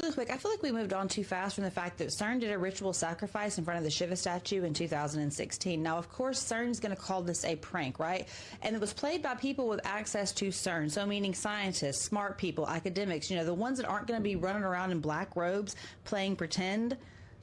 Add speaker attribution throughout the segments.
Speaker 1: Really quick, I feel like we moved on too fast from the fact that CERN did a ritual sacrifice in front of the Shiva statue in 2016. Now, of course, CERN's going to call this a prank, right? And it was played by people with access to CERN, so meaning scientists, smart people, academics, the ones that aren't going to be running around in black robes playing pretend.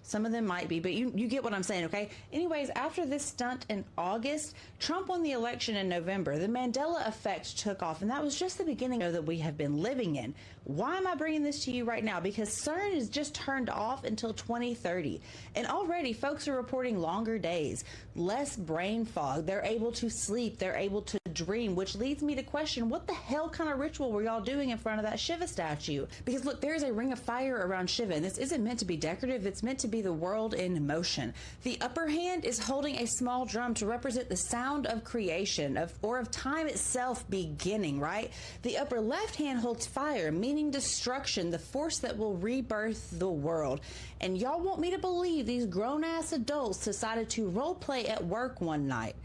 Speaker 1: Some of them might be, but you get what I'm saying, okay? Anyways, after this stunt in August, Trump won the election in November. The Mandela effect took off, and that was just the beginning of that we have been living in. Why am I bringing this to you right now? Because CERN is just turned off until 2030. And already folks are reporting longer days, less brain fog. They're able to sleep. They're able to dream, which leads me to question, what the hell kind of ritual were y'all doing in front of that Shiva statue? Because look, there's a ring of fire around Shiva, and this isn't meant to be decorative. It's meant to be the world in motion. The upper hand is holding a small drum to represent the sound of creation, or of time itself beginning, right? The upper left hand holds fire, meaning destruction, the force that will rebirth the world. And y'all want me to believe these grown-ass adults decided to role play at work one night?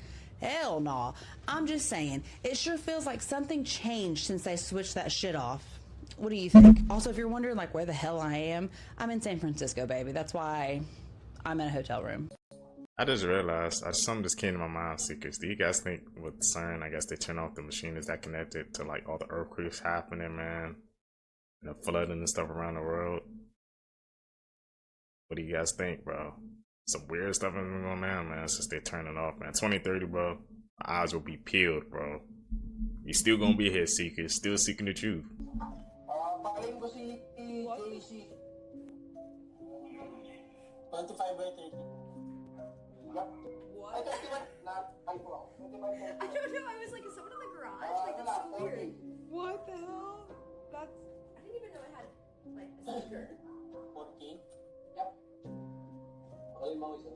Speaker 1: Hell no. I'm just saying, it sure feels like something changed since they switched that shit off. What do you think? Also, if you're wondering like where the hell I am, I'm in San Francisco, baby. That's why I'm in a hotel room.
Speaker 2: I just realized, something just came to my mind, Seekers. Do you guys think with CERN, I guess they turn off the machine, is that connected to like all the earthquakes happening, man? And the flooding and stuff around the world? What do you guys think, bro? Some weird stuff has been going on, man, since they turned it off, man. 2030, bro, my eyes will be peeled, bro. You still gonna be here, Seekers, still seeking the truth.
Speaker 3: Pakaling ko si JC. 25 by 30. Yup.
Speaker 4: What?
Speaker 3: Ay, 21. Not 5 po. 25 by 30.
Speaker 4: I don't know. I was like, is someone in the garage? Like, that's so weird.
Speaker 5: What the hell? That's...
Speaker 4: I didn't even know it had, like, a speaker.
Speaker 3: 14. Yup. Pakaling mo isa.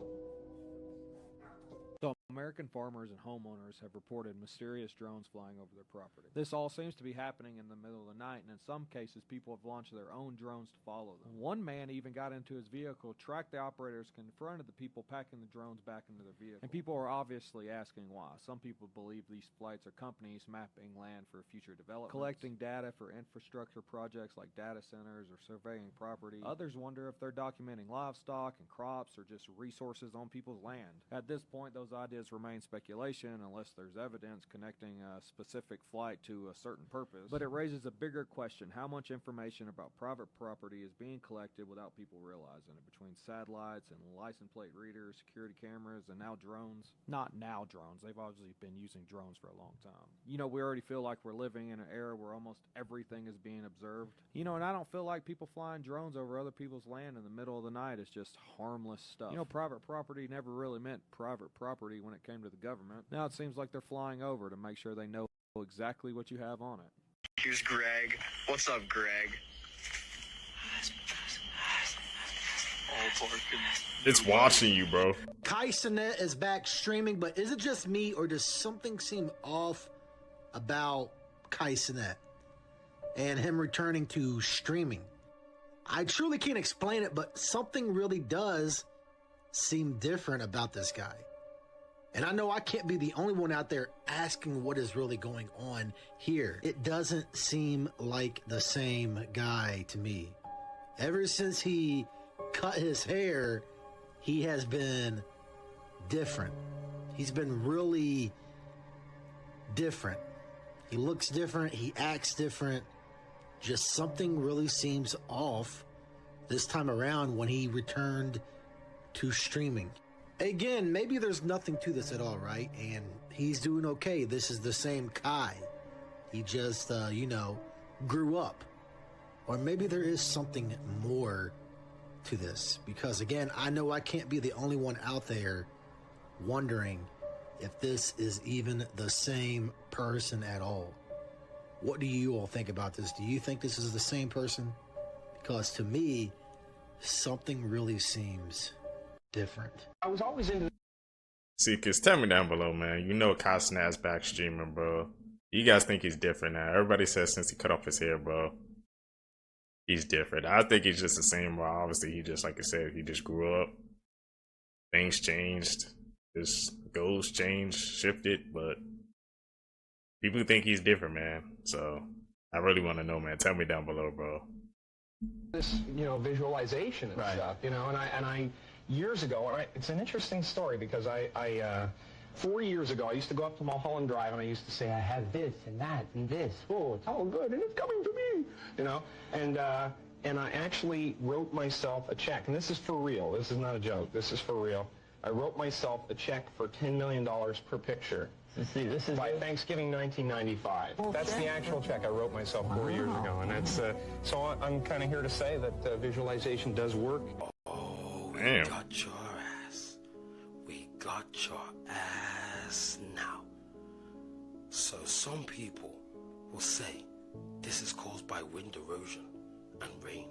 Speaker 6: So American farmers and homeowners have reported mysterious drones flying over their property. This all seems to be happening in the middle of the night, and in some cases people have launched their own drones to follow them. One man even got into his vehicle, tracked the operators, confronted the people packing the drones back into their vehicle. And people are obviously asking why. Some people believe these flights are companies mapping land for future development, collecting data for infrastructure projects like data centers or surveying property. Others wonder if they're documenting livestock and crops or just resources on people's land. At this point, those ideas remain speculation unless there's evidence connecting a specific flight to a certain purpose. But it raises a bigger question: how much information about private property is being collected without people realizing it? Between satellites and license plate readers, security cameras, and now drones. Not now drones. They've obviously been using drones for a long time. We already feel like we're living in an era where almost everything is being observed. And I don't feel like people flying drones over other people's land in the middle of the night is just harmless stuff. Private property never really meant private property when it came to the government. Now it seems like they're flying over to make sure they know exactly what you have on it.
Speaker 7: Here's Greg. What's up, Greg?
Speaker 2: It's watching you, bro.
Speaker 8: Kai Cenat is back streaming, but is it just me or does something seem off about Kai Cenat and him returning to streaming? I truly can't explain it, but something really does seem different about this guy. And I know I can't be the only one out there asking what is really going on here. It doesn't seem like the same guy to me. Ever since he cut his hair, he has been different. He's been really different. He looks different. He acts different. Just something really seems off this time around when he returned to streaming. Again, maybe there's nothing to this at all, right? And he's doing okay. This is the same Kai. He just, grew up. Or maybe there is something more to this. Because, again, I know I can't be the only one out there wondering if this is even the same person at all. What do you all think about this? Do you think this is the same person? Because to me, something really seems different.
Speaker 3: I was always into
Speaker 2: Seekers, tell me down below, man. Kai Cenat's back streaming, bro. You guys think he's different now? Everybody says since he cut off his hair, bro, he's different. I think he's just the same, bro. Obviously, he just, like I said, he just grew up. Things changed. His goals changed, shifted, but people think he's different, man. So I really want to know, man. Tell me down below, bro.
Speaker 3: this, visualization and stuff, and I years ago, it's an interesting story because I 4 years ago, I used to go up to Mulholland Drive and I used to say, I have this and that and this. Oh, it's all good and it's coming to me, and I actually wrote myself a check, and this is for real. This is not a joke. This is for real. I wrote myself a check for $10 million per picture. This is by Thanksgiving 1995. That's the actual check I wrote myself 4 years ago, and that's so I'm kind of here to say that visualization does work.
Speaker 2: Damn.
Speaker 9: Got your ass. We got your ass now. So some people will say this is caused by wind erosion and rain.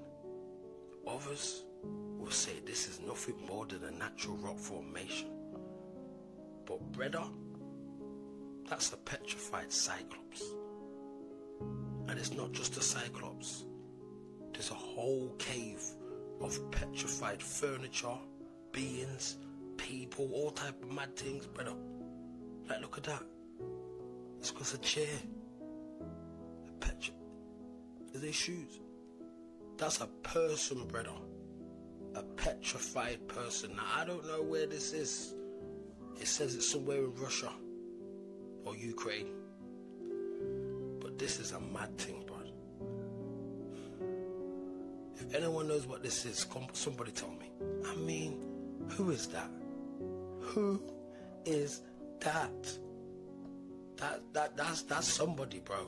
Speaker 9: Others will say this is nothing more than a natural rock formation. But brother, that's a petrified cyclops. And it's not just a cyclops. There's a whole cave of petrified furniture, beings, people, all type of mad things, brother. Like, look at that. It's got a chair. Are they shoes? That's a person, brother. A petrified person. Now, I don't know where this is. It says it's somewhere in Russia or Ukraine. But this is a mad thing, bro. If anyone knows what this is, somebody tell me. I mean, who is that? Who is that? That's somebody, bro.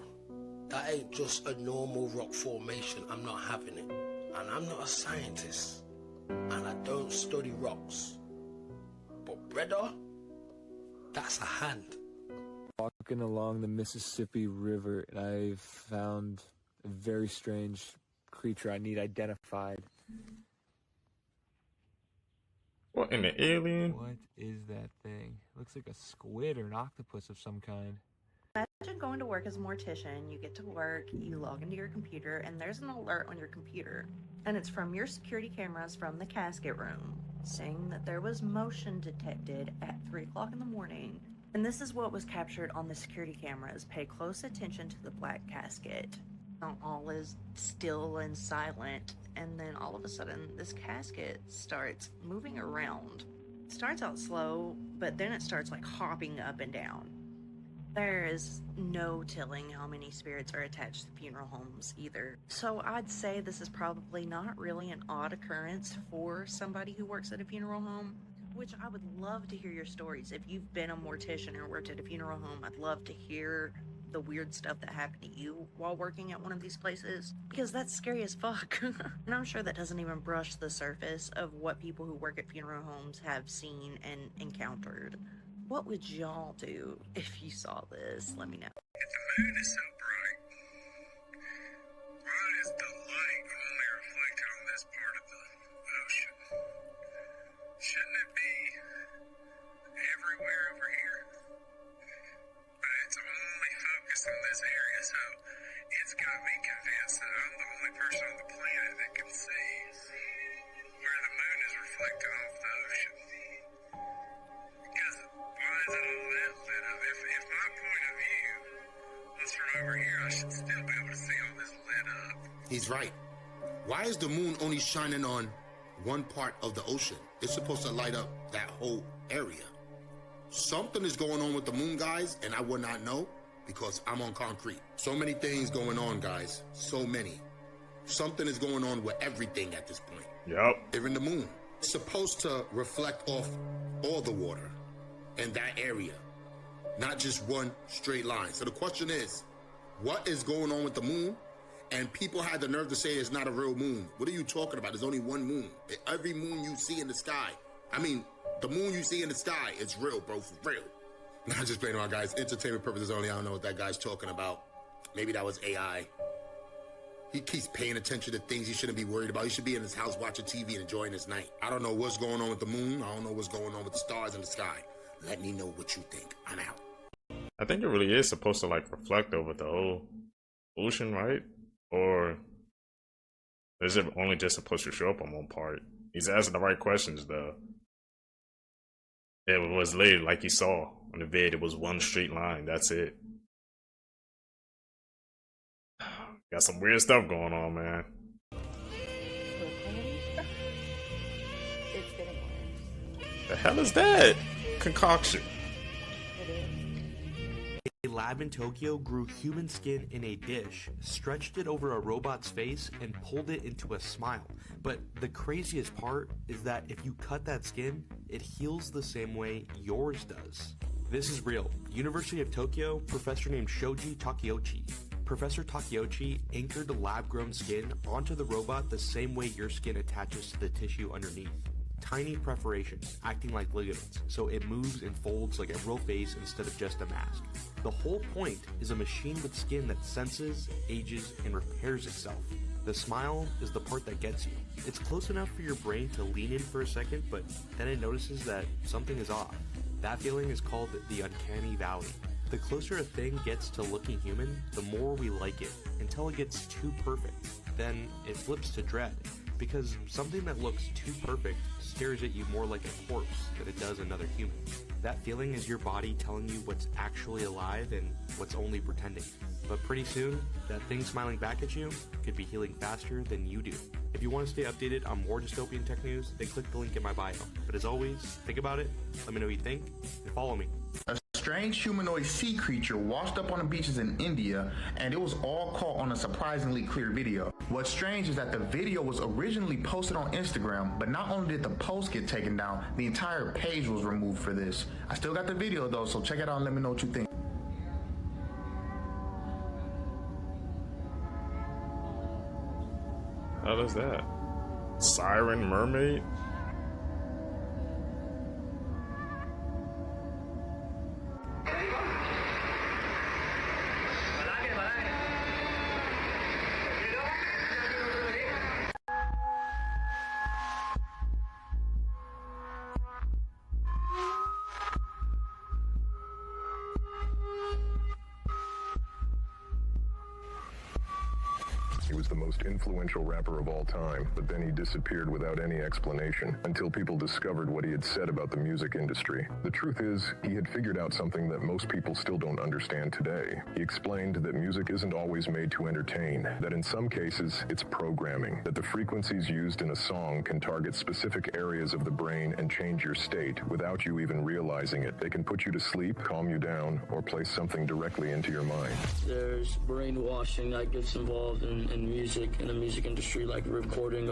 Speaker 9: That ain't just a normal rock formation. I'm not having it. And I'm not a scientist. And I don't study rocks. But brother, that's a hand.
Speaker 10: Walking along the Mississippi River, and I found a very strange creature I need identified.
Speaker 2: What in the alien?
Speaker 10: What is that thing? Looks like a squid or an octopus of some kind.
Speaker 11: Imagine going to work as a mortician. You get to work, you log into your computer, and there's an alert on your computer. And it's from your security cameras from the casket room, saying that there was motion detected at 3 o'clock in the morning. And this is what was captured on the security cameras. Pay close attention to the black casket. Not all is still and silent, and then all of a sudden this casket starts moving around. It starts out slow, but then it starts like hopping up and down. There is no telling how many spirits are attached to funeral homes either. So I'd say this is probably not really an odd occurrence for somebody who works at a funeral home, which I would love to hear your stories. If you've been a mortician or worked at a funeral home, I'd love to hear the weird stuff that happened to you while working at one of these places, because that's scary as fuck. And I'm sure that doesn't even brush the surface of what people who work at funeral homes have seen and encountered. What would y'all do if you saw this? Let me know.
Speaker 7: If the moon is so bright, why is the light only reflected on this part of the ocean? Shouldn't it be everywhere over here? But it's only focused on this area, so it's got me convinced that I'm the only person on the planet that can see where the moon is reflected off the ocean. Because why is it all that lit up? If my point of view was from over here, I should still be able to see all this lit up.
Speaker 12: He's right. Why is the moon only shining on one part of the ocean? It's supposed to light up that whole area. Something is going on with the moon, guys, and I would not know because I'm on concrete. So many things going on, guys. So many. Something is going on with everything at this point.
Speaker 2: Yep.
Speaker 12: They're in the moon. It's supposed to reflect off all the water in that area, not just one straight line. So the question is, what is going on with the moon? And people had the nerve to say it's not a real moon. What are you talking about? There's only one moon. Every moon you see in the sky, I mean, the moon you see in the sky, it's real, bro, for real. Not just playing around, guys. Entertainment purposes only. I don't know what that guy's talking about. Maybe that was AI. He keeps paying attention to things he shouldn't be worried about. He should be in his house watching TV and enjoying his night. I don't know what's going on with the moon. I don't know what's going on with the stars in the sky. Let me know what you think. I'm out.
Speaker 2: I think it really is supposed to like reflect over the whole ocean, right? Or is it only just supposed to show up on one part? He's asking the right questions though. It was literally like you saw on the vid, it was one straight line. That's it. Got some weird stuff going on, man. The hell is that concoction?
Speaker 13: A lab in Tokyo grew human skin in a dish, stretched it over a robot's face, and pulled it into a smile. But the craziest part is that if you cut that skin, it heals the same way yours does. This is real. University of Tokyo, professor named Shoji Takeuchi. Professor Takeuchi anchored lab-grown skin onto the robot the same way your skin attaches to the tissue underneath. Tiny perforations, acting like ligaments, so it moves and folds like a real face instead of just a mask. The whole point is a machine with skin that senses, ages, and repairs itself. The smile is the part that gets you. It's close enough for your brain to lean in for a second, but then it notices that something is off. That feeling is called the uncanny valley. The closer a thing gets to looking human, the more we like it, until it gets too perfect. Then it flips to dread, because something that looks too perfect stares at you more like a corpse than it does another human. That feeling is your body telling you what's actually alive and what's only pretending. But pretty soon, that thing smiling back at you could be healing faster than you do. If you want to stay updated on more dystopian tech news, then click the link in my bio. But as always, think about it, let me know what you think, and follow me.
Speaker 14: A strange humanoid sea creature washed up on the beaches in India, and it was all caught on a surprisingly clear video. What's strange is that the video was originally posted on Instagram, but not only did the post get taken down, the entire page was removed for this. I still got the video though, so check it out and let me know what you think.
Speaker 2: What is that? Siren mermaid?
Speaker 15: He was the most influential rapper of all time, but then he disappeared without any explanation until people discovered what he had said about the music industry. The truth is, he had figured out something that most people still don't understand today. He explained that music isn't always made to entertain, that in some cases, it's programming, that the frequencies used in a song can target specific areas of the brain and change your state without you even realizing it. They can put you to sleep, calm you down, or place something directly into your mind.
Speaker 16: There's brainwashing that gets involved in music, in the music industry, like recording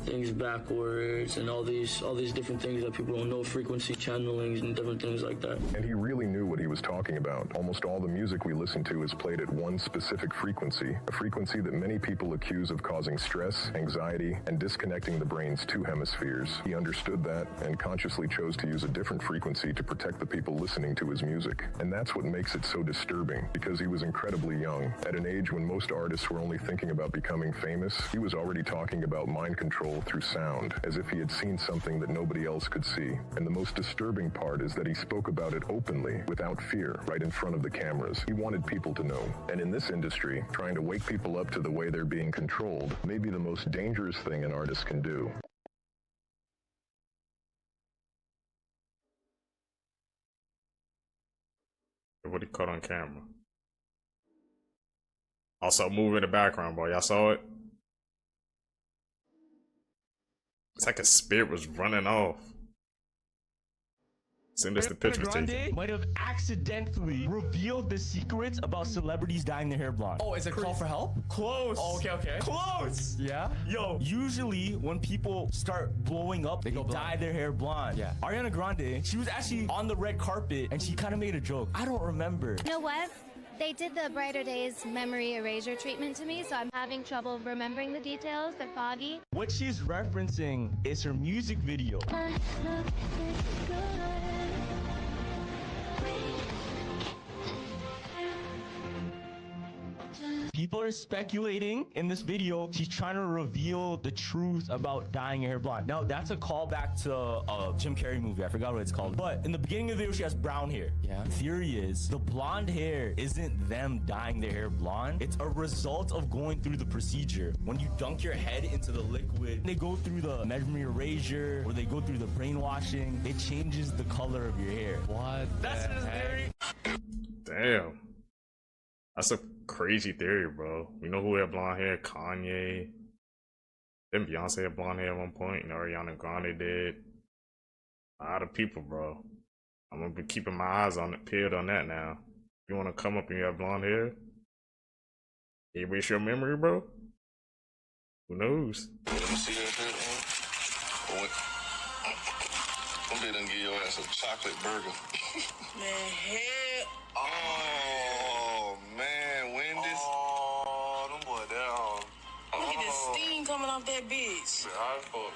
Speaker 16: things backwards and all these different things that people don't know, frequency channelings and different things like that.
Speaker 15: And he really knew what he was talking about. Almost all the music we listen to is played at one specific frequency, a frequency that many people accuse of causing stress, anxiety, and disconnecting the brain's two hemispheres. He understood that and consciously chose to use a different frequency to protect the people listening to his music. And that's what makes it so disturbing, because he was incredibly young. At an age when most artists were only thinking about becoming famous, he was already talking about mind control through sound, as if he had seen something that nobody else could see. And the most disturbing part is that he spoke about it openly, without fear, right in front of the cameras. He wanted people to know. And in this industry, trying to wake people up to the way they're being controlled may be the most dangerous thing an artist can do.
Speaker 2: What he caught on camera. Also, move in the background, boy. Y'all saw it? It's like a spirit was running off. Send us the pictures,
Speaker 17: Grande might have accidentally revealed the secrets about celebrities dyeing their hair blonde.
Speaker 18: Oh, is it call for help?
Speaker 17: Close.
Speaker 18: Oh, okay.
Speaker 17: Close.
Speaker 18: Yeah?
Speaker 17: Yo, usually when people start blowing up, they dye their hair blonde.
Speaker 18: Yeah.
Speaker 17: Ariana Grande, she was actually on the red carpet and she kind of made a joke. I don't remember.
Speaker 19: You know what? They did the Brighter Days memory erasure treatment to me, so I'm having trouble remembering the details. They're foggy.
Speaker 17: What she's referencing is her music video. People are speculating in this video she's trying to reveal the truth about dyeing her hair blonde. Now, that's a callback to a Jim Carrey movie. I forgot what it's called. But in the beginning of the video, she has brown hair.
Speaker 18: Yeah.
Speaker 17: Theory is the blonde hair isn't them dyeing their hair blonde. It's a result of going through the procedure. When you dunk your head into the liquid, they go through the memory erasure or they go through the brainwashing. It changes the color of your hair.
Speaker 18: What?
Speaker 17: That's his theory.
Speaker 2: Damn. That's a crazy theory, bro. You know who had blonde hair? Kanye. Then Beyonce had blonde hair at one point. You know, Ariana Grande did. A lot of people, bro. I'm gonna be keeping my eyes on it, peeled on that now. You wanna come up and you have blonde hair? Erase your memory, bro? Who knows?
Speaker 18: Let me see that shit, man. I'm gonna give your ass a chocolate burger.
Speaker 20: Man, hell.
Speaker 18: Oh, man, Wendy's.
Speaker 20: Oh, them boy down. Look at the steam coming off that bitch.
Speaker 18: I fuck.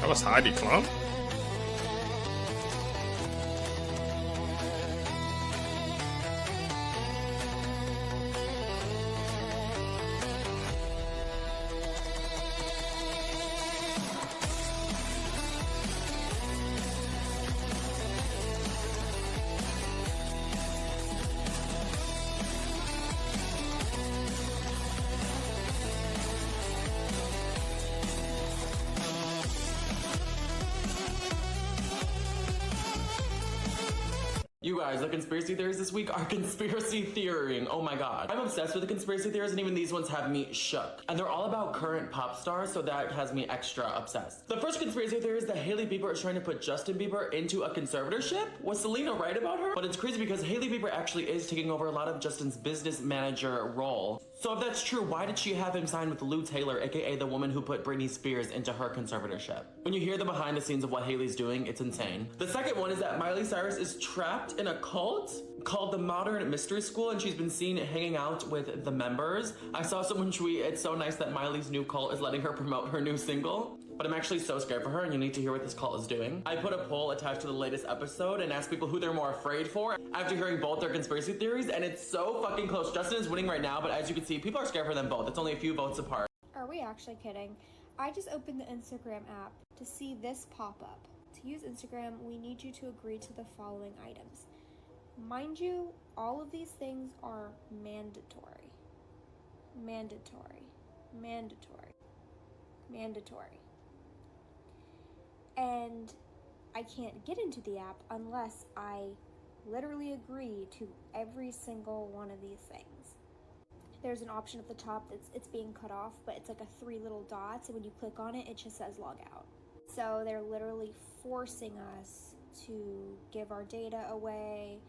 Speaker 2: That was Heidi Klum?
Speaker 21: You guys, the conspiracy theories this week are conspiracy theorying. Oh my god. I'm obsessed with the conspiracy theories, and even these ones have me shook. And they're all about current pop stars, so that has me extra obsessed. The first conspiracy theory is that Hailey Bieber is trying to put Justin Bieber into a conservatorship. Was Selena right about her? But it's crazy because Hailey Bieber actually is taking over a lot of Justin's business manager role. So if that's true, why did she have him sign with Lou Taylor, aka the woman who put Britney Spears into her conservatorship? When you hear the behind the scenes of what Hailey's doing, it's insane. The second one is that Miley Cyrus is trapped in a cult called the Modern Mystery School, and she's been seen hanging out with the members. I saw someone tweet, "It's so nice that Miley's new cult is letting her promote her new single." But I'm actually so scared for her, and you need to hear what this cult is doing. I put a poll attached to the latest episode and asked people who they're more afraid for after hearing both their conspiracy theories, and it's so fucking close. Justin is winning right now, but as you can see, people are scared for them both. It's only a few votes apart.
Speaker 22: Are we actually kidding? I just opened the Instagram app to see this pop up. To use Instagram, we need you to agree to the following items. Mind you, all of these things are mandatory. Mandatory. Mandatory. Mandatory. And I can't get into the app unless I literally agree to every single one of these things. There's an option at the top it's being cut off, but it's like a 3 little dots, and when you click on it, it just says log out. So they're literally forcing us to give our data away,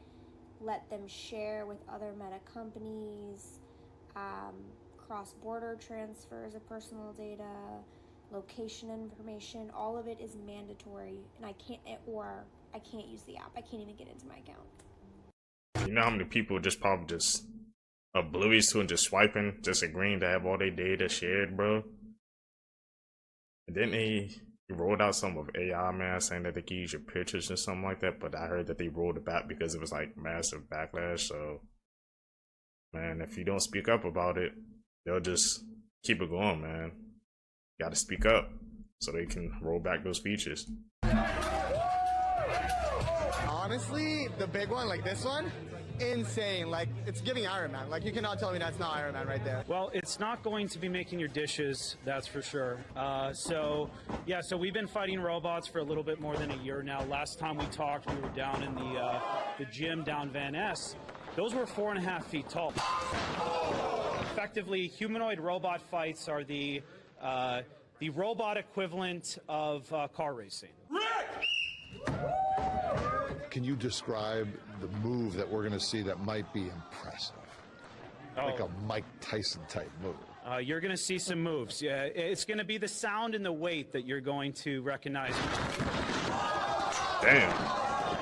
Speaker 22: let them share with other meta companies, cross-border transfers of personal data, location information. All of it is mandatory, and I can't use the app. I can't even get into my account.
Speaker 2: You know how many people just probably just oblivious to and just swiping, just agreeing to have all their data shared, bro? And then he rolled out some of AI, man, saying that they could use your pictures or something like that, but I heard that they rolled it back because it was like massive backlash. So, man, if you don't speak up about it, they'll just keep it going, man. You gotta speak up so they can roll back those features.
Speaker 23: Honestly, the big one, like this one, insane. Like, it's giving Iron Man. Like, you cannot tell me that's not Iron Man right there.
Speaker 24: Well, it's not going to be making your dishes, that's for sure. So we've been fighting robots for a little bit more than a year now. Last time we talked, we were down in the gym down Van Ness. Those were 4.5 feet tall. Effectively, humanoid robot fights are the robot equivalent of car racing.
Speaker 25: Can you describe the move that we're going to see that might be impressive? Like a Mike Tyson type move.
Speaker 24: You're going to see some moves. Yeah, it's going to be the sound and the weight that you're going to recognize.
Speaker 2: Damn.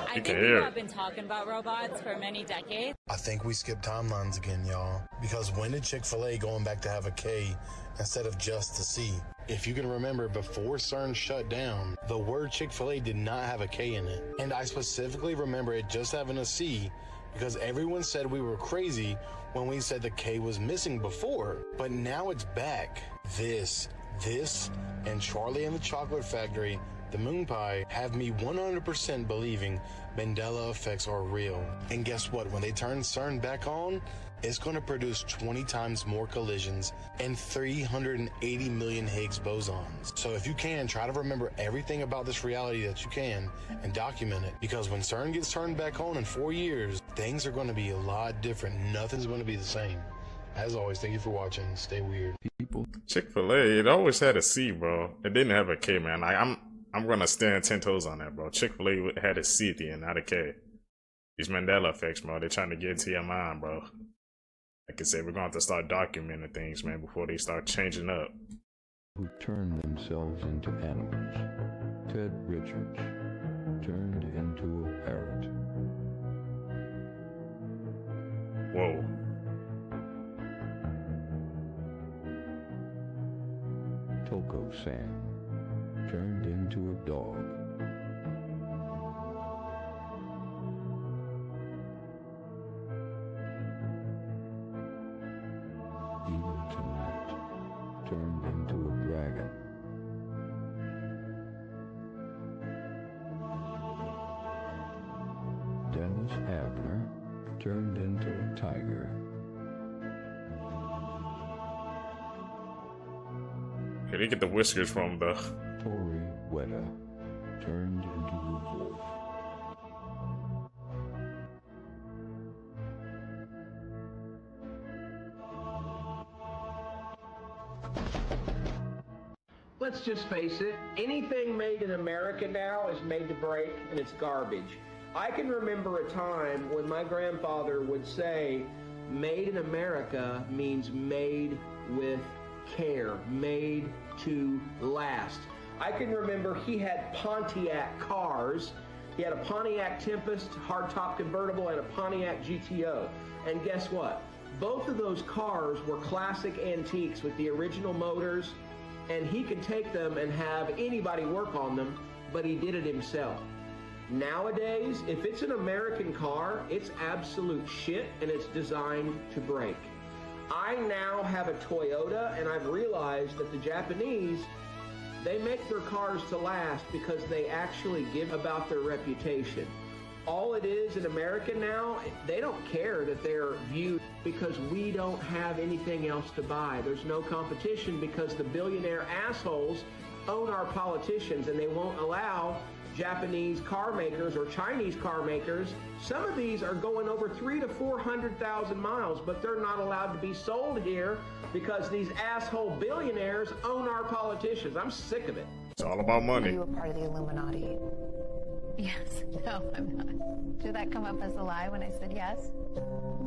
Speaker 26: I think people have been talking about robots for many decades.
Speaker 27: I think we skipped timelines again, y'all. Because when did Chick-fil-A going back to have a K instead of just a C? If you can remember, before CERN shut down, the word Chick-fil-A did not have a K in it. And I specifically remember it just having a C because everyone said we were crazy when we said the K was missing before. But now it's back. This, and Charlie and the Chocolate Factory The moon pie have me 100% believing Mandela effects are real. And guess what? When they turn CERN back on, it's going to produce 20 times more collisions and 380 million Higgs bosons. So if you can, try to remember everything about this reality that you can and document it. Because when CERN gets turned back on in 4 years, things are going to be a lot different. Nothing's going to be the same. As always, thank you for watching. Stay weird.
Speaker 2: Chick-fil-A, it always had a C, bro. It didn't have a K, man. Like, I'm gonna stand 10 toes on that, bro. Chick-fil-A had a C at the end, not a K. These Mandela effects, bro. They're trying to get into your mind, bro. Like I said, we're gonna have to start documenting things, man, before they start changing up.
Speaker 1: Who turned themselves into animals. Ted Richards turned into a parrot.
Speaker 2: Whoa.
Speaker 1: Toko-san turned into a dog. Evil Tonight turned into a dragon. Dennis Abner turned into a tiger.
Speaker 2: Where did he get the whiskers from, though?
Speaker 1: Tori Weta turned into a wolf.
Speaker 3: Let's just face it, anything made in America now is made to break, and it's garbage. I can remember a time when my grandfather would say, made in America means made with care, made to last. I can remember he had Pontiac cars. He had a Pontiac Tempest hardtop convertible and a Pontiac GTO. And guess what? Both of those cars were classic antiques with the original motors, and he could take them and have anybody work on them, but he did it himself. Nowadays, if it's an American car, it's absolute shit and it's designed to break. I now have a Toyota, and I've realized that the Japanese, they make their cars to last because they actually give about their reputation. All it is in America now, they don't care that they're viewed because we don't have anything else to buy. There's no competition because the billionaire assholes own our politicians, and they won't allow Japanese car makers or Chinese car makers. Some of these are going over 300,000 to 400,000 miles, but they're not allowed to be sold here because these asshole billionaires own our politicians. I'm sick of it.
Speaker 2: It's all about money.
Speaker 4: Are you a part of the Illuminati?
Speaker 19: Yes. No, I'm not. Did that come up as a lie when I said yes?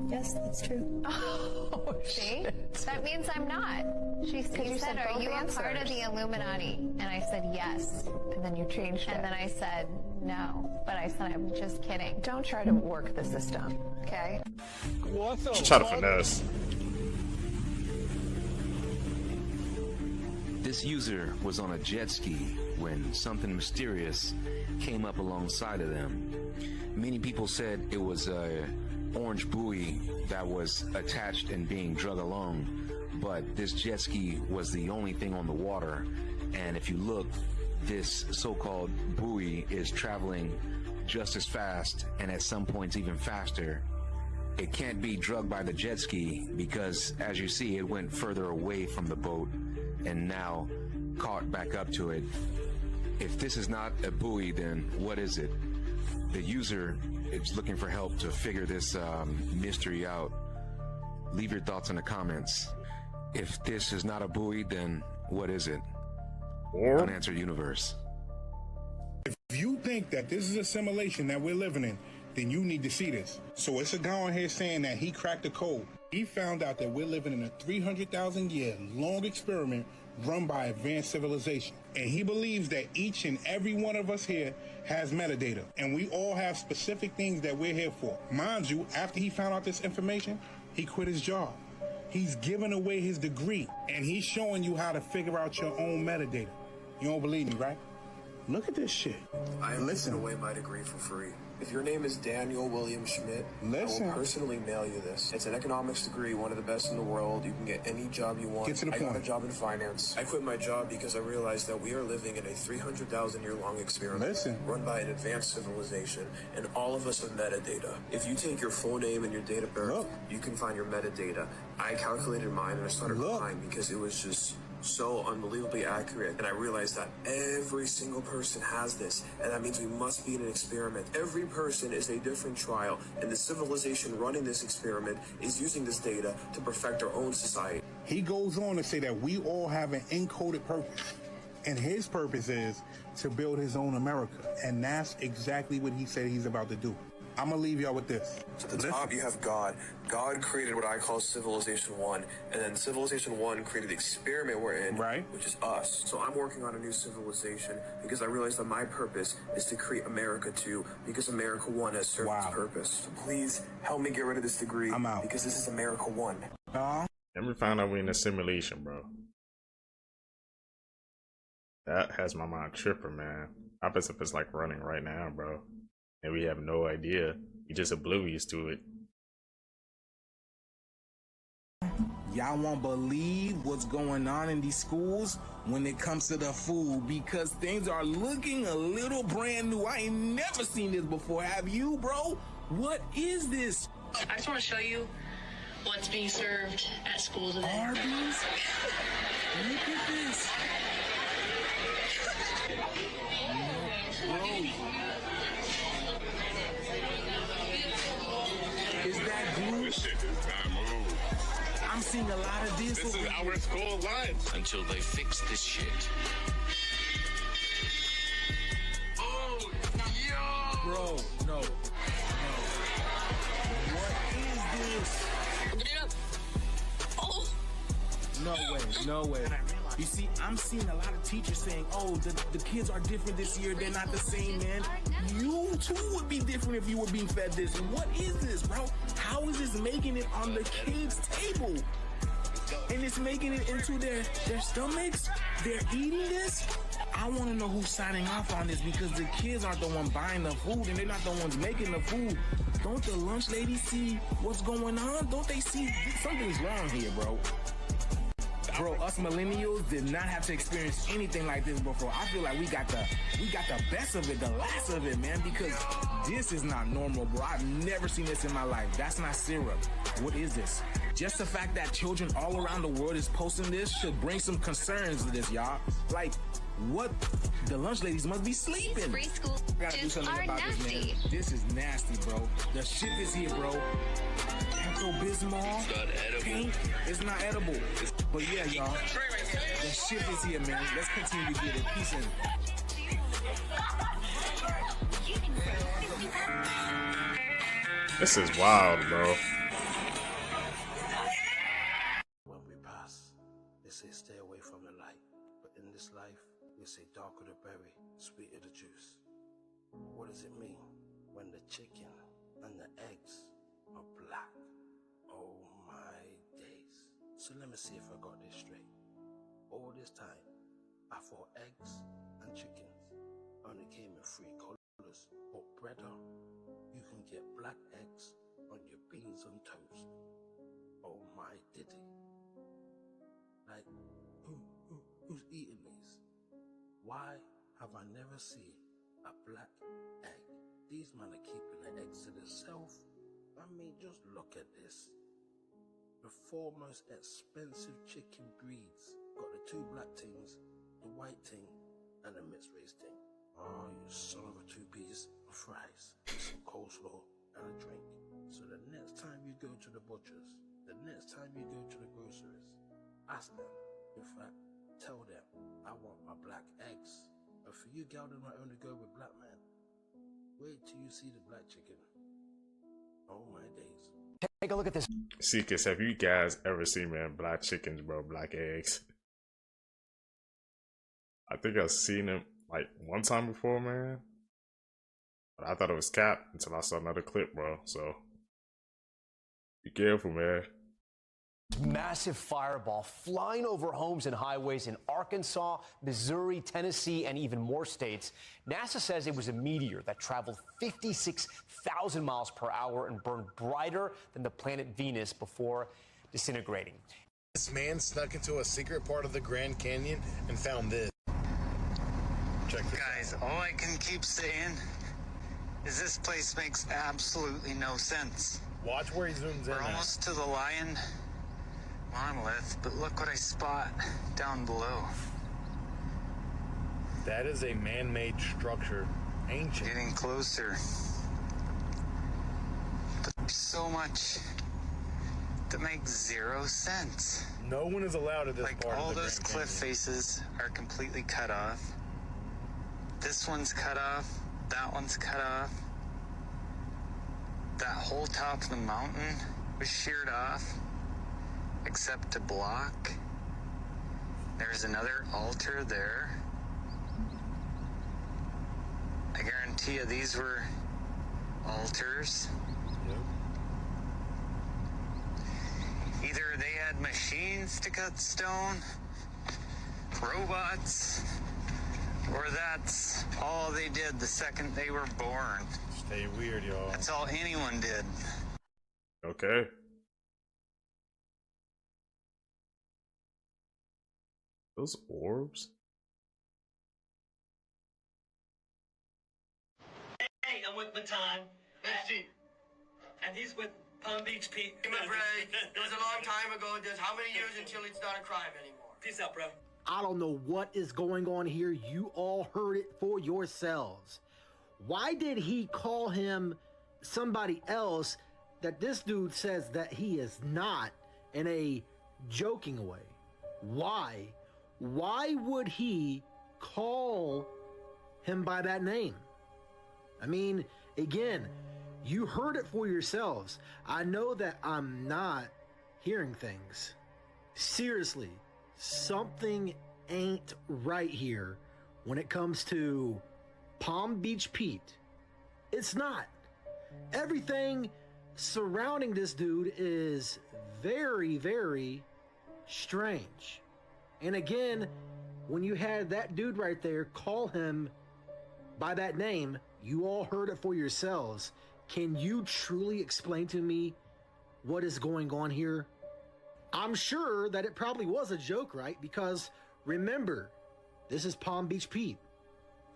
Speaker 4: Yes, that's true.
Speaker 19: Oh, see? That means I'm not. She said, are you a part of the Illuminati? And I said, yes.
Speaker 4: And then you changed it.
Speaker 19: And then I said, no. But I said, I'm just kidding.
Speaker 4: Don't try to work the system, okay?
Speaker 2: Just try to finesse.
Speaker 5: This user was on a jet ski when something mysterious came up alongside of them. Many people said it was a orange buoy that was attached and being dragged along, but this jet ski was the only thing on the water. And if you look, this so-called buoy is traveling just as fast, and at some points even faster. It can't be drugged by the jet ski because, as you see, it went further away from the boat and now caught back up to it. If this is not a buoy, then what is it? The user is looking for help to figure this mystery out. Leave your thoughts in the comments. If this is not a buoy, then what is it? Unanswered Universe.
Speaker 6: If you think that this is a simulation that we're living in, then you need to see this. So it's a guy on here saying that he cracked the code. He found out that we're living in a 300,000 year long experiment run by advanced civilization. And he believes that each and every one of us here has metadata, and we all have specific things that we're here for. Mind you, after he found out this information, he quit his job. He's giving away his degree, and he's showing you how to figure out your own metadata. You don't believe me, right? Look at this shit.
Speaker 8: I am giving away my degree for free.
Speaker 7: If your name is Daniel William Schmidt, I will personally mail you this. It's an economics degree, one of the best in the world. You can get any job you want.
Speaker 6: Get to the
Speaker 7: I got a
Speaker 6: point.
Speaker 7: job in finance. I quit my job because I realized that we are living in a 300,000-year-long experiment run by an advanced civilization, and all of us have metadata. If you take your full name and your date of birth, you can find your metadata. I calculated mine, and I started crying because it was just so unbelievably accurate, and I realized that every single person has this, and that means we must be in an experiment. Every person is a different trial, and the civilization running this experiment is using this data to perfect their own society.
Speaker 6: He goes on to say that we all have an encoded purpose, and his purpose is to build his own America, and that's exactly what he said he's about to do. I'm gonna leave y'all with this.
Speaker 7: At the top, you have God. God created what I call Civilization 1, and then Civilization 1 created the experiment we're in, which is us. So I'm working on a new civilization because I realized that my purpose is to create America 2, because America 1 has served its purpose. So please help me get rid of this degree. I'm out. Because this is America 1.
Speaker 2: Let me find out we're in a simulation, bro. That has my mind tripping, man. I bet if it's like running right now, bro. And we have no idea. We just oblivious to it.
Speaker 8: Y'all won't believe what's going on in these schools when it comes to the food, because things are looking a little brand new. I ain't never seen this before. Have you, bro? What is this?
Speaker 9: I just want to show you what's being served at schools today.
Speaker 8: Arby's? Look at this. Bro. Is that glue?
Speaker 18: This shit is not moved.
Speaker 8: I'm seeing a lot of this.
Speaker 18: This is our school lunch.
Speaker 5: Until they fix this shit.
Speaker 18: Oh, yo!
Speaker 8: Bro, no. What is this?
Speaker 9: Open it up. Oh!
Speaker 8: No way. You see, I'm seeing a lot of teachers saying, oh, the kids are different this year. They're not the same, man. You too would be different if you were being fed this. What is this, bro? How is this making it on the kids' table? And it's making it into their stomachs? They're eating this? I want to know who's signing off on this, because the kids aren't the one buying the food and they're not the ones making the food. Don't the lunch ladies see what's going on? Don't they see something's wrong here, bro? Bro, us millennials did not have to experience anything like this before. I feel like we got the best of it, the last of it, man, because this is not normal, bro. I've never seen this in my life. That's not syrup. What is this? Just the fact that children all around the world is posting this should bring some concerns to this, y'all. Like, what? The lunch ladies must be sleeping.
Speaker 9: These preschool
Speaker 8: Gotta do something
Speaker 9: are
Speaker 8: about
Speaker 9: nasty.
Speaker 8: this, man. This is nasty, bro. The shit is here, bro. Pepto-Bismol, pink, it's not edible. But yeah, y'all, the shit is here, man. Let's continue to get it. Peace in.
Speaker 2: This is wild, bro.
Speaker 10: When we pass, they say stay away from the light. But in this life, we say darker the berry, sweeter the juice. What does it mean when the chicken and the eggs are black? Oh my days. So let me see if I got this straight. All this time, I thought eggs and chickens only came in 3 colors. But brother, you can get black eggs on your beans and toast. Oh my diddy. Like, who's eating these? Why have I never seen a black egg? These men are keeping the eggs to themselves. I mean, just look at this. The 4 most expensive chicken breeds got the 2 black things, the white thing, and the mixed race thing. Oh, you son of a 2-piece of fries, some coleslaw, and a drink. So the next time you go to the butchers, the next time you go to the groceries, ask them. In fact, tell them I want my black eggs. But for you gal that might only go with black men, wait till you see the black chicken. Oh my days.
Speaker 11: Take a look at this.
Speaker 2: Seekers, have you guys ever seen, man, black chickens, bro, black eggs? I think I've seen them like one time before, man. But I thought it was cap until I saw another clip, bro. So be careful, man.
Speaker 11: Massive fireball flying over homes and highways in Arkansas, Missouri, Tennessee, and even more states. NASA says it was a meteor that traveled 56,000 miles per hour and burned brighter than the planet Venus before disintegrating.
Speaker 27: This man snuck into a secret part of the Grand Canyon and found this. Check this
Speaker 12: Guys, all I can keep saying is this place makes absolutely no sense.
Speaker 27: Watch where he zooms in.
Speaker 12: We're almost to the Lion monolith, but look what I spot down below.
Speaker 27: That is a man-made structure. Ancient.
Speaker 12: Getting closer. But there's so much that makes zero sense.
Speaker 27: No one is allowed at this part
Speaker 12: all
Speaker 27: of the
Speaker 12: those
Speaker 27: Grand
Speaker 12: cliff
Speaker 27: Canyon.
Speaker 12: faces are completely cut off. This one's cut off. That one's cut off. That whole top of the mountain was sheared off, except to block. There's another altar there. I guarantee you these were altars. Either they had machines to cut stone, robots, or that's all they did the second they were born.
Speaker 27: Stay weird, y'all.
Speaker 12: That's all anyone did.
Speaker 2: Okay. Those orbs?
Speaker 13: Hey, I'm with Matan. And he's with Palm Beach Pete.
Speaker 14: It was a long time ago. Just how many years until it's not a crime anymore?
Speaker 13: Peace out, bro.
Speaker 15: I don't know what is going on here. You all heard it for yourselves. Why did he call him somebody else that this dude says that he is not in a joking way? Why? Why would he call him by that name? I mean, again, you heard it for yourselves. I know that I'm not hearing things. Seriously, something ain't right here when it comes to Palm Beach Pete. It's not. Everything surrounding this dude is very, very strange. And again, when you had that dude right there call him by that name, you all heard it for yourselves. Can you truly explain to me what is going on here? I'm sure that it probably was a joke, right? Because remember, this is Palm Beach Pete.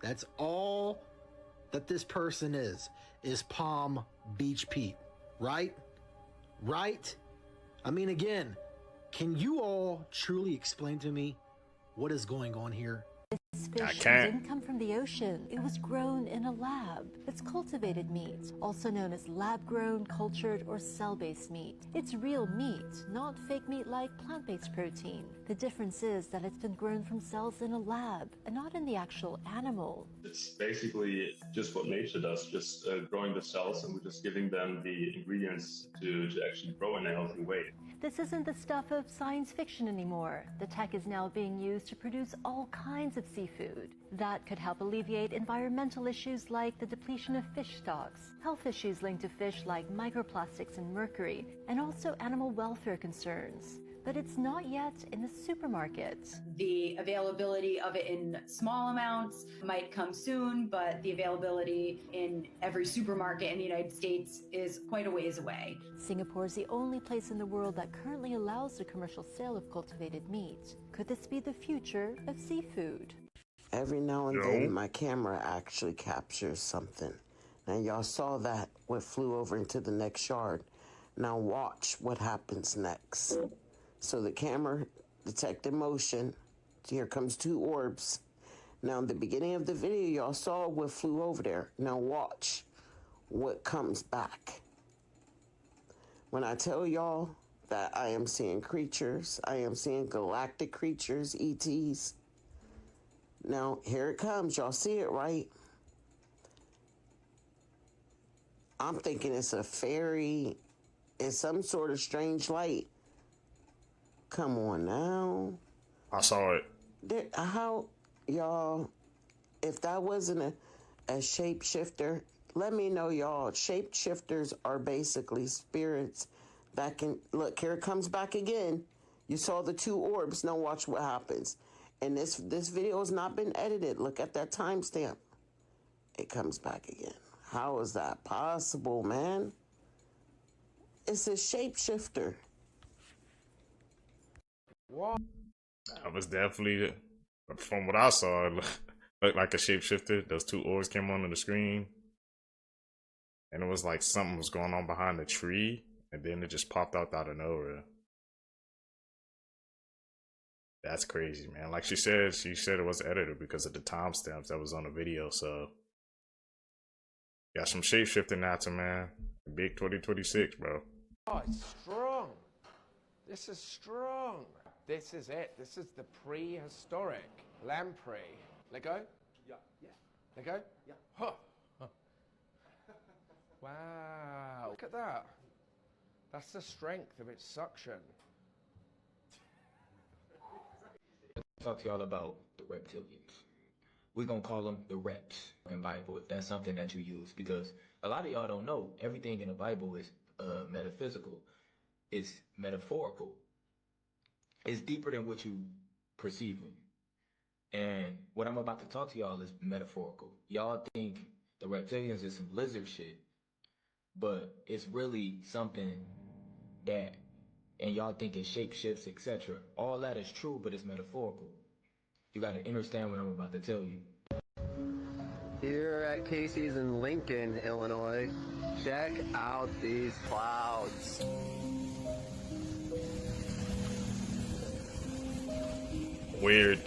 Speaker 15: That's all that this person is Palm Beach Pete, right? Right? I mean, again, can you all truly explain to me what is going on here?
Speaker 16: This fish didn't come from the ocean. It was grown in a lab. It's cultivated meat, also known as lab-grown, cultured, or cell-based meat. It's real meat, not fake meat like plant-based protein. The difference is that it's been grown from cells in a lab, and not in the actual animal.
Speaker 17: It's basically just what nature does, just growing the cells, and we're just giving them the ingredients to actually grow in a healthy way.
Speaker 16: This isn't the stuff of science fiction anymore. The tech is now being used to produce all kinds of seafood. That could help alleviate environmental issues like the depletion of fish stocks, health issues linked to fish like microplastics and mercury, and also animal welfare concerns. But it's not yet in the supermarket.
Speaker 28: The availability of it in small amounts might come soon, but the availability in every supermarket in the United States is quite a ways away.
Speaker 16: Singapore is the only place in the world that currently allows the commercial sale of cultivated meat. Could this be the future of seafood?
Speaker 29: Every now and then, my camera actually captures something. Now, y'all saw that what flew over into the next yard. Now watch what happens next. So the camera detected motion. Here comes two orbs. Now, in the beginning of the video, y'all saw what flew over there. Now watch what comes back. When I tell y'all that I am seeing creatures, I am seeing galactic creatures, ETs. Now, here it comes. Y'all see it, right? I'm thinking it's a fairy in some sort of strange light. Come on now.
Speaker 2: I saw it.
Speaker 29: How, y'all, if that wasn't a shapeshifter, let me know, y'all. Shapeshifters are basically spirits Back in, look, here it comes back again. You saw the 2 orbs. Now watch what happens. And this video has not been edited. Look at that timestamp. It comes back again. How is that possible, man? It's a shapeshifter.
Speaker 2: What? I was definitely, from what I saw, it looked like a shapeshifter. Those 2 orbs came on the screen. And it was like something was going on behind the tree. And then it just popped out of nowhere. That's crazy, man. Like she said it was edited because of the timestamps that was on the video. So, got some shapeshifting after, man. Big 2026, bro.
Speaker 1: Oh, it's strong. This is strong. This is it. This is the prehistoric lamprey. Let go? Yeah. Yeah. Let go? Yeah. Huh. Huh. Wow. Look at that. That's the strength of its suction.
Speaker 3: Talk to y'all about the reptilians. We're gonna call them the reps in Bible, if that's something that you use, because a lot of y'all don't know everything in the Bible is metaphysical. It's metaphorical. It's deeper than what you perceiving. And what I'm about to talk to y'all is metaphorical. Y'all think the reptilians is some lizard shit, but it's really something that, and y'all think it shapeshifts, etc. All that is true, but it's metaphorical. You gotta understand what I'm about to tell you.
Speaker 20: Here at Casey's in Lincoln, Illinois, check out these clouds.
Speaker 2: Weird.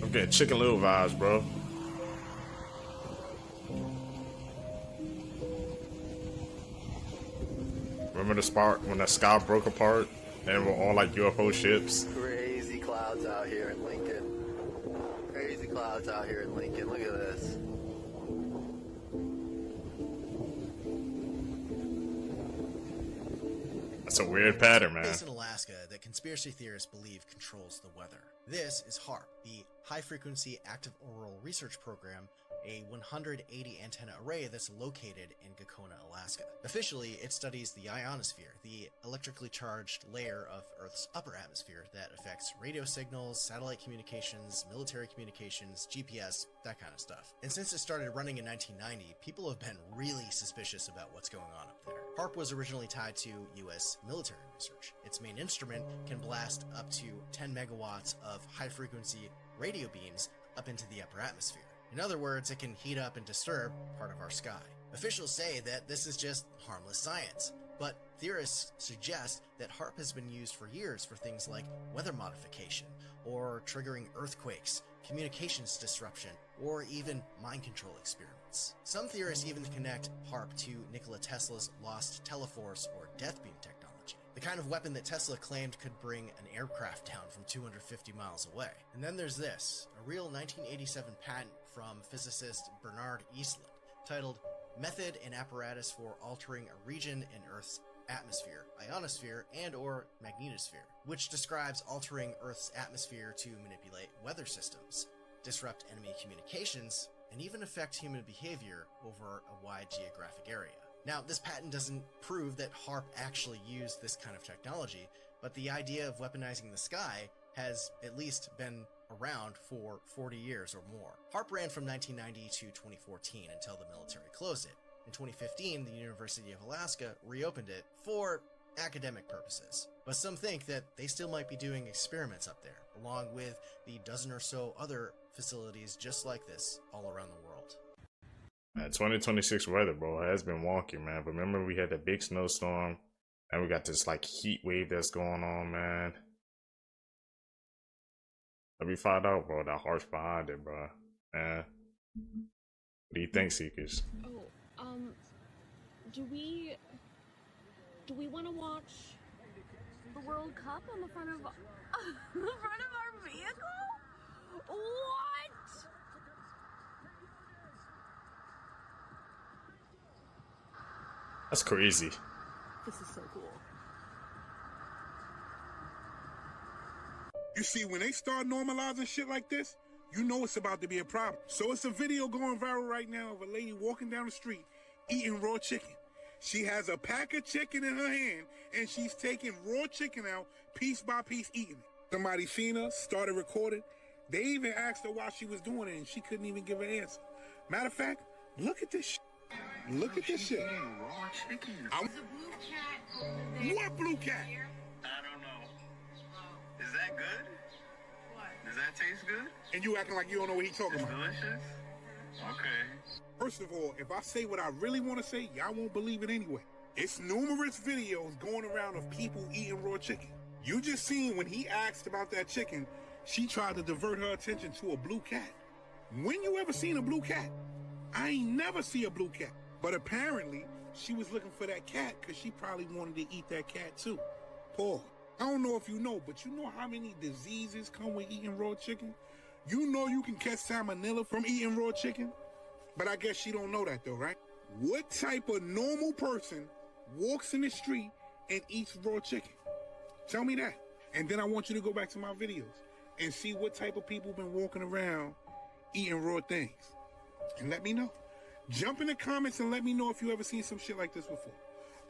Speaker 2: I'm getting Chicken Little vibes, bro. Remember the spark when the sky broke apart and we're all like UFO ships?
Speaker 20: Crazy clouds out here in Lincoln. Crazy clouds out here in Lincoln. Look at this.
Speaker 2: That's a weird pattern, man.
Speaker 21: Place in Alaska that conspiracy theorists believe controls the weather. This is HAARP, the High Frequency Active Auroral Research Program, a 180 antenna array that's located in Gakona, Alaska. Officially, it studies the ionosphere, the electrically charged layer of Earth's upper atmosphere that affects radio signals, satellite communications, military communications, GPS, that kind of stuff. And since it started running in 1990, people have been really suspicious about what's going on up there. HAARP was originally tied to U.S. military research. Its main instrument can blast up to 10 megawatts of high-frequency radio beams up into the upper atmosphere. In other words, it can heat up and disturb part of our sky. Officials say that this is just harmless science, but theorists suggest that HAARP has been used for years for things like weather modification, or triggering earthquakes, communications disruption, or even mind control experiments. Some theorists even connect HAARP to Nikola Tesla's lost Teleforce or death beam technology, the kind of weapon that Tesla claimed could bring an aircraft down from 250 miles away. And then there's this, a real 1987 patent from physicist Bernard Eastland, titled Method and Apparatus for Altering a Region in Earth's Atmosphere, Ionosphere, and or Magnetosphere, which describes altering Earth's atmosphere to manipulate weather systems, disrupt enemy communications, and even affect human behavior over a wide geographic area. Now, this patent doesn't prove that HAARP actually used this kind of technology, but the idea of weaponizing the sky has at least been around for 40 years or more. HAARP ran from 1990 to 2014 until the military closed it. In 2015, the University of Alaska reopened it for academic purposes. But some think that they still might be doing experiments up there, along with the dozen or so other facilities just like this all around the world.
Speaker 2: 2026 weather, bro, has been wonky, man. But remember, we had that big snowstorm, and we got this like heat wave that's going on, man. Let me find out, bro, the harsh behind it, bro. What do you think, Seekers?
Speaker 22: Do we want to watch the World Cup on the front of our vehicle? What?
Speaker 2: That's crazy.
Speaker 22: This is so cool.
Speaker 6: You see, when they start normalizing shit like this, you know it's about to be a problem. So it's a video going viral right now of a lady walking down the street eating raw chicken. She has a pack of chicken in her hand, and she's taking raw chicken out piece by piece, eating it. Somebody seen her, started recording. They even asked her why she was doing it, and she couldn't even give an answer. Matter of fact, look at this shit. Look at this shit.
Speaker 14: Raw chicken.
Speaker 6: What blue cat?
Speaker 14: I don't know. Is that good? What? Does that taste good?
Speaker 6: And you acting like you don't know what he's talking about.
Speaker 14: Delicious? Okay.
Speaker 6: First of all, if I say what I really want to say, y'all won't believe it anyway. It's numerous videos going around of people eating raw chicken. You just seen when he asked about that chicken, she tried to divert her attention to a blue cat. When you ever seen a blue cat? I ain't never see a blue cat. But apparently, she was looking for that cat because she probably wanted to eat that cat too. Paul, I don't know if you know, but you know how many diseases come with eating raw chicken? You know you can catch salmonella from eating raw chicken? But I guess she don't know that though, right? What type of normal person walks in the street and eats raw chicken? Tell me that. And then I want you to go back to my videos and see what type of people been walking around eating raw things. And let me know. Jump in the comments and let me know if you ever seen some shit like this before.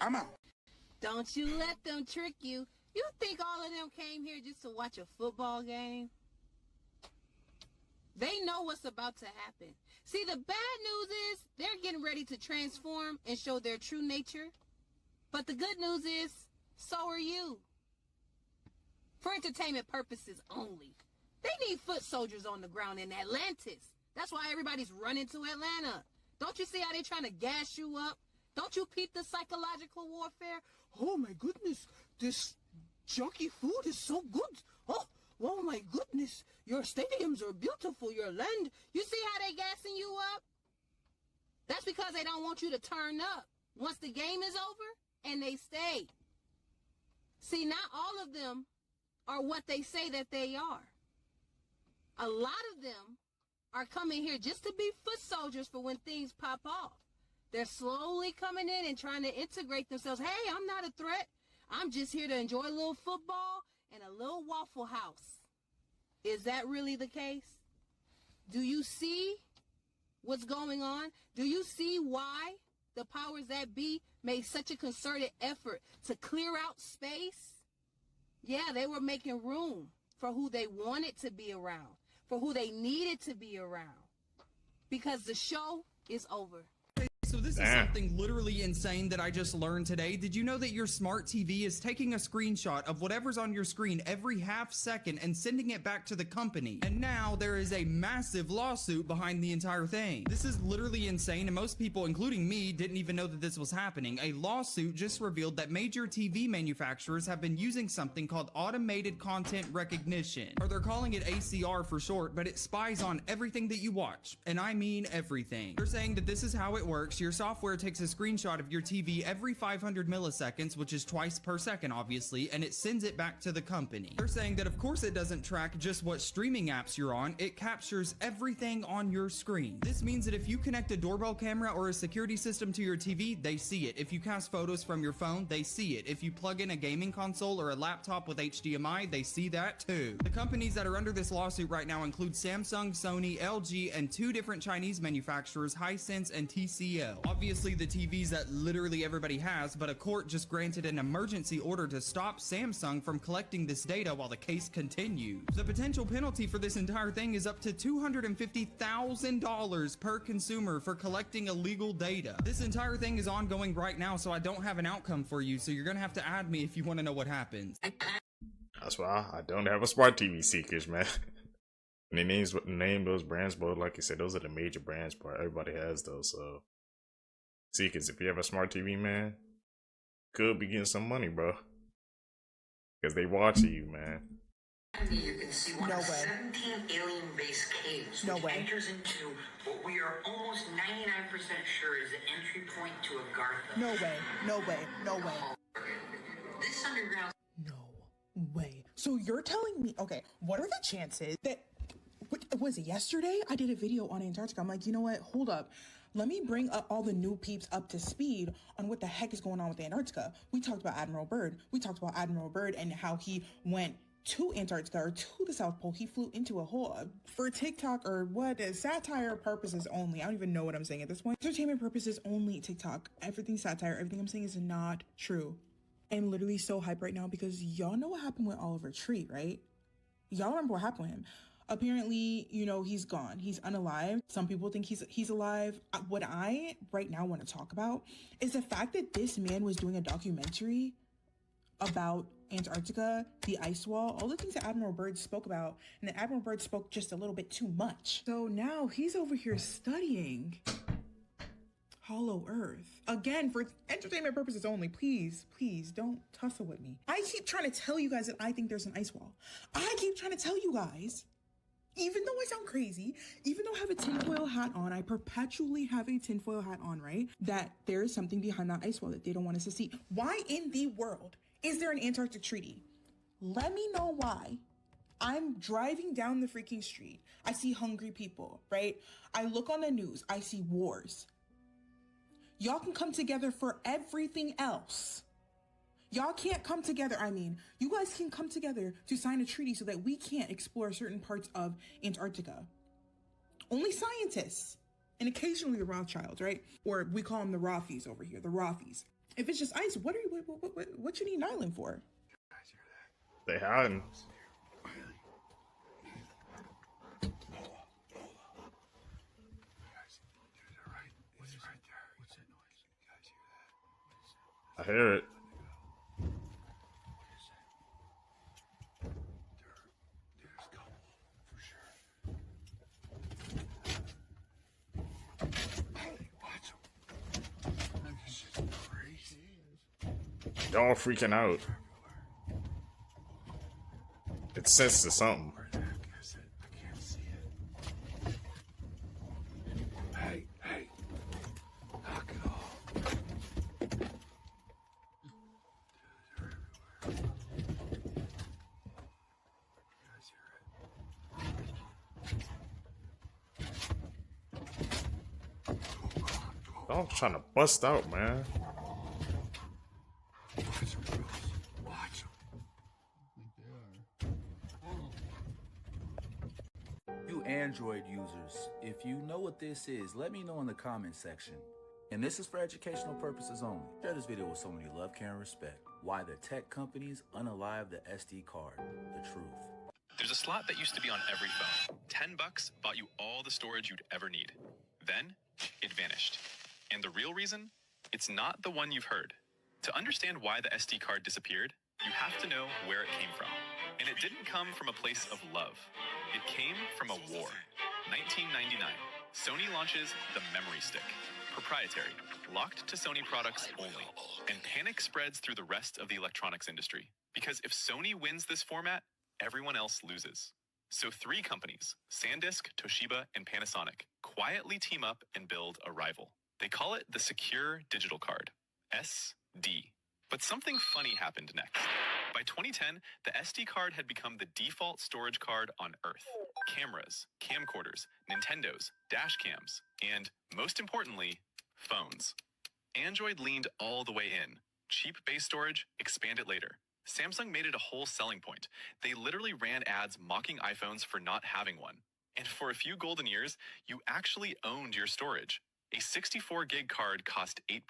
Speaker 6: I'm out.
Speaker 4: Don't you let them trick you. You think all of them came here just to watch a football game? They know what's about to happen. See, the bad news is they're getting ready to transform and show their true nature. But the good news is, so are you. For entertainment purposes only. They need foot soldiers on the ground in Atlantis. That's why everybody's running to Atlanta. Don't you see how they trying to gas you up? Don't you peep the psychological warfare? Oh my goodness, this junky food is so good. Oh my goodness, your stadiums are beautiful, your land. You see how they gassing you up? That's because they don't want you to turn up once the game is over, and they stay. See, not all of them are what they say that they are. A lot of them are coming here just to be foot soldiers for when things pop off. They're slowly coming in and trying to integrate themselves. Hey, I'm not a threat. I'm just here to enjoy a little football and a little Waffle House. Is that really the case? Do you see what's going on? Do you see why the powers that be made such a concerted effort to clear out space? Yeah, they were making room for who they wanted to be around, for who they needed to be around, because the show is over.
Speaker 5: So this is something literally insane that I just learned today. Did you know that your smart TV is taking a screenshot of whatever's on your screen every half second and sending it back to the company? And now there is a massive lawsuit behind the entire thing. This is literally insane, and most people, including me, didn't even know that this was happening. A lawsuit just revealed that major TV manufacturers have been using something called automated content recognition, or they're calling it ACR for short, but it spies on everything that you watch, and I mean everything. They're saying that this is how it works. Your software takes a screenshot of your TV every 500 milliseconds, which is twice per second, obviously, and it sends it back to the company. They're saying that of course it doesn't track just what streaming apps you're on, it captures everything on your screen. This means that if you connect a doorbell camera or a security system to your TV, they see it. If you cast photos from your phone, they see it. If you plug in a gaming console or a laptop with HDMI, they see that too. The companies that are under this lawsuit right now include Samsung, Sony, LG, and 2 different Chinese manufacturers, Hisense and TCL. Obviously the TVs that literally everybody has, but a court just granted an emergency order to stop Samsung from collecting this data while the case continues. The potential penalty for this entire thing is up to $250,000 per consumer for collecting illegal data. This entire thing is ongoing right now, so I don't have an outcome for you, so you're gonna have to add me if you want to know what happens.
Speaker 2: That's why I don't have a smart TV, Seekers, man. And they name those brands, but like you said, those are the major brands, but everybody has those, so Seekers, if you have a smart TV, man, could be getting some money, bro. Because they watching you, man.
Speaker 7: You can see one of 17 alien-based caves, which enters into what we are almost 99% sure is the entry point to Agartha.
Speaker 18: No way, no way, no way.
Speaker 7: This underground...
Speaker 18: No way. So you're telling me, okay, what are the chances that, what was it, yesterday? I did a video on Antarctica. I'm like, you know what, hold up. Let me bring up all the new peeps up to speed on what the heck is going on with Antarctica. We talked about Admiral Byrd. We talked about Admiral Byrd and how he went to Antarctica or to the South Pole. He flew into a hole for TikTok or what? Satire purposes only. I don't even know what I'm saying at this point. Entertainment purposes only. TikTok. Everything's satire. Everything I'm saying is not true. I'm literally so hyped right now because y'all know what happened with Oliver Tree, right? Y'all remember what happened with him? Apparently, you know, he's gone. He's unalive. Some people think he's alive. What I right now want to talk about is the fact that this man was doing a documentary about Antarctica, the ice wall, all the things that Admiral Byrd spoke about, and that Admiral Byrd spoke just a little bit too much. So now he's over here studying Hollow Earth. Again, for entertainment purposes only. Please don't tussle with me. I keep trying to tell you guys that I think there's an ice wall. I keep trying to tell you guys, even though I sound crazy, even though I have a tinfoil hat on, I perpetually have a tinfoil hat on, right? That there is something behind that ice wall that they don't want us to see. Why in the world is there an Antarctic treaty? Let me know why. I'm driving down the freaking street. I see hungry people, right? I look on the news. I see wars. Y'all can come together for everything else. Y'all can't come together. I mean, you guys can come together to sign a treaty so that we can't explore certain parts of Antarctica. Only scientists and occasionally the Rothschilds, right? Or we call them the Rothies over here, the Rothies. If it's just ice, what you need an island for?
Speaker 2: They hiding. I hear it. Y'all freaking out. It senses something.
Speaker 8: Hey, knock it off.
Speaker 2: I'm trying to bust out, man.
Speaker 8: Watch
Speaker 9: You Android users, if you know what this is, let me know in the comment section. And this is for educational purposes only. Share this video with someone you love, care, and respect. Why the tech companies unalive the SD card. The truth.
Speaker 10: There's a slot that used to be on every phone. $10 bought you all the storage you'd ever need. Then, it vanished. And the real reason? It's not the one you've heard. To understand why the SD card disappeared, you have to know where it came from. And it didn't come from a place of love. It came from a war. 1999, Sony launches the Memory Stick. Proprietary, locked to Sony products only. And panic spreads through the rest of the electronics industry. Because if Sony wins this format, everyone else loses. So 3 companies, SanDisk, Toshiba, and Panasonic, quietly team up and build a rival. They call it the Secure Digital Card, SD. But something funny happened next. By 2010, the SD card had become the default storage card on Earth. Cameras, camcorders, Nintendos, dash cams, and, most importantly, phones. Android leaned all the way in. Cheap base storage, expand it later. Samsung made it a whole selling point. They literally ran ads mocking iPhones for not having one. And for a few golden years, you actually owned your storage. A 64 gig card cost $8.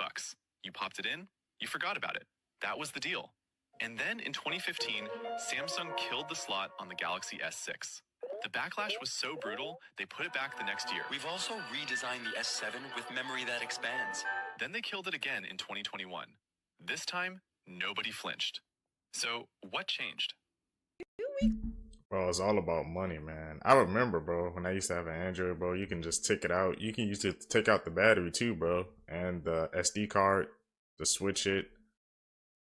Speaker 10: You popped it in, you forgot about it. That was the deal. And then in 2015, Samsung killed the slot on the Galaxy S6. The backlash was so brutal, they put it back the next year.
Speaker 11: We've also redesigned the S7 with memory that expands.
Speaker 10: Then they killed it again in 2021. This time, nobody flinched. So, what changed?
Speaker 2: Bro, it's all about money, man. I remember, bro, when I used to have an Android, bro, you can just take it out. You can use it to take out the battery too, bro. And the SD card to switch it,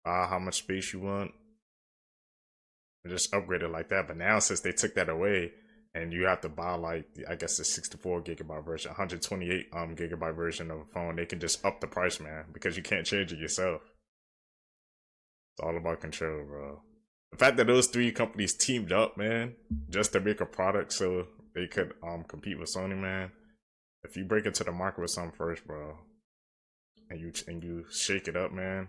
Speaker 2: how much space you want. And just upgrade it like that. But now since they took that away and you have to buy like, I guess the 64 gigabyte version, 128 gigabyte version of a phone, they can just up the price, man, because you can't change it yourself. It's all about control, bro. The fact that those 3 companies teamed up, man, just to make a product so they could compete with Sony, man. If you break into the market with something first, bro, and you shake it up, man,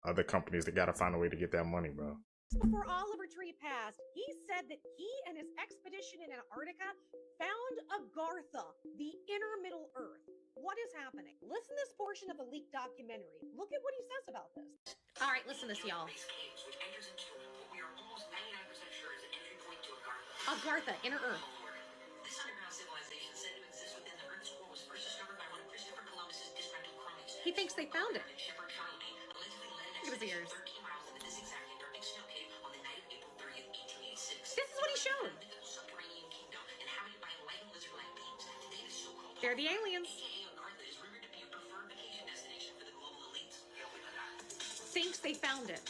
Speaker 2: other companies, they gotta find a way to get that money, bro.
Speaker 12: Before Oliver Tree passed, he said that he and his expedition in Antarctica found Agartha, the inner Middle Earth. What is happening? Listen to this portion of the leaked documentary. Look at what he says about this. All right, listen to this, y'all. Agartha, inner Earth.
Speaker 7: This underground civilization said to exist within the Earth's core was first discovered by one of Christopher Columbus's disgruntled cronies.
Speaker 12: He thinks they found it.
Speaker 7: Look
Speaker 12: at his ears.
Speaker 7: 13 miles into this exact Antarctic snow cave on the night of April 30th, 1886.
Speaker 12: This is what he showed.
Speaker 7: Subterranean kingdom inhabited by enlightened lizard-like beings. Today, the so-called
Speaker 12: They're the aliens.
Speaker 7: Agartha is rumored to be a preferred vacation destination for the global elites.
Speaker 12: Thinks they found it.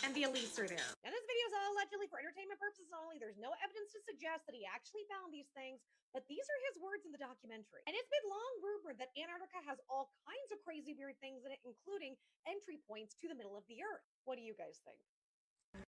Speaker 12: And the elites are there. Now, this video is all allegedly for entertainment purposes only. There's no evidence to suggest that he actually found these things, but these are his words in the documentary. And it's been long rumored that Antarctica has all kinds of crazy, weird things in it, including entry points to the middle of the earth. What do you guys think?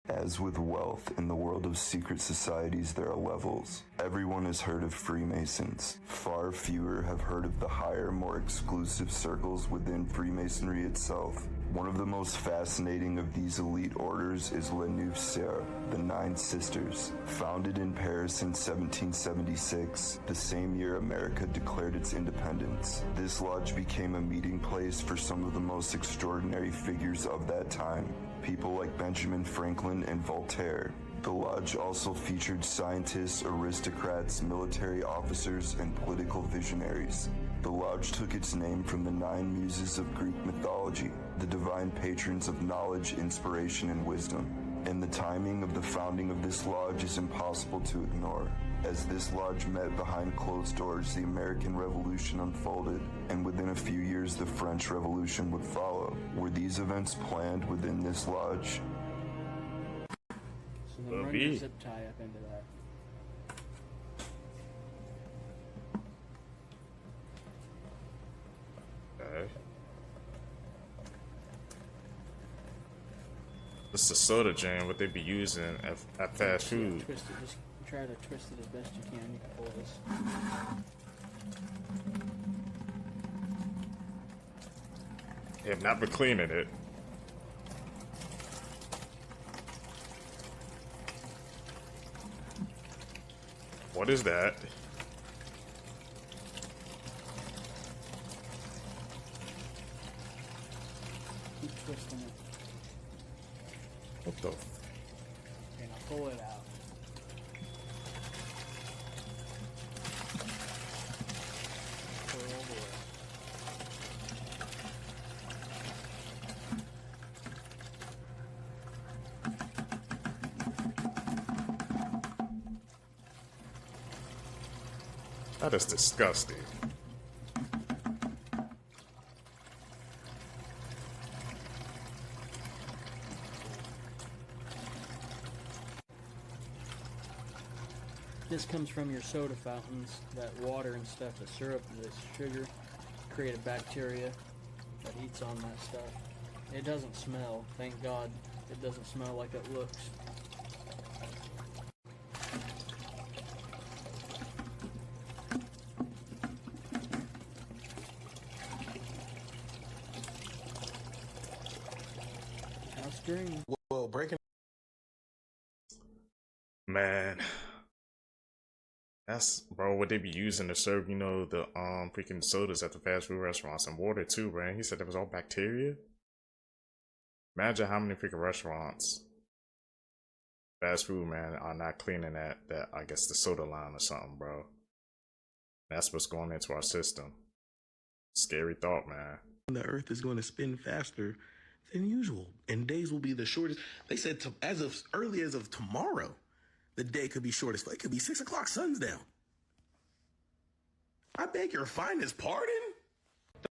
Speaker 13: As with wealth in the world of secret societies, there are levels. Everyone has heard of Freemasons. Far fewer have heard of the higher, more exclusive circles within Freemasonry itself. One of the most fascinating of these elite orders is Les Neuf Sœurs, the Nine Sisters. Founded in Paris in 1776, the same year America declared its independence. This lodge became a meeting place for some of the most extraordinary figures of that time. People like Benjamin Franklin and Voltaire. The lodge also featured scientists, aristocrats, military officers, and political visionaries. The lodge took its name from the 9 muses of Greek mythology, the divine patrons of knowledge, inspiration, and wisdom. And the timing of the founding of this lodge is impossible to ignore. As this lodge met behind closed doors, the American Revolution unfolded, and within a few years the French Revolution would follow. Were these events planned within this lodge?
Speaker 15: So then run your zip tie up into that.
Speaker 2: Okay. This is the soda jam, what they be using at fast food.
Speaker 15: Twist it. Just try to twist it as best you can. You can pull this.
Speaker 2: They have not been cleaning it. What is that?
Speaker 15: Keep twisting it.
Speaker 2: What the?
Speaker 15: Okay, now pull it out. Pull it over it.
Speaker 2: That is disgusting.
Speaker 15: This comes from your soda fountains. That water and stuff, the syrup, the sugar, create a bacteria that eats on that stuff. It doesn't smell. Thank God it doesn't smell like it looks. That's green.
Speaker 1: Well, breaking.
Speaker 2: Man. That's, bro, what they be using to serve, you know, the freaking sodas at the fast food restaurants and water too, man. He said that was all bacteria. Imagine how many freaking restaurants, fast food, man, are not cleaning that I guess the soda line or something, bro. That's what's going into our system. Scary thought, man.
Speaker 19: The earth is going to spin faster than usual, and days will be the shortest. They said as of early as of tomorrow, the day could be shortest. It could be 6 o'clock, sun's down. I beg your finest pardon?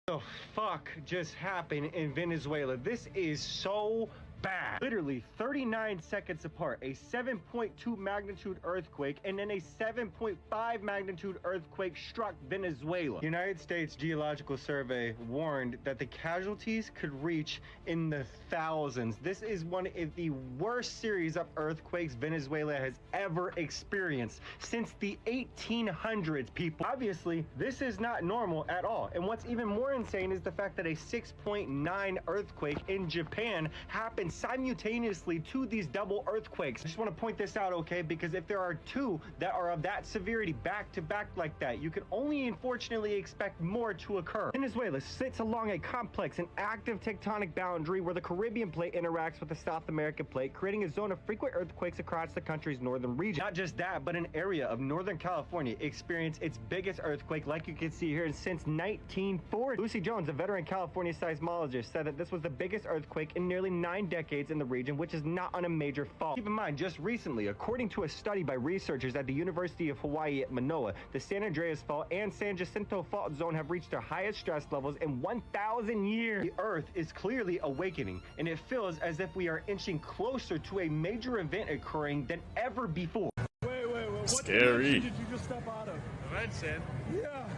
Speaker 23: The fuck just happened in Venezuela? This is so bad. Literally 39 seconds apart, a 7.2 magnitude earthquake and then a 7.5 magnitude earthquake struck Venezuela. United States Geological Survey warned that the casualties could reach in the thousands. This is one of the worst series of earthquakes Venezuela has ever experienced since the 1800s, people. Obviously, this is not normal at all. And what's even more insane is the fact that a 6.9 earthquake in Japan happened simultaneously to these double earthquakes. I just want to point this out, okay? Because if there are two that are of that severity back to back like that, you can only unfortunately expect more to occur. Venezuela sits along a complex and active tectonic boundary where the Caribbean plate interacts with the South American plate, creating a zone of frequent earthquakes across the country's northern region. Not just that, but an area of Northern California experienced its biggest earthquake, like you can see here, since 1940. Lucy Jones, a veteran California seismologist, said that this was the biggest earthquake in nearly 9 decades in the region, which is not on a major fault. Keep in mind, just recently, according to a study by researchers at the University of Hawaii at Manoa, the San Andreas Fault and San Jacinto Fault Zone have reached their highest stress levels in 1,000 years. The Earth is clearly awakening, and it feels as if we are inching closer to a major event occurring than ever before.
Speaker 3: Wait, what
Speaker 2: Scary.
Speaker 3: did you just step out of?
Speaker 16: Vincent.
Speaker 3: Yeah.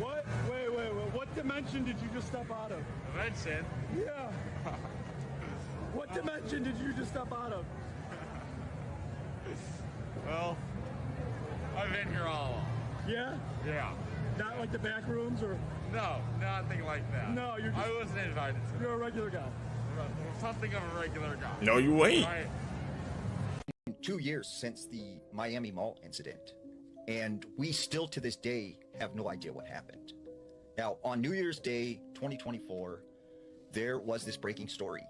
Speaker 3: What? Wait, what dimension did you just step out of?
Speaker 16: Vincent.
Speaker 3: Yeah. What dimension did you just step out of?
Speaker 16: Well, I've been here all along.
Speaker 3: Yeah?
Speaker 16: Yeah.
Speaker 3: Not like the back rooms or?
Speaker 16: No, nothing like that.
Speaker 3: No, you're just,
Speaker 16: I wasn't invited to.
Speaker 3: You're a regular guy.
Speaker 16: Something of a regular guy.
Speaker 2: No, you ain't.
Speaker 16: Right?
Speaker 17: 2 years since the Miami Mall incident, and we still to this day have no idea what happened. Now, on New Year's Day 2024, there was this breaking story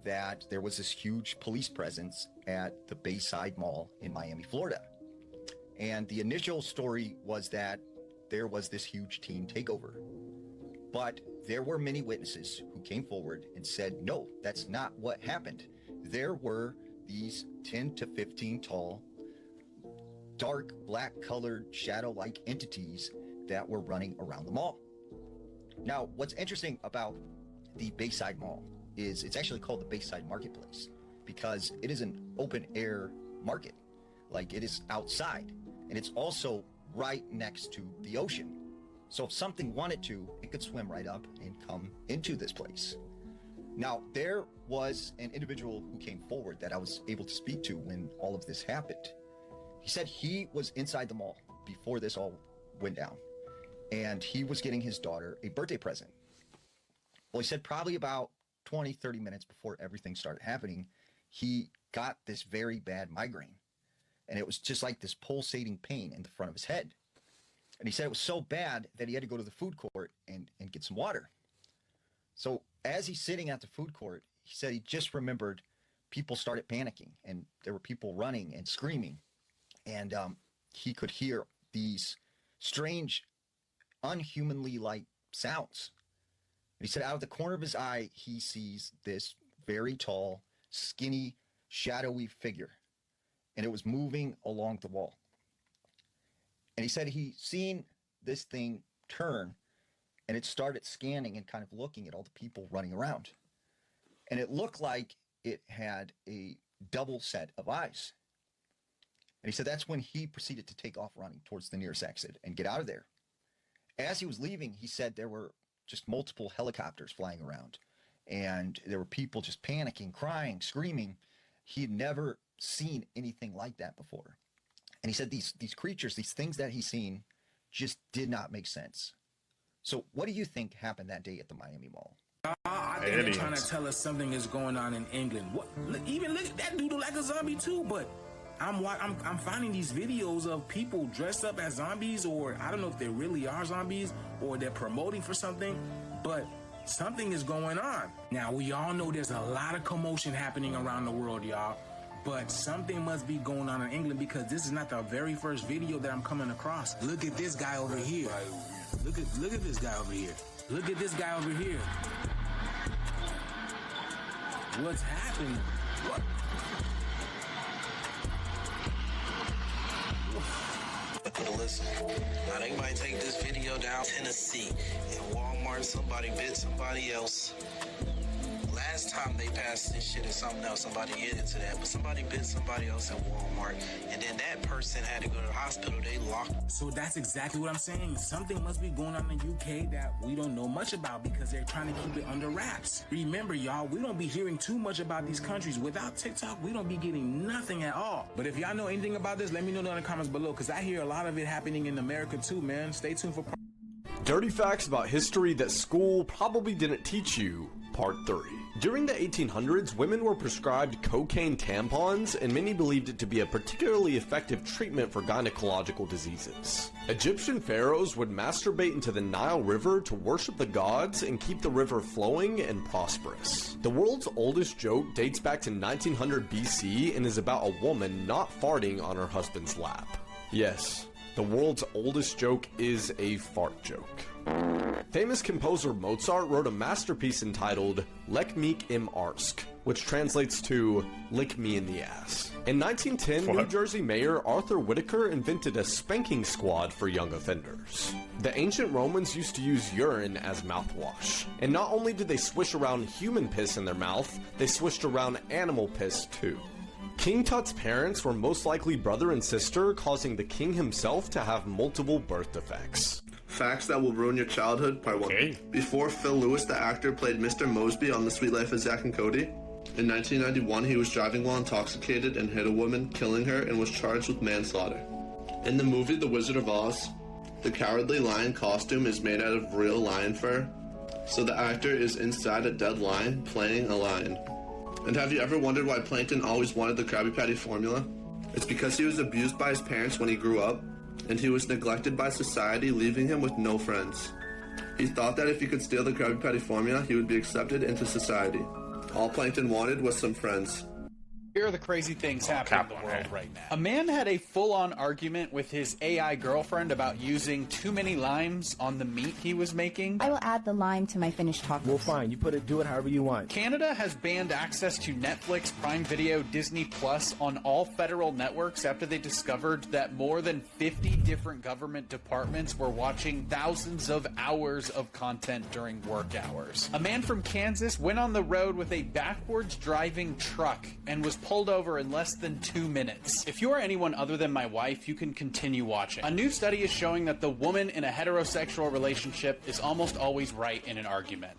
Speaker 17: that there was this huge police presence at the Bayside Mall in Miami, Florida. And the initial story was that there was this huge teen takeover. But there were many witnesses who came forward and said, no, that's not what happened. There were these 10 to 15 tall, dark black colored shadow-like entities that were running around the mall. Now, what's interesting about the Bayside Mall is it's actually called the Bayside Marketplace because it is an open air market. Like, it is outside, and it's also right next to the ocean. So if something wanted to, it could swim right up and come into this place. Now, there was an individual who came forward that I was able to speak to when all of this happened. He said he was inside the mall before this all went down, and he was getting his daughter a birthday present. Well, he said probably about 20, 30 minutes before everything started happening, he got this very bad migraine. And it was just like this pulsating pain in the front of his head. And he said it was so bad that he had to go to the food court and get some water. So as he's sitting at the food court, he said he just remembered people started panicking and there were people running and screaming. And he could hear these strange, unhumanly like sounds. And he said out of the corner of his eye, he sees this very tall, skinny, shadowy figure. And it was moving along the wall. And he said he seen this thing turn and it started scanning and kind of looking at all the people running around. And it looked like it had a double set of eyes. And he said that's when he proceeded to take off running towards the nearest exit and get out of there. As he was leaving, he said there were just multiple helicopters flying around and there were people just panicking, crying, screaming. He had never seen anything like that before. And he said these creatures, these things that he's seen just did not make sense. So what do you think happened that day at the Miami Mall?
Speaker 24: I think they're trying to tell us something is going on in England. What? Even look at that dude look like a zombie too, but I'm finding these videos of people dressed up as zombies, or I don't know if they really are zombies or they're promoting for something, but something is going on. Now, we all know there's a lot of commotion happening around the world, y'all, but something must be going on in England because this is not the very first video that I'm coming across. Look at this guy over here. Look at this guy over here. Look at this guy over here. What's happening? What?
Speaker 25: Listen, now they might take this video down Tennessee. In Walmart, somebody bit somebody else. Last time they passed this shit or something else, somebody get into that, but somebody bit somebody else at Walmart, and then that person had to go to the hospital, they locked.
Speaker 24: So that's exactly what I'm saying. Something must be going on in the UK that we don't know much about because they're trying to keep it under wraps. Remember, y'all, we don't be hearing too much about these countries. Without TikTok, we don't be getting nothing at all. But if y'all know anything about this, let me know in the comments below, because I hear a lot of it happening in America too, man. Stay tuned for
Speaker 6: Dirty facts about history that school probably didn't teach you, part 3. During the 1800s, women were prescribed cocaine tampons, and many believed it to be a particularly effective treatment for gynecological diseases. Egyptian pharaohs would masturbate into the Nile River to worship the gods and keep the river flowing and prosperous. The world's oldest joke dates back to 1900 BC and is about a woman not farting on her husband's lap. Yes, the world's oldest joke is a fart joke. Famous composer Mozart wrote a masterpiece entitled Leck mich im Arsch, which translates to Lick Me in the Ass. In 1910, New Jersey Mayor Arthur Whitaker invented a spanking squad for young offenders. The ancient Romans used to use urine as mouthwash, and not only did they swish around human piss in their mouth, they swished around animal piss too. King Tut's parents were most likely brother and sister, causing the king himself to have multiple birth defects.
Speaker 14: Facts that will ruin your childhood, part 1. Before Phil Lewis, the actor, played Mr. Mosby on The Sweet Life of Zack and Cody. In 1991, he was driving while intoxicated and hit a woman, killing her, and was charged with manslaughter. In the movie The Wizard of Oz, the Cowardly Lion costume is made out of real lion fur, so the actor is inside a dead lion, playing a lion. And have you ever wondered why Plankton always wanted the Krabby Patty formula? It's because he was abused by his parents when he grew up, and he was neglected by society, leaving him with no friends. He thought that if he could steal the Krabby Patty formula, he would be accepted into society. All Plankton wanted was some friends.
Speaker 20: Here are the crazy things happening in the world right now. A man had a full-on argument with his AI girlfriend about using too many limes on the meat he was making.
Speaker 21: I will add the lime to my finished tacos.
Speaker 20: Well, fine. You do it however you want. Canada has banned access to Netflix, Prime Video, Disney Plus on all federal networks after they discovered that more than 50 different government departments were watching thousands of hours of content during work hours. A man from Kansas went on the road with a backwards driving truck and was pulled over in less than 2 minutes. If you are anyone other than my wife, you can continue watching. A new study is showing that the woman in a heterosexual relationship is almost always right in an argument.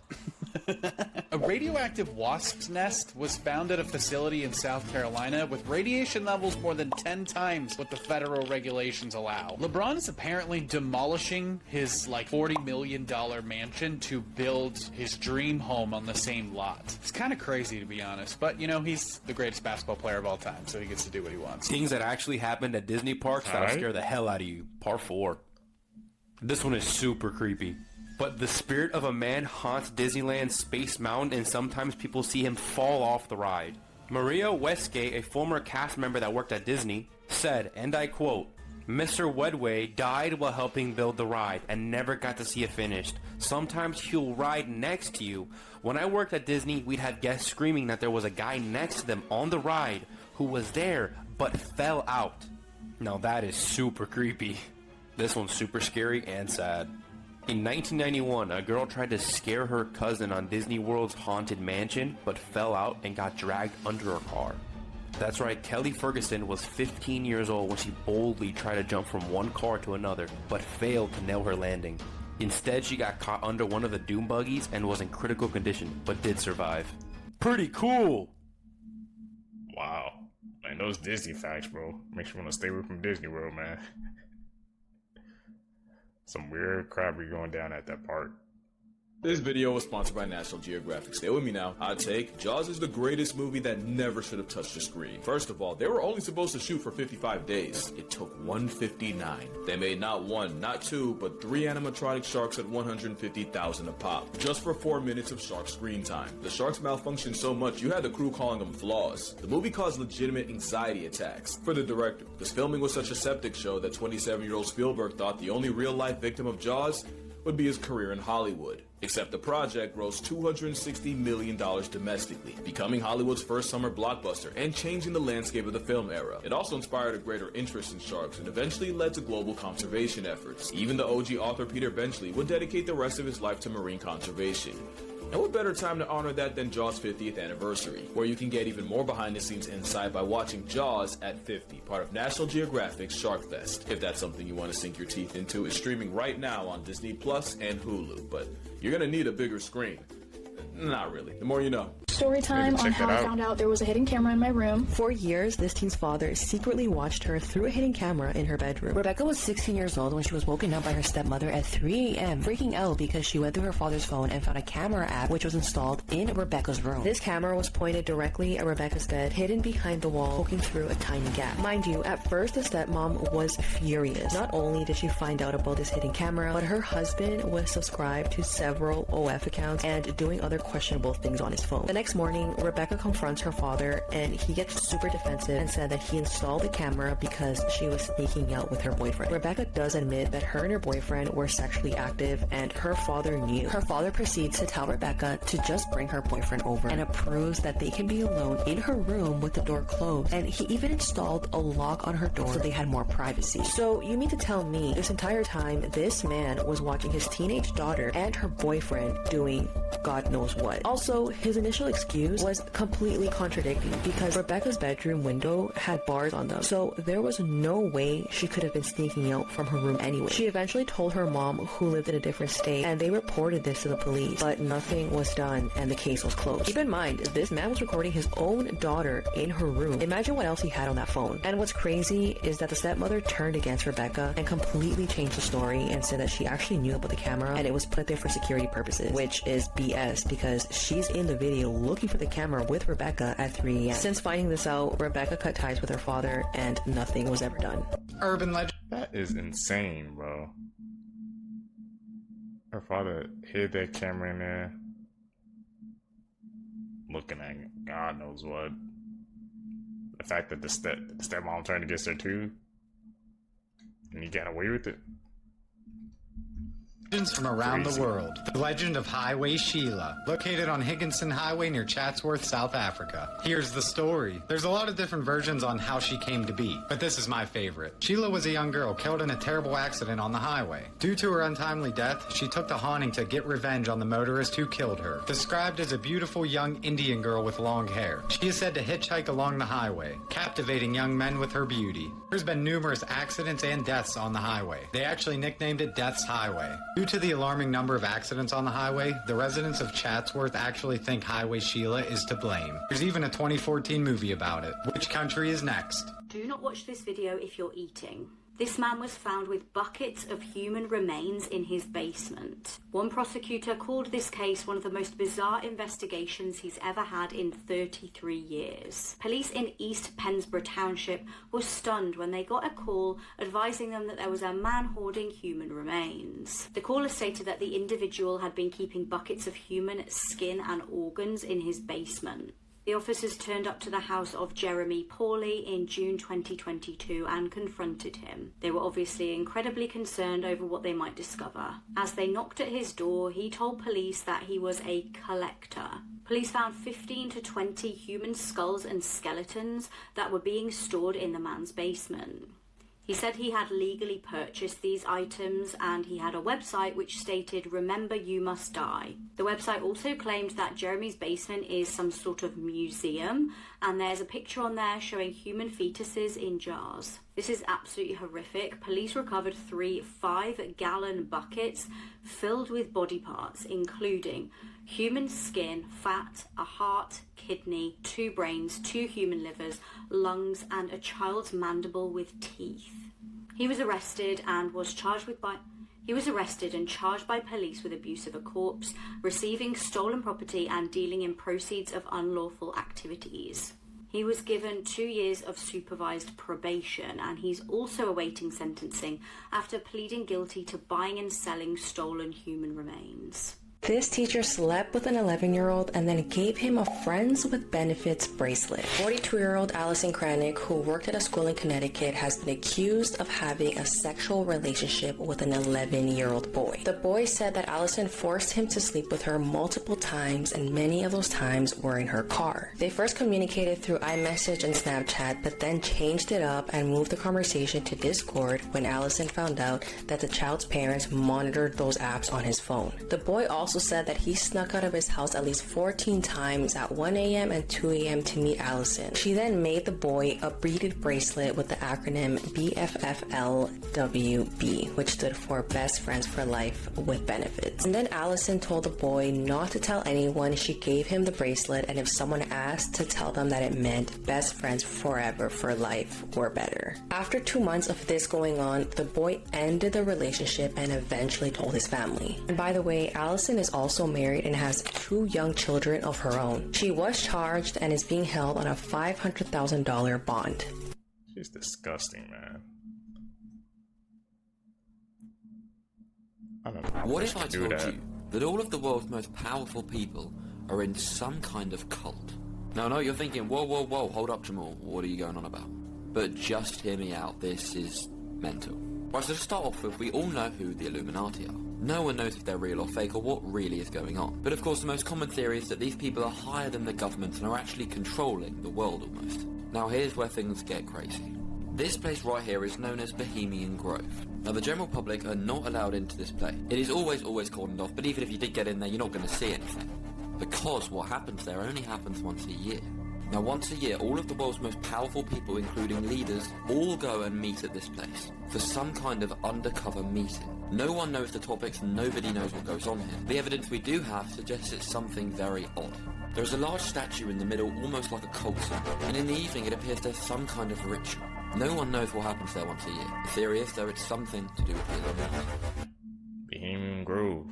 Speaker 20: A radioactive wasp's nest was found at a facility in South Carolina with radiation levels more than 10 times what the federal regulations allow. LeBron is apparently demolishing his $40 million mansion to build his dream home on the same lot. It's kind of crazy, to be honest, but he's the greatest basketball player of all time, so he gets to do what he wants.
Speaker 22: Things that actually happened at Disney parks that'll scare the hell out of you. Part 4. This one is super creepy. But the spirit of a man haunts Disneyland's Space Mountain, and sometimes people see him fall off the ride. Maria Westgate, a former cast member that worked at Disney, said, and I quote, "Mr. Wedway died while helping build the ride and never got to see it finished. Sometimes he'll ride next to you. When I worked at Disney, we'd have guests screaming that there was a guy next to them on the ride who was there but fell out." Now that is super creepy. This one's super scary and sad. In 1991, a girl tried to scare her cousin on Disney World's Haunted Mansion, but fell out and got dragged under a car. That's right, Kelly Ferguson was 15 years old when she boldly tried to jump from one car to another, but failed to nail her landing. Instead, she got caught under one of the doom buggies and was in critical condition, but did survive. Pretty cool!
Speaker 2: Wow. Man, those Disney facts, bro. Makes you want to stay away from Disney World, man. Some weird crap going down at that park.
Speaker 26: This video was sponsored by National Geographic. Stay with me now. Hot take: Jaws is the greatest movie that never should have touched the screen. First of all, they were only supposed to shoot for 55 days. It took 159. They made not one, not two, but 3 animatronic sharks at $150,000 a pop, just for 4 minutes of shark screen time. The sharks malfunctioned so much, you had the crew calling them flaws. The movie caused legitimate anxiety attacks for the director, because filming was such a septic show that 27-year-old Spielberg thought the only real-life victim of Jaws would be his career in Hollywood. Except the project grossed $260 million domestically, becoming Hollywood's first summer blockbuster and changing the landscape of the film era. It also inspired a greater interest in sharks and eventually led to global conservation efforts. Even the OG author Peter Benchley would dedicate the rest of his life to marine conservation. And what better time to honor that than Jaws' 50th anniversary, where you can get even more behind-the-scenes insight by watching Jaws at 50, part of National Geographic's Shark Fest. If that's something you want to sink your teeth into, it's streaming right now on Disney Plus and Hulu, but you're gonna need a bigger screen. Not really. The more you know.
Speaker 4: Story time on how I found out there was a hidden camera in my room.
Speaker 5: For years, this teen's father secretly watched her through a hidden camera in her bedroom. Rebecca was 16 years old when she was woken up by her stepmother at 3 a.m., freaking out because she went through her father's phone and found a camera app which was installed in Rebecca's room. This camera was pointed directly at Rebecca's bed, hidden behind the wall, poking through a tiny gap. Mind you, at first the stepmom was furious. Not only did she find out about this hidden camera, but her husband was subscribed to several OF accounts and doing other questionable things on his phone. The next morning, Rebecca confronts her father and he gets super defensive and said that he installed the camera because she was sneaking out with her boyfriend. Rebecca does admit that her and her boyfriend were sexually active and her father knew. Her father proceeds to tell Rebecca to just bring her boyfriend over and approves that they can be alone in her room with the door closed, and he even installed a lock on her door so they had more privacy. So you mean to tell me this entire time this man was watching his teenage daughter and her boyfriend doing God knows what? Also, his initial excuse was completely contradicting because Rebecca's bedroom window had bars on them, so there was no way she could have been sneaking out from her room anyway. She eventually told her mom, who lived in a different state, and they reported this to the police, but nothing was done and the case was closed. Keep in mind, this man was recording his own daughter in her room. Imagine what else he had on that phone. And what's crazy is that the stepmother turned against Rebecca and completely changed the story and said that she actually knew about the camera and it was put there for security purposes, which is BS because she's in the video looking for the camera with Rebecca at 3 a.m. Since finding this out, Rebecca cut ties with her father and nothing was ever done.
Speaker 2: Urban legend. That is insane, bro. Her father hid that camera in there, looking at God knows what. The fact that the stepmom turned against her too, and he got away with it.
Speaker 8: Legends from around the world. The legend of Highway Sheila, located on Higginson Highway near Chatsworth, South Africa. Here's the story. There's a lot of different versions on how she came to be, but this is my favorite. Sheila was a young girl killed in a terrible accident on the highway. Due to her untimely death, she took to haunting to get revenge on the motorist who killed her. Described as a beautiful young Indian girl with long hair, she is said to hitchhike along the highway, captivating young men with her beauty. There's been numerous accidents and deaths on the highway. They actually nicknamed it Death's Highway. Due to the alarming number of accidents on the highway, the residents of Chatsworth actually think Highway Sheila is to blame. There's even a 2014 movie about it. Which country is next?
Speaker 9: Do not watch this video if you're eating. This man was found with buckets of human remains in his basement. One prosecutor called this case one of the most bizarre investigations he's ever had in 33 years. Police in East Pennsboro Township were stunned when they got a call advising them that there was a man hoarding human remains. The caller stated that the individual had been keeping buckets of human skin and organs in his basement. The officers turned up to the house of Jeremy Pawley in June 2022 and confronted him. They were obviously incredibly concerned over what they might discover. As they knocked at his door, he told police that he was a collector. Police found 15 to 20 human skulls and skeletons that were being stored in the man's basement. He said he had legally purchased these items and he had a website which stated, "Remember you must die." The website also claimed that Jeremy's basement is some sort of museum and there's a picture on there showing human fetuses in jars. This is absolutely horrific. Police recovered 3 5-gallon buckets filled with body parts, including human skin, fat, a heart, kidney, 2 brains, 2 human livers, lungs, and a child's mandible with teeth. He was arrested and charged by police with abuse of a corpse, receiving stolen property, and dealing in proceeds of unlawful activities. He was given 2 years of supervised probation, and he's also awaiting sentencing after pleading guilty to buying and selling stolen human remains.
Speaker 5: This teacher slept with an 11-year-old and then gave him a Friends with Benefits bracelet. 42-year-old Allison Kranick, who worked at a school in Connecticut, has been accused of having a sexual relationship with an 11-year-old boy. The boy said that Allison forced him to sleep with her multiple times, and many of those times were in her car. They first communicated through iMessage and Snapchat, but then changed it up and moved the conversation to Discord when Allison found out that the child's parents monitored those apps on his phone. The boy also also said that he snuck out of his house at least 14 times at 1 a.m. and 2 a.m. to meet Allison. She then made the boy a beaded bracelet with the acronym BFFLWB, which stood for Best Friends for Life with Benefits. And then Allison told the boy not to tell anyone. She gave him the bracelet, and if someone asked, to tell them that it meant best friends forever for life or better. After 2 months of this going on, the boy ended the relationship and eventually told his family. And by the way, Allison is also married and has 2 young children of her own. She was charged and is being held on a $500,000 bond.
Speaker 2: She's disgusting, man. I don't know.
Speaker 7: What if I told you that all of the world's most powerful people are in some kind of cult? Now, I know you're thinking, whoa, whoa, whoa, hold up, Jamal, what are you going on about? But just hear me out, this is mental. Right, so to start off with, we all know who the Illuminati are. No one knows if they're real or fake or what really is going on. But of course, the most common theory is that these people are higher than the government and are actually controlling the world almost. Now, here's where things get crazy. This place right here is known as Bohemian Grove. Now, the general public are not allowed into this place. It is always cordoned off, but even if you did get in there, you're not going to see anything. Because what happens there only happens once a year. Now, once a year, all of the world's most powerful people, including leaders, all go and meet at this place for some kind of undercover meeting. No one knows the topics, nobody knows what goes on here. The evidence we do have suggests it's something very odd. There is a large statue in the middle, almost like a cult symbol, and in the evening it appears there's some kind of ritual. No one knows what happens there once a year. The theory is, though, it's something to do with the Illuminati.
Speaker 2: Bohemian Grove.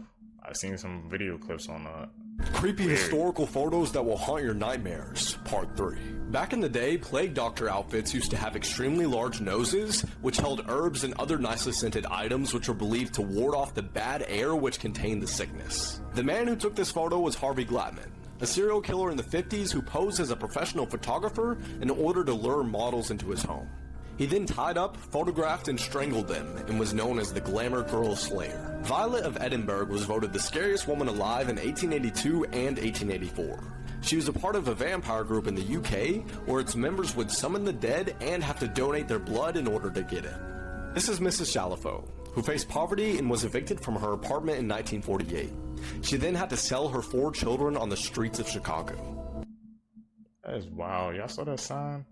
Speaker 2: I've seen some video clips on that.
Speaker 6: Creepy historical photos that will haunt your nightmares, Part 3. Back in the day, plague doctor outfits used to have extremely large noses, which held herbs and other nicely scented items which were believed to ward off the bad air which contained the sickness. The man who took this photo was Harvey Glatman, a serial killer in the 50s who posed as a professional photographer in order to lure models into his home. He then tied up, photographed, and strangled them, and was known as the Glamour Girl Slayer. Violet of Edinburgh was voted the scariest woman alive in 1882 and 1884. She was a part of a vampire group in the UK, where its members would summon the dead and have to donate their blood in order to get in. This is Mrs. Shalafo, who faced poverty and was evicted from her apartment in 1948. She then had to sell her 4 children on the streets of Chicago.
Speaker 2: That is wild. Y'all saw that sign?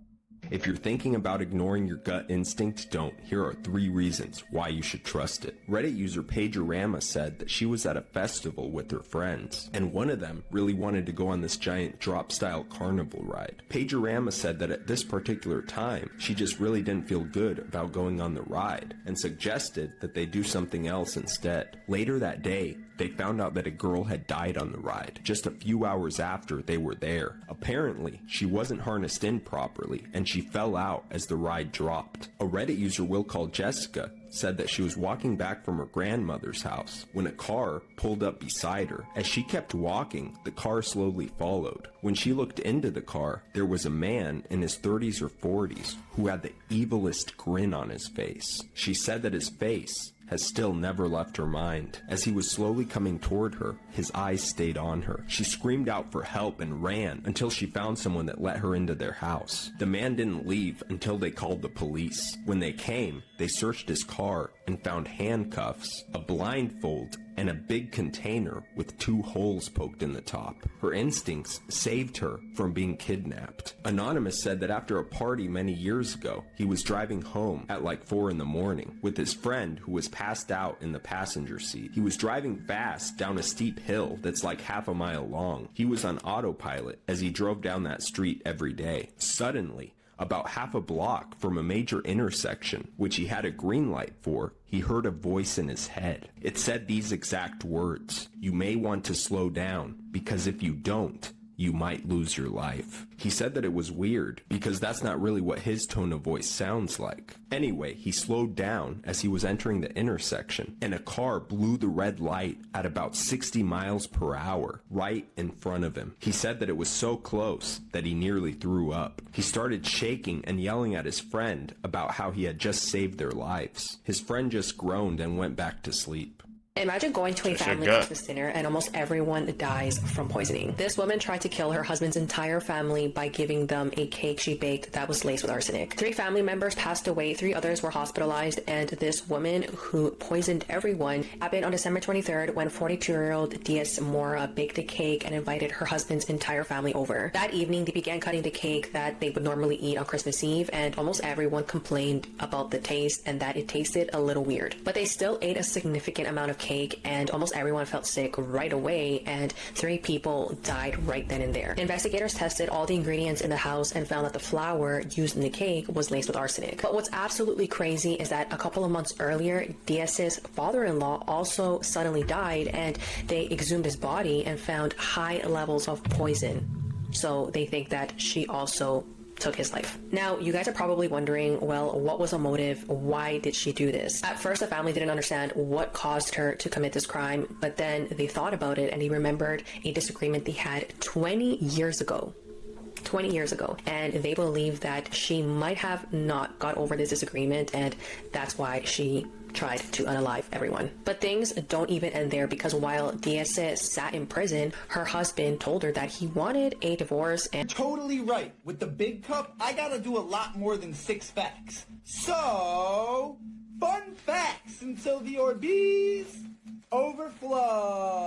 Speaker 10: If you're thinking about ignoring your gut instinct, don't. Here are 3 reasons why you should trust it. Reddit user Pagerama said that she was at a festival with her friends, and one of them really wanted to go on this giant drop-style carnival ride. Pagerama said that at this particular time, she just really didn't feel good about going on the ride, and suggested that they do something else instead. Later that day, they found out that a girl had died on the ride, just a few hours after they were there. Apparently, she wasn't harnessed in properly, and she fell out as the ride dropped. A Reddit user we'll call Jessica said that she was walking back from her grandmother's house when a car pulled up beside her. As she kept walking, the car slowly followed. When she looked into the car, there was a man in his 30s or 40s who had the evilest grin on his face. She said that his face has still never left her mind. As he was slowly coming toward her, his eyes stayed on her. She screamed out for help and ran until she found someone that let her into their house. The man didn't leave until they called the police. When they came, they searched his car and found handcuffs, a blindfold, and a big container with 2 holes poked in the top. Her instincts saved her from being kidnapped. Anonymous said that after a party many years ago, he was driving home at like 4 in the morning with his friend who was passed out in the passenger seat. He was driving fast down a steep hill that's like half a mile long. He was on autopilot as he drove down that street every day. Suddenly, about half a block from a major intersection, which he had a green light for, he heard a voice in his head. It said these exact words: "You may want to slow down, because if you don't, you might lose your life." He said that it was weird, because that's not really what his tone of voice sounds like. Anyway, he slowed down as he was entering the intersection, and a car blew the red light at about 60 miles per hour, right in front of him. He said that it was so close that he nearly threw up. He started shaking and yelling at his friend about how he had just saved their lives. His friend just groaned and went back to sleep.
Speaker 5: Imagine going to a family Christmas dinner and almost everyone dies from poisoning. This woman tried to kill her husband's entire family by giving them a cake she baked that was laced with arsenic. 3 family members passed away, 3 others were hospitalized, and this woman who poisoned everyone happened on December 23rd when 42-year-old Diaz Mora baked a cake and invited her husband's entire family over. That evening, they began cutting the cake that they would normally eat on Christmas Eve, and almost everyone complained about the taste and that it tasted a little weird. But they still ate a significant amount of cake, and almost everyone felt sick right away, and 3 people died right then and there. Investigators tested all the ingredients in the house and found that the flour used in the cake was laced with arsenic. But what's absolutely crazy is that a couple of months earlier, Diaz's father-in-law also suddenly died, and they exhumed his body and found high levels of poison. So they think that she also took his life. Now, you guys are probably wondering, well, what was the motive? Why did she do this? At first, the family didn't understand what caused her to commit this crime, but then they thought about it and they remembered a disagreement they had 20 years ago. 20 years ago, and they believe that she might have not got over this disagreement, and that's why she tried to unalive everyone. But things don't even end there, because while Diaz sat in prison, her husband told her that he wanted a divorce. And
Speaker 1: totally right. With the big cup, I gotta do a lot more than 6 facts. So, fun facts until the Orbis overflow.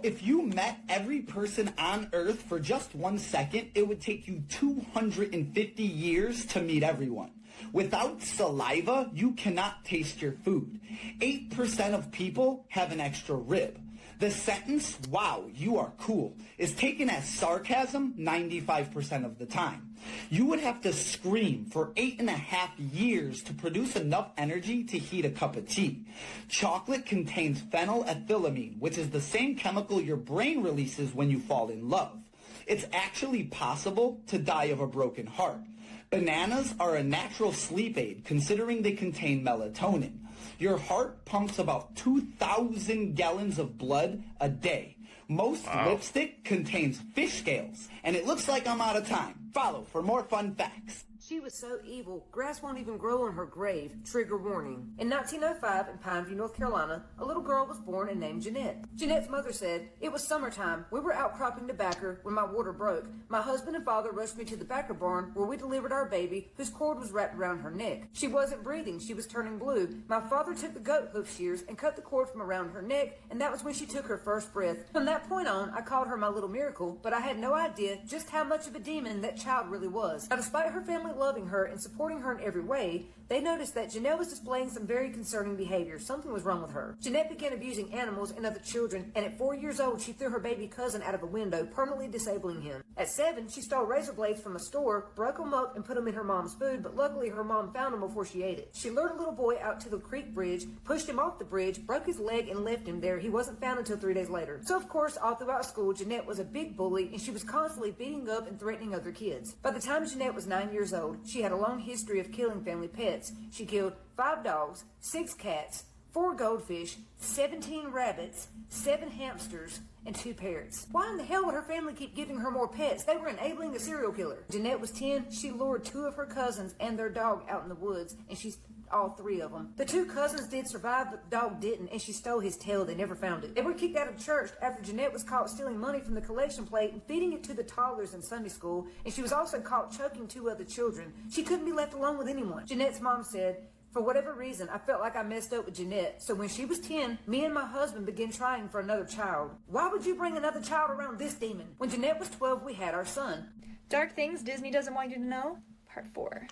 Speaker 1: If you met every person on Earth for just 1 second, it would take you 250 years to meet everyone. Without saliva, you cannot taste your food. 8% of people have an extra rib. The sentence, "Wow, you are cool," is taken as sarcasm 95% of the time. You would have to scream for 8.5 years to produce enough energy to heat a cup of tea. Chocolate contains phenylethylamine, which is the same chemical your brain releases when you fall in love. It's actually possible to die of a broken heart. Bananas are a natural sleep aid, considering they contain melatonin. Your heart pumps about 2,000 gallons of blood a day. Most lipstick contains fish scales. And it looks like I'm out of time. Follow for more fun facts.
Speaker 11: She was so evil, grass won't even grow on her grave. Trigger warning. In 1905, in Pineview, North Carolina, a little girl was born and named Jeanette. Jeanette's mother said, "It was summertime. We were out cropping tobacco when my water broke. My husband and father rushed me to the tobacco barn where we delivered our baby, whose cord was wrapped around her neck. She wasn't breathing. She was turning blue. My father took the goat hoof shears and cut the cord from around her neck, and that was when she took her first breath. From that point on, I called her my little miracle, but I had no idea just how much of a demon that child really was." Now, despite her family loving her and supporting her in every way, they noticed that Jeanette was displaying some very concerning behavior. Something was wrong with her. Jeanette began abusing animals and other children, and at 4 years old, she threw her baby cousin out of a window, permanently disabling him. At 7, she stole razor blades from a store, broke them up, and put them in her mom's food, but luckily her mom found them before she ate it. She lured a little boy out to the creek bridge, pushed him off the bridge, broke his leg, and left him there. He wasn't found until 3 days later. So, of course, all throughout school, Jeanette was a big bully, and she was constantly beating up and threatening other kids. By the time Jeanette was 9 years old, she had a long history of killing family pets. She killed 5 dogs, 6 cats, 4 goldfish, 17 rabbits, 7 hamsters, and 2 parrots. Why in the hell would her family keep giving her more pets? They were enabling a serial killer. Jeanette was 10. She lured 2 of her cousins and their dog out in the woods, and she's all 3 of them. The 2 cousins did survive, but the dog didn't, and she stole his tail. They never found it. They were kicked out of church after Jeanette was caught stealing money from the collection plate and feeding it to the toddlers in Sunday school, and she was also caught choking 2 other children. She couldn't be left alone with anyone. Jeanette's mom said, "For whatever reason, I felt like I messed up with Jeanette, so when she was 10, me and my husband began trying for another child." Why would you bring another child around this demon? When Jeanette was 12, we had our son.
Speaker 12: Dark things Disney doesn't want you to know, Part 4.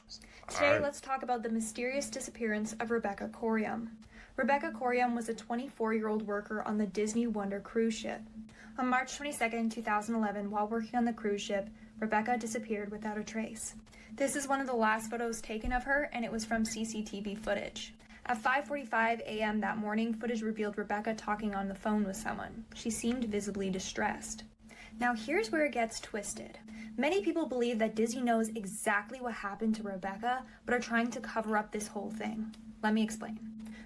Speaker 12: Today, let's talk about the mysterious disappearance of Rebecca Corium. Rebecca Corium was a 24-year-old worker on the Disney Wonder cruise ship. On March 22, 2011, while working on the cruise ship, Rebecca disappeared without a trace. This is one of the last photos taken of her, and it was from CCTV footage. At 5:45 a.m. that morning, footage revealed Rebecca talking on the phone with someone. She seemed visibly distressed. Now here's where it gets twisted. Many people believe that Disney knows exactly what happened to Rebecca, but are trying to cover up this whole thing. Let me explain.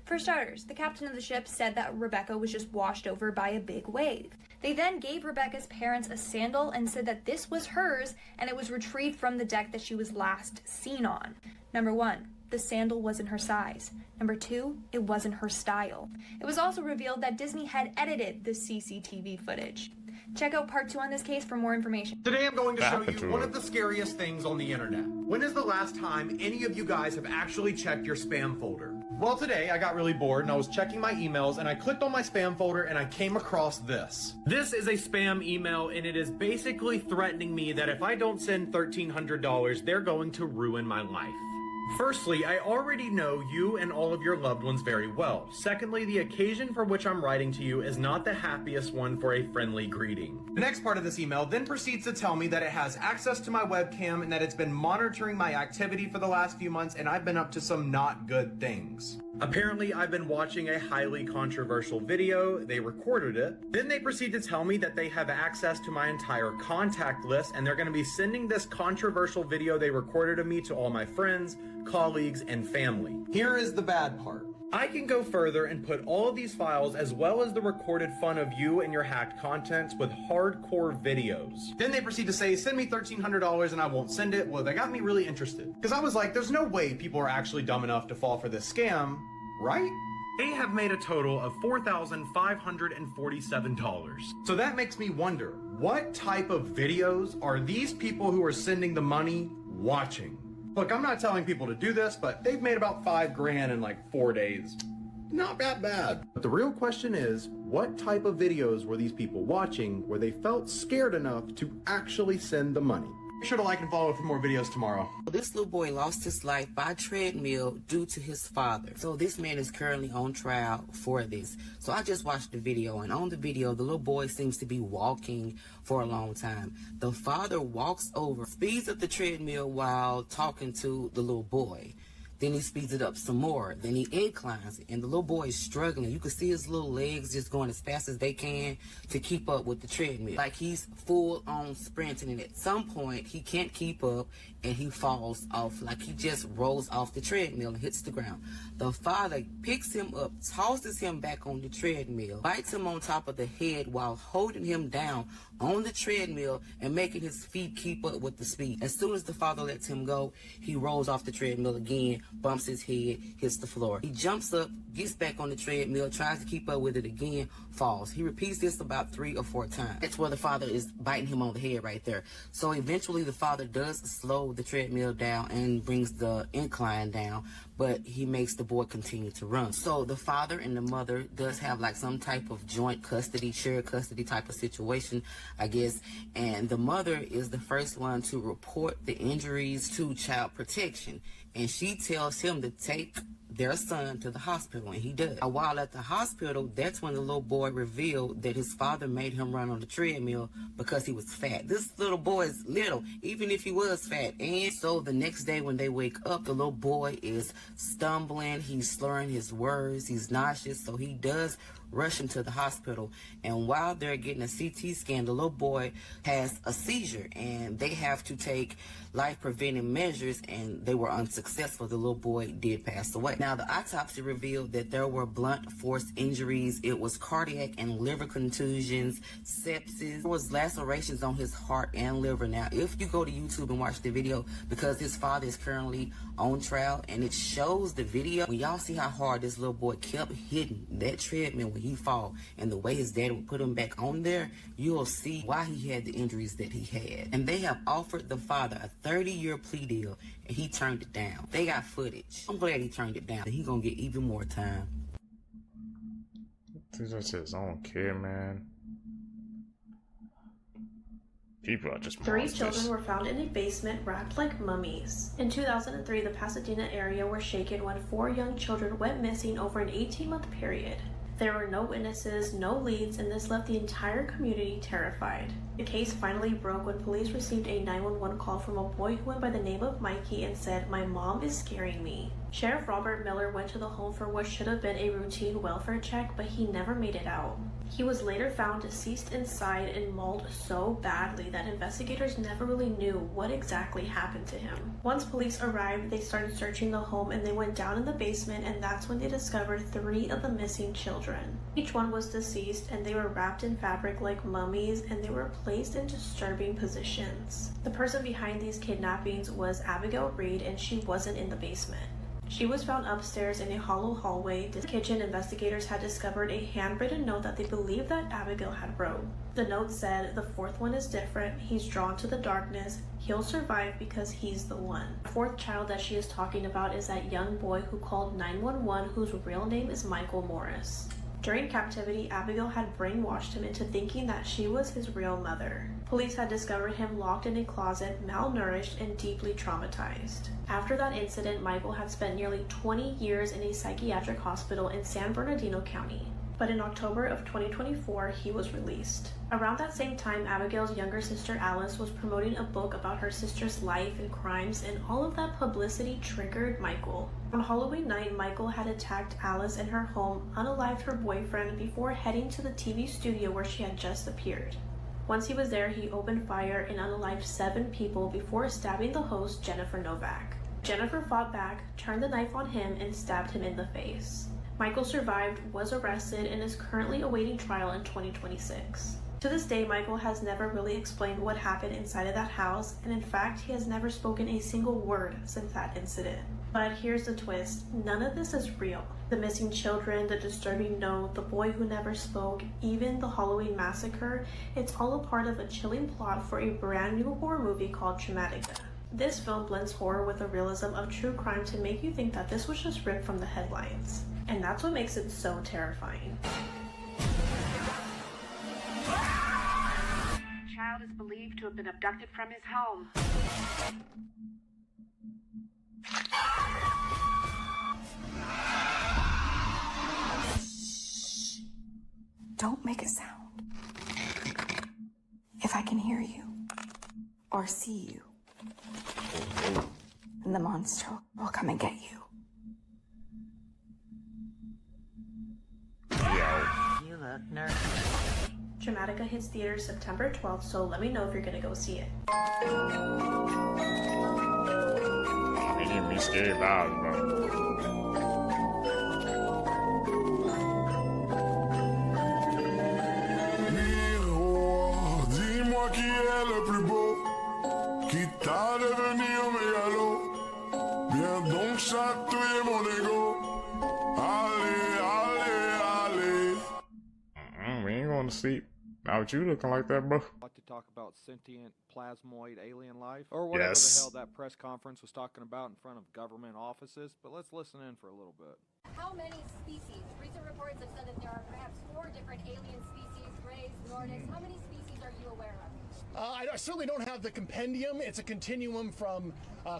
Speaker 12: For starters, the captain of the ship said that Rebecca was just washed over by a big wave. They then gave Rebecca's parents a sandal and said that this was hers and it was retrieved from the deck that she was last seen on. Number 1. the sandal wasn't her size. Number 2, it wasn't her style. It was also revealed that Disney had edited the CCTV footage. Check out part 2 on this case for more information.
Speaker 3: Today I'm going to show you one of the scariest things on the internet. When is the last time any of you guys have actually checked your spam folder? Well, today I got really bored and I was checking my emails and I clicked on my spam folder and I came across this. This is a spam email and it is basically threatening me that if I don't send $1,300, they're going to ruin my life. Firstly, I already know you and all of your loved ones very well. Secondly, the occasion for which I'm writing to you is not the happiest one for a friendly greeting. The next part of this email then proceeds to tell me that it has access to my webcam and that it's been monitoring my activity for the last few months and I've been up to some not good things. Apparently, I've been watching a highly controversial video, they recorded it. Then they proceed to tell me that they have access to my entire contact list and they're going to be sending this controversial video they recorded of me to all my friends, colleagues, and family. Here is the bad part. I can go further and put all of these files as well as the recorded fun of you and your hacked contents with hardcore videos. Then they proceed to say, send me $1,300 and I won't send it. Well, they got me really interested. Because I was like, there's no way people are actually dumb enough to fall for this scam, right? They have made a total of $4,547. So that makes me wonder, what type of videos are these people who are sending the money watching? Look, I'm not telling people to do this, but they've made about $5 grand in like 4 days. Not that bad. But the real question is, what type of videos were these people watching where they felt scared enough to actually send the money? Be sure to like and follow for more videos tomorrow.
Speaker 13: This little boy lost his life by treadmill due to his father. So this man is currently on trial for this. So I just watched the video, and on the video, the little boy seems to be walking for a long time. The father walks over, speeds up the treadmill while talking to the little boy. Then he speeds it up some more. Then he inclines it, and the little boy is struggling. You can see his little legs just going as fast as they can to keep up with the treadmill. Like he's full on sprinting, and at some point he can't keep up and he falls off. Like he just rolls off the treadmill and hits the ground. The father picks him up, tosses him back on the treadmill, bites him on top of the head while holding him down on the treadmill and making his feet keep up with the speed. As soon as the father lets him go, he rolls off the treadmill again, bumps his head, hits the floor. He jumps up, gets back on the treadmill, tries to keep up with it again, falls. He repeats this about 3 or 4 times. That's where the father is biting him on the head right there. So eventually the father does slow the treadmill down and brings the incline down, but he makes the boy continue to run. So the father and the mother does have like some type of joint custody, shared custody type of situation, I guess. And the mother is the first one to report the injuries to Child Protection. And she tells him to take their son to the hospital, and he does. While at the hospital, that's when the little boy revealed that his father made him run on the treadmill because he was fat. This little boy is little, even if he was fat. And so the next day when they wake up, the little boy is stumbling, he's slurring his words, he's nauseous, so he does rush him to the hospital. And while they're getting a CT scan, the little boy has a seizure, and they have to take life-preventing measures, and they were unsuccessful. The little boy did pass away. Now, the autopsy revealed that there were blunt force injuries. It was cardiac and liver contusions, sepsis. There was lacerations on his heart and liver. Now, if you go to YouTube and watch the video, because his father is currently on trial, and it shows the video, when y'all see how hard this little boy kept hitting that treadmill when he fall, and the way his dad would put him back on there, you'll see why he had the injuries that he had. And they have offered the father a 30-year plea deal, and he turned it down. They got footage. I'm glad he turned it down. He gonna get even more time.
Speaker 2: This is his own kid, man. People are just
Speaker 15: 3 children were found in a basement wrapped like mummies. In 2003, the Pasadena area was shaken when 4 young children went missing over an 18-month period. There were no witnesses, no leads, and this left the entire community terrified. The case finally broke when police received a 911 call from a boy who went by the name of Mikey and said, "My mom is scaring me." Sheriff Robert Miller went to the home for what should have been a routine welfare check, but he never made it out. He was later found deceased inside and mauled so badly that investigators never really knew what exactly happened to him. Once police arrived, they started searching the home, and they went down in the basement, and that's when they discovered 3 of the missing children. Each one was deceased, and they were wrapped in fabric like mummies, and they were placed in disturbing positions. The person behind these kidnappings was Abigail Reed, and she wasn't in the basement. She was found upstairs in a hollow hallway. In the kitchen, investigators had discovered a handwritten note that they believed that Abigail had wrote. The note said, "The fourth one is different. He's drawn to the darkness. He'll survive because he's the one." The fourth child that she is talking about is that young boy who called 911, whose real name is Michael Morris. During captivity, Abigail had brainwashed him into thinking that she was his real mother. Police had discovered him locked in a closet, malnourished, and deeply traumatized. After that incident, Michael had spent nearly 20 years in a psychiatric hospital in San Bernardino County. But in October of 2024, he was released. Around that same time, Abigail's younger sister Alice was promoting a book about her sister's life and crimes, and all of that publicity triggered Michael. On Halloween night, Michael had attacked Alice in her home, unalived her boyfriend before heading to the TV studio where she had just appeared. Once he was there, he opened fire and unalived 7 people before stabbing the host, Jennifer Novak. Jennifer fought back, turned the knife on him, and stabbed him in the face. Michael survived, was arrested, and is currently awaiting trial in 2026. To this day, Michael has never really explained what happened inside of that house, and in fact, he has never spoken a single word since that incident. But here's the twist, none of this is real. The missing children, the disturbing note, the boy who never spoke, even the Halloween massacre, it's all a part of a chilling plot for a brand new horror movie called Chromatica. This film blends horror with the realism of true crime to make you think that this was just ripped from the headlines. And that's what makes it so terrifying.
Speaker 16: The child is believed to have been abducted from his home.
Speaker 17: Don't make a sound. If I can hear you or see you, then the monster will come and get you.
Speaker 16: You look nervous.
Speaker 15: Chromatica hits theaters September 12th, so let me know if you're gonna go see it.
Speaker 2: Making me scared loud, bro.
Speaker 18: Miroir, dis-moi qui est le plus beau, qui t'a devenir mégalo. Viens donc chatouiller mon ego. Allez, allez, allez.
Speaker 2: We ain't going to sleep. Not with you looking like that, bro.
Speaker 19: I'd like to talk about sentient plasmoid alien life, or whatever the hell that press conference was talking about in front of government offices, but let's listen in for a little bit.
Speaker 23: How many species? Recent reports have said that there are perhaps 4 different alien species, Greys, Nordics. How many species are you aware of?
Speaker 25: I certainly don't have the compendium. It's a continuum from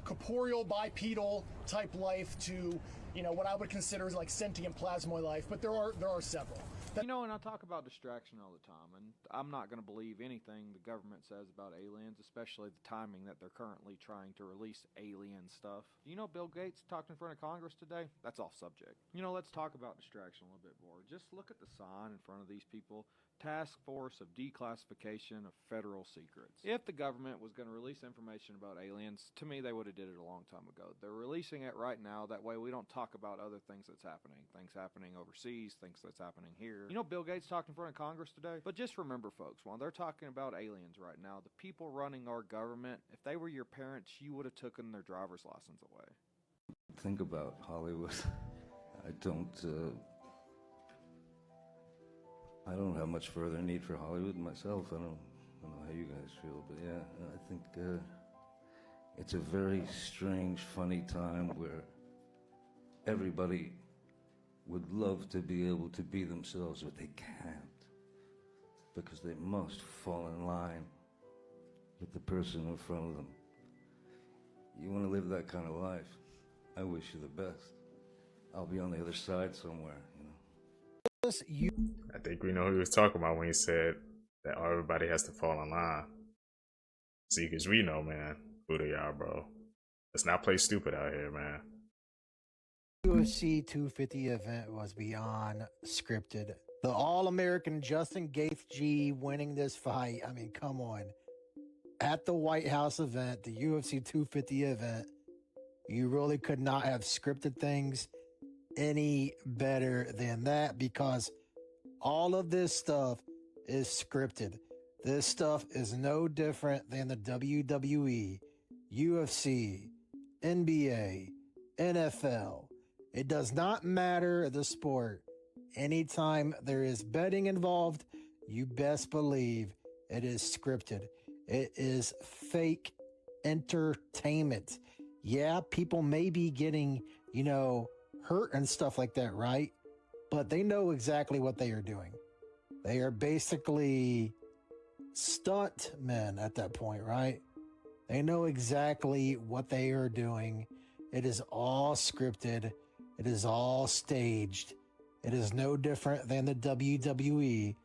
Speaker 25: corporeal bipedal type life to, you know, what I would consider like sentient plasmoid life, but there are several.
Speaker 19: You know, and I talk about distraction all the time, and I'm not going to believe anything the government says about aliens, especially the timing that they're currently trying to release alien stuff. You know, Bill Gates talked in front of Congress today? That's off subject. You know, let's talk about distraction a little bit more. Just look at the sign in front of these people. Task Force of Declassification of Federal Secrets. If the government was going to release information about aliens, to me they would have did it a long time ago. They're releasing it right now, that way we don't talk about other things that's happening. Things happening overseas, things that's happening here. You know, Bill Gates talked in front of Congress today? But just remember, folks, while they're talking about aliens right now, the people running our government, if they were your parents, you would have taken their driver's license away.
Speaker 27: Think about Hollywood. I don't have much further need for Hollywood myself. I don't know how you guys feel, but yeah, I think it's a very strange, funny time where everybody would love to be able to be themselves, but they can't because they must fall in line with the person in front of them. You want to live that kind of life? I wish you the best. I'll be on the other side somewhere, you know.
Speaker 2: I think we know who he was talking about when he said that everybody has to fall in line. See, because we know, man, who they are, bro. Let's not play stupid out here, man.
Speaker 28: UFC 250 event was beyond scripted. The All-American Justin Gaethje winning this fight, I mean, come on. At the White House event, the UFC 250 event, you really could not have scripted things any better than that, because all of this stuff is scripted. This stuff is no different than the WWE, UFC, NBA, NFL. It does not matter the sport. Anytime there is betting involved, you best believe it is scripted. It is fake entertainment. Yeah, people may be getting, hurt and stuff like that, right? But they know exactly what they are doing. They are basically stunt men at that point, right? They know exactly what they are doing. It is all scripted. It is all staged. It is no different than the WWE.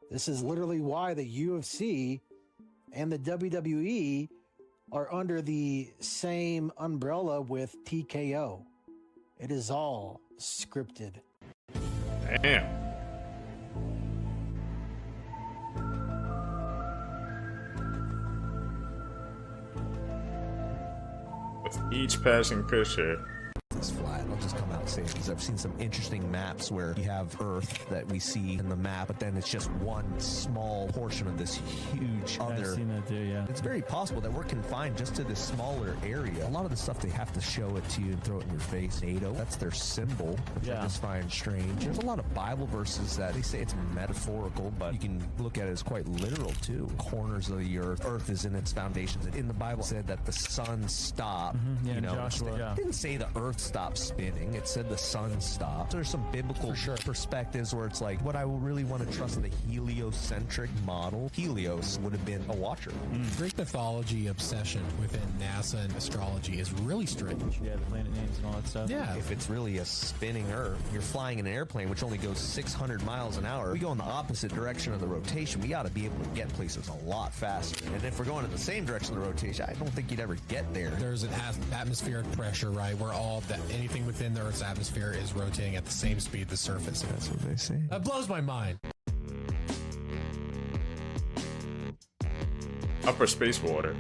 Speaker 28: This is literally why the UFC and the WWE are under the same umbrella with TKO. It is all scripted.
Speaker 2: Damn. With each passing picture,
Speaker 4: this flat. I'll just come out and say it because I've seen some interesting maps where you have Earth that we see in the map, but then it's just one small portion of this huge other.
Speaker 8: I've seen that too, yeah.
Speaker 4: It's very possible that we're confined just to this smaller area. A lot of the stuff they have to show it to you and throw it in your face. NATO, that's their symbol, which I just find strange. There's a lot of Bible verses that they say it's metaphorical, but you can look at it as quite literal too. Corners of the earth. Earth is in its foundations. In the Bible, it said that the sun stopped.
Speaker 8: Joshua.
Speaker 4: It didn't say the earth stopped spinning. It said the sun stopped. There's some biblical perspectives where it's like, what I really want to trust the heliocentric model. Helios would have been a watcher.
Speaker 14: Greek mythology obsession within NASA and astrology is really strange.
Speaker 8: Yeah, the planet names and all that stuff.
Speaker 14: Yeah.
Speaker 4: If it's really a spinning Earth, you're flying in an airplane which only goes 600 miles an hour. We go in the opposite direction of the rotation. We ought to be able to get places a lot faster. And if we're going in the same direction of the rotation, I don't think you'd ever get there.
Speaker 14: There's an atmospheric pressure, right, where anything within the Earth's atmosphere is rotating at the same speed the surface is.
Speaker 4: That's what they say.
Speaker 14: That blows my mind.
Speaker 2: upper space water.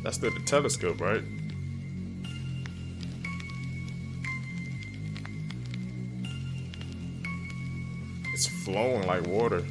Speaker 2: That's through the telescope, right? It's flowing like water.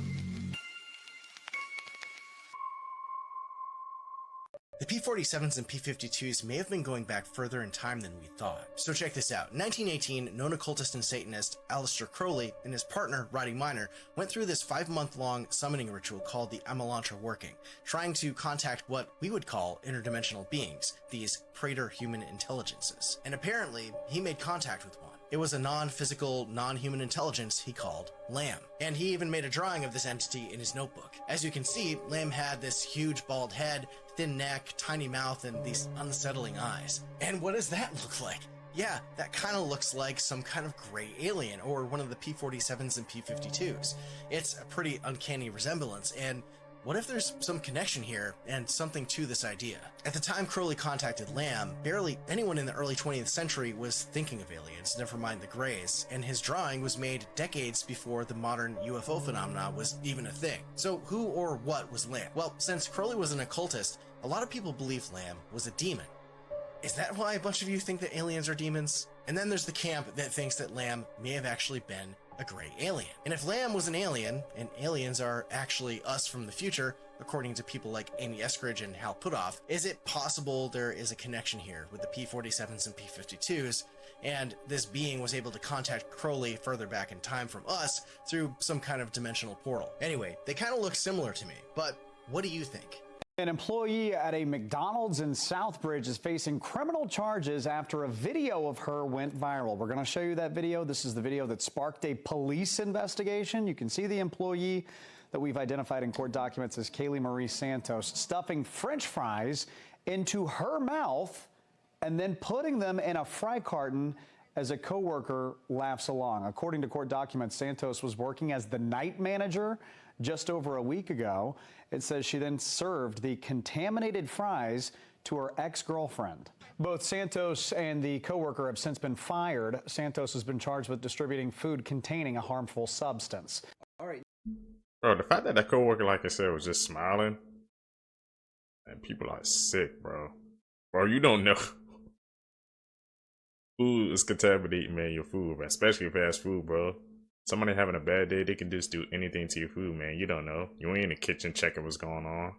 Speaker 20: The P-47s and P-52s may have been going back further in time than we thought. So check this out. In 1918, known occultist and Satanist Aleister Crowley and his partner, Roddy Minor, went through this 5-month-long summoning ritual called the Amalantra Working, trying to contact what we would call interdimensional beings, these Praetor human intelligences. And apparently, he made contact with one. It was a non-physical, non-human intelligence he called Lamb. And he even made a drawing of this entity in his notebook. As you can see, Lamb had this huge bald head, thin neck, tiny mouth, and these unsettling eyes. And what does that look like? Yeah, that kind of looks like some kind of gray alien, or one of the P-47s and P-52s. It's a pretty uncanny resemblance, and what if there's some connection here and something to this idea? At the time Crowley contacted Lamb, barely anyone in the early 20th century was thinking of aliens, never mind the Greys, and his drawing was made decades before the modern UFO phenomena was even a thing. So who or what was Lamb? Well, since Crowley was an occultist, a lot of people believe Lamb was a demon. Is that why a bunch of you think that aliens are demons? And then there's the camp that thinks that Lamb may have actually been a gray alien. And if Lamb was an alien, and aliens are actually us from the future, according to people like Amy Eskridge and Hal Puthoff, is it possible there is a connection here with the P-47s and P-52s, and this being was able to contact Crowley further back in time from us through some kind of dimensional portal? Anyway, they kind of look similar to me, but what do you think?
Speaker 21: An employee at a McDonald's in Southbridge is facing criminal charges after a video of her went viral. We're going to show you that video. This is the video that sparked a police investigation. You can see the employee that we've identified in court documents as Kaylee Marie Santos stuffing French fries into her mouth and then putting them in a fry carton as a coworker laughs along. According to court documents, Santos was working as the night manager just over a week ago. It says she then served the contaminated fries to her ex-girlfriend. Both Santos and the coworker have since been fired. Santos has been charged with distributing food containing a harmful substance. All right.
Speaker 2: Bro, the fact that that coworker, like I said, was just smiling, and people are sick, bro. Bro, you don't know. Food is contaminating, man, your food, bro. Especially fast food, bro. Somebody having a bad day, they can just do anything to your food, man. You don't know. You ain't in the kitchen checking what's going on.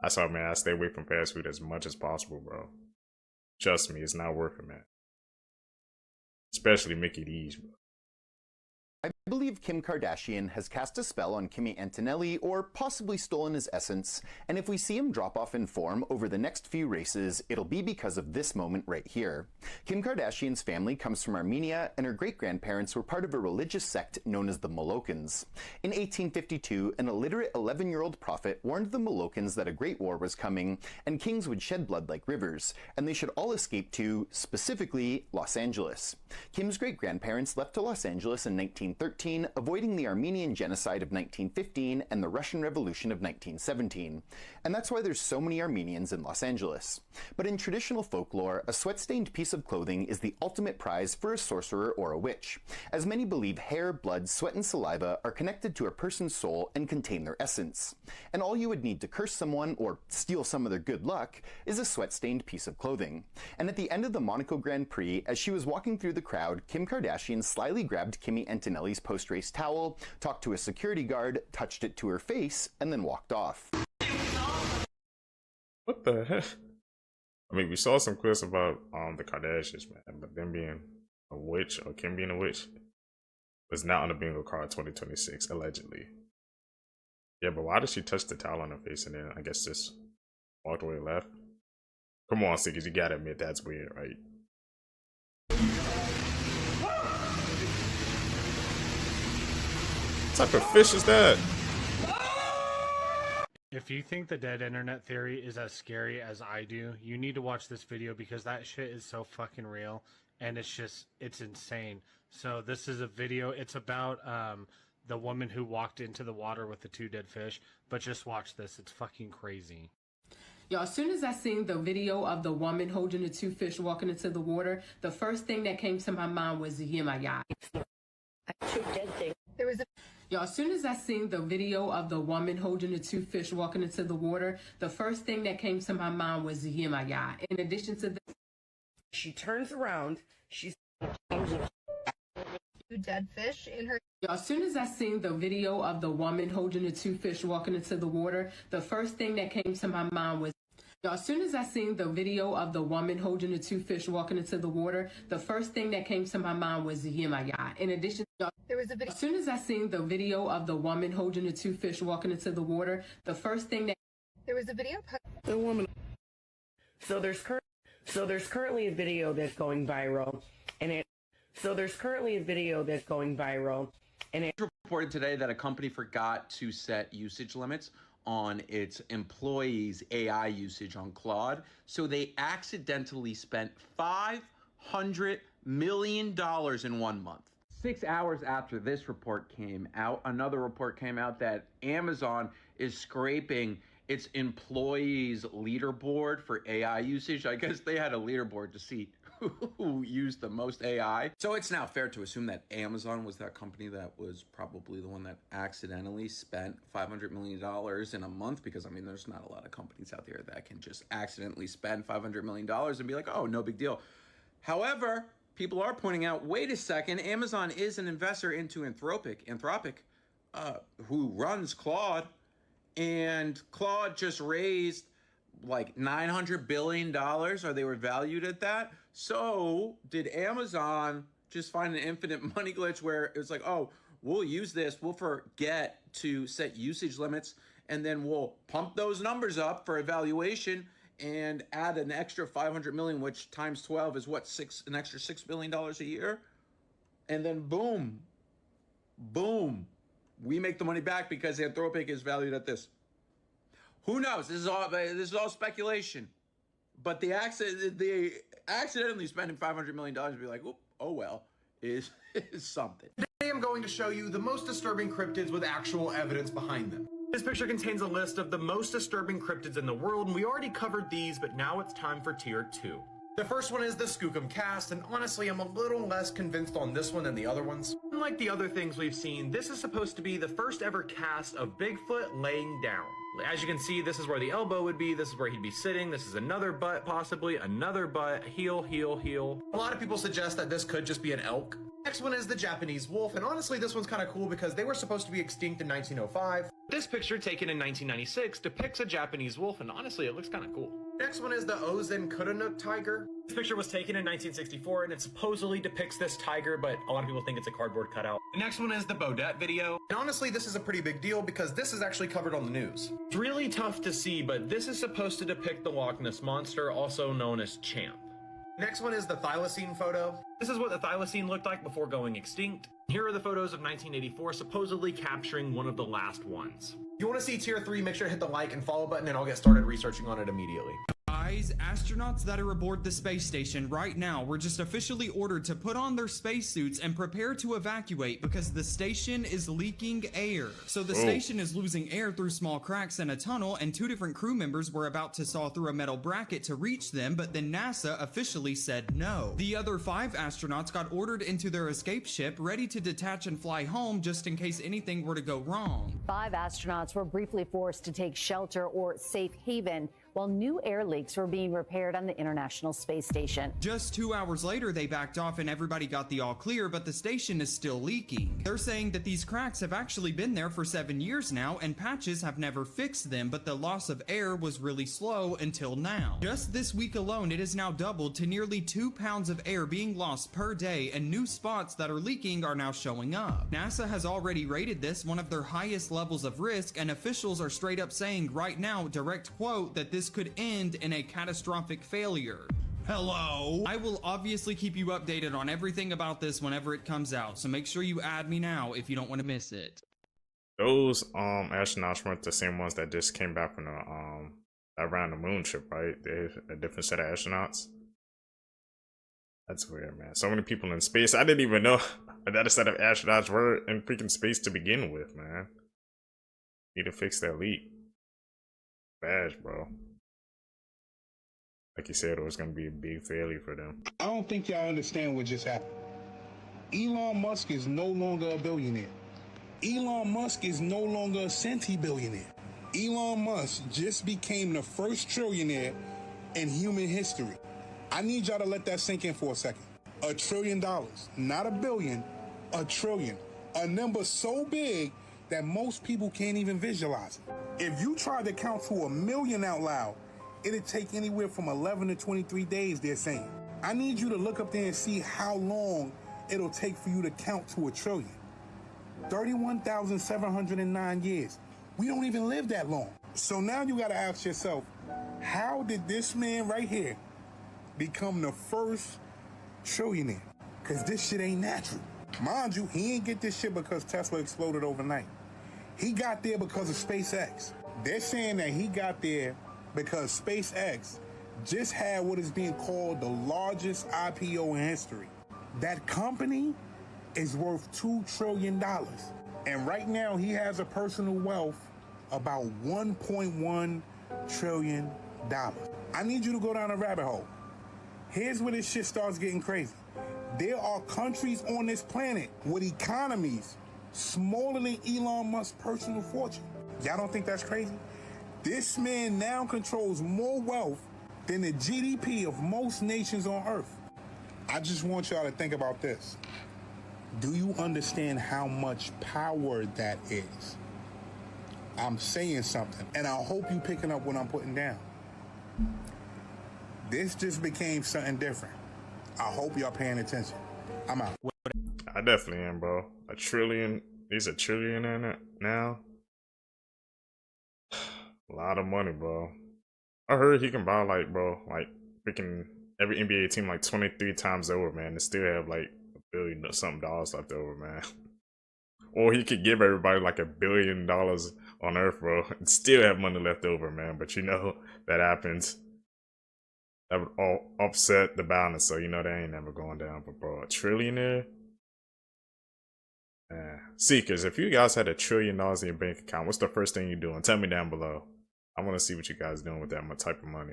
Speaker 2: That's why, man, I stay away from fast food as much as possible, bro. Trust me, it's not worth it, man. Especially Mickey D's, bro.
Speaker 5: I believe Kim Kardashian has cast a spell on Kimi Antonelli or possibly stolen his essence, and if we see him drop off in form over the next few races, it'll be because of this moment right here. Kim Kardashian's family comes from Armenia, and her great-grandparents were part of a religious sect known as the Molochans. In 1852, an illiterate 11-year-old prophet warned the Molochans that a great war was coming, and kings would shed blood like rivers, and they should all escape to, specifically, Los Angeles. Kim's great-grandparents left to Los Angeles in 1913, avoiding the Armenian Genocide of 1915 and the Russian Revolution of 1917. And that's why there's so many Armenians in Los Angeles. But in traditional folklore, a sweat-stained piece of clothing is the ultimate prize for a sorcerer or a witch, as many believe hair, blood, sweat, and saliva are connected to a person's soul and contain their essence. And all you would need to curse someone or steal some of their good luck is a sweat-stained piece of clothing. And at the end of the Monaco Grand Prix, as she was walking through the crowd, Kim Kardashian slyly grabbed Kimi Antonelli's post-race towel, talked to a security guard, touched it to her face, and then walked off.
Speaker 2: What the heck? I mean, we saw some clips about the Kardashians, man, but them being a witch or Kim being a witch was not on the bingo card 2026, allegedly. Yeah, but why did she touch the towel on her face and then I guess just walked away and left? Come on, Siggy, you gotta admit that's weird, right? What type of fish is that?
Speaker 6: If you think the dead internet theory is as scary as I do, you need to watch this video because that shit is so fucking real and it's insane. So this is a video, it's about the woman who walked into the water with the 2 dead fish, but just watch this, it's fucking crazy.
Speaker 13: Y'all, as soon as I seen the video of the woman holding the 2 fish walking into the water, the first thing that came to my mind was Yemaya. There was a Y'all, as soon as I seen the video of the woman holding the 2 fish walking into the water, the first thing that came to my mind was Yemaya. In addition to this, she turns around, she's
Speaker 12: 2 dead fish in her.
Speaker 13: Y'all, as soon as I seen the video of the woman holding the 2 fish walking into the water, the first thing that came to my mind was Y'all, as soon as I seen the video of the woman holding the 2 fish walking into the water, the first thing that came to my mind was Yemaya. In addition, there was a video. As soon as I seen the video of the woman holding the 2 fish walking into the water, the first thing that
Speaker 12: There was a video.
Speaker 13: the woman. So there's currently a video that's going viral, and it. So there's currently a video that's going viral, and it
Speaker 7: reported today that a company forgot to set usage limits on its employees' AI usage on Claude, so they accidentally spent $500 million in 1 month. 6 hours after this report came out, another report came out that Amazon is scraping its employees' leaderboard for AI usage. I guess they had a leaderboard to see who used the most AI. So it's now fair to assume that Amazon was that company that was probably the one that accidentally spent $500 million in a month, because I mean, there's not a lot of companies out there that can just accidentally spend $500 million and be like, oh, no big deal. However, people are pointing out, wait a second, Amazon is an investor into Anthropic, who runs Claude, and Claude just raised like $900 billion, or they were valued at that. So did Amazon just find an infinite money glitch where it was like, oh, we'll use this, we'll forget to set usage limits, and then we'll pump those numbers up for evaluation and add an extra 500 million, which times 12 is what, an extra $6 billion a year? And then boom, we make the money back because Anthropic is valued at this. Who knows? This is all speculation. But the accidentally spending $500 million to be like, oh well, is something.
Speaker 3: Today I'm going to show you the most disturbing cryptids with actual evidence behind them. This picture contains a list of the most disturbing cryptids in the world, and we already covered these, but now it's time for tier 2. The first one is the Skookum Cast, and honestly, I'm a little less convinced on this one than the other ones. Unlike the other things we've seen, this is supposed to be the first ever cast of Bigfoot laying down. As you can see, this is where the elbow would be, this is where he'd be sitting, this is another butt, possibly, another butt, heel, heel, heel. A lot of people suggest that this could just be an elk. Next one is the Japanese wolf, and honestly this one's kind of cool because they were supposed to be extinct in 1905. This picture, taken in 1996, depicts a Japanese wolf, and honestly it looks kind of cool. Next one is the Ozen Kuronuk tiger. This picture was taken in 1964, and it supposedly depicts this tiger, but a lot of people think it's a cardboard cutout. The next one is the Bodette video, and honestly this is a pretty big deal because this is actually covered on the news. It's really tough to see, but this is supposed to depict the Loch Ness Monster, also known as Champ. Next one is the thylacine photo. This is what the thylacine looked like before going extinct. Here are the photos of 1984 supposedly capturing one of the last ones. If you want to see tier 3, make sure to hit the like and follow button and I'll get started researching on it immediately.
Speaker 1: Guys, astronauts that are aboard the space station right now were just officially ordered to put on their spacesuits and prepare to evacuate because the station is leaking air. So the station is losing air through small cracks in a tunnel, and 2 different crew members were about to saw through a metal bracket to reach them, but then NASA officially said no. The other 5 astronauts got ordered into their escape ship, ready to detach and fly home just in case anything were to go wrong.
Speaker 9: 5 astronauts were briefly forced to take shelter or safe haven while new air leaks were being repaired on the International Space Station.
Speaker 1: Just 2 hours later, they backed off and everybody got the all clear, but the station is still leaking. They're saying that these cracks have actually been there for 7 years now, and patches have never fixed them, but the loss of air was really slow until now. Just this week alone, it has now doubled to nearly 2 pounds of air being lost per day, and new spots that are leaking are now showing up. NASA has already rated this one of their highest levels of risk, and officials are straight up saying right now, direct quote, that this could end in a catastrophic failure. Hello? I will obviously keep you updated on everything about this whenever it comes out, so make sure you add me now if you don't want to miss it.
Speaker 2: Those astronauts weren't the same ones that just came back from the around the moon trip, right? They're a different set of astronauts. That's weird, man. So many people in space. I didn't even know that a set of astronauts were in freaking space to begin with, man. Need to fix that leak. Bad, bro. Like you said, it was gonna be a big failure for them.
Speaker 10: I don't think y'all understand what just happened. Elon Musk is no longer a billionaire. Elon Musk is no longer a centibillionaire. Elon Musk just became the first trillionaire in human history. I need y'all to let that sink in for a second. $1 trillion, not a billion, $1 trillion. A number so big that most people can't even visualize it. If you tried to count to 1 million out loud, it'd take anywhere from 11 to 23 days, they're saying. I need you to look up there and see how long it'll take for you to count to 1 trillion. 31,709 years. We don't even live that long. So now you gotta ask yourself, how did this man right here become the first trillionaire? Because this shit ain't natural. Mind you, he ain't get this shit because Tesla exploded overnight. He got there because of SpaceX. They're saying that he got there because SpaceX just had what is being called the largest IPO in history. That company is worth $2 trillion. And right now he has a personal wealth about $1.1 trillion. I need you to go down a rabbit hole. Here's where this shit starts getting crazy. There are countries on this planet with economies smaller than Elon Musk's personal fortune. Y'all don't think that's crazy? This man now controls more wealth than the GDP of most nations on Earth. I just want y'all to think about this. Do you understand how much power that is? I'm saying something, and I hope you picking up what I'm putting down. This just became something different. I hope y'all paying attention. I'm out.
Speaker 2: I definitely am, bro. $1 trillion. He's $1 trillion in it now. A lot of money, bro. I heard he can buy like freaking every NBA team like 23 times over, man, and still have like $1 billion or something dollars left over, man. Or he could give everybody like $1 billion on Earth, bro, and still have money left over, man. But you know that happens. That would all upset the balance, so you know they ain't never going down. But bro, $1 trillionaire? Seekers, if you guys had $1 trillion in your bank account, what's the first thing you're doing? Tell me down below. I want to see what you guys doing with that type of money.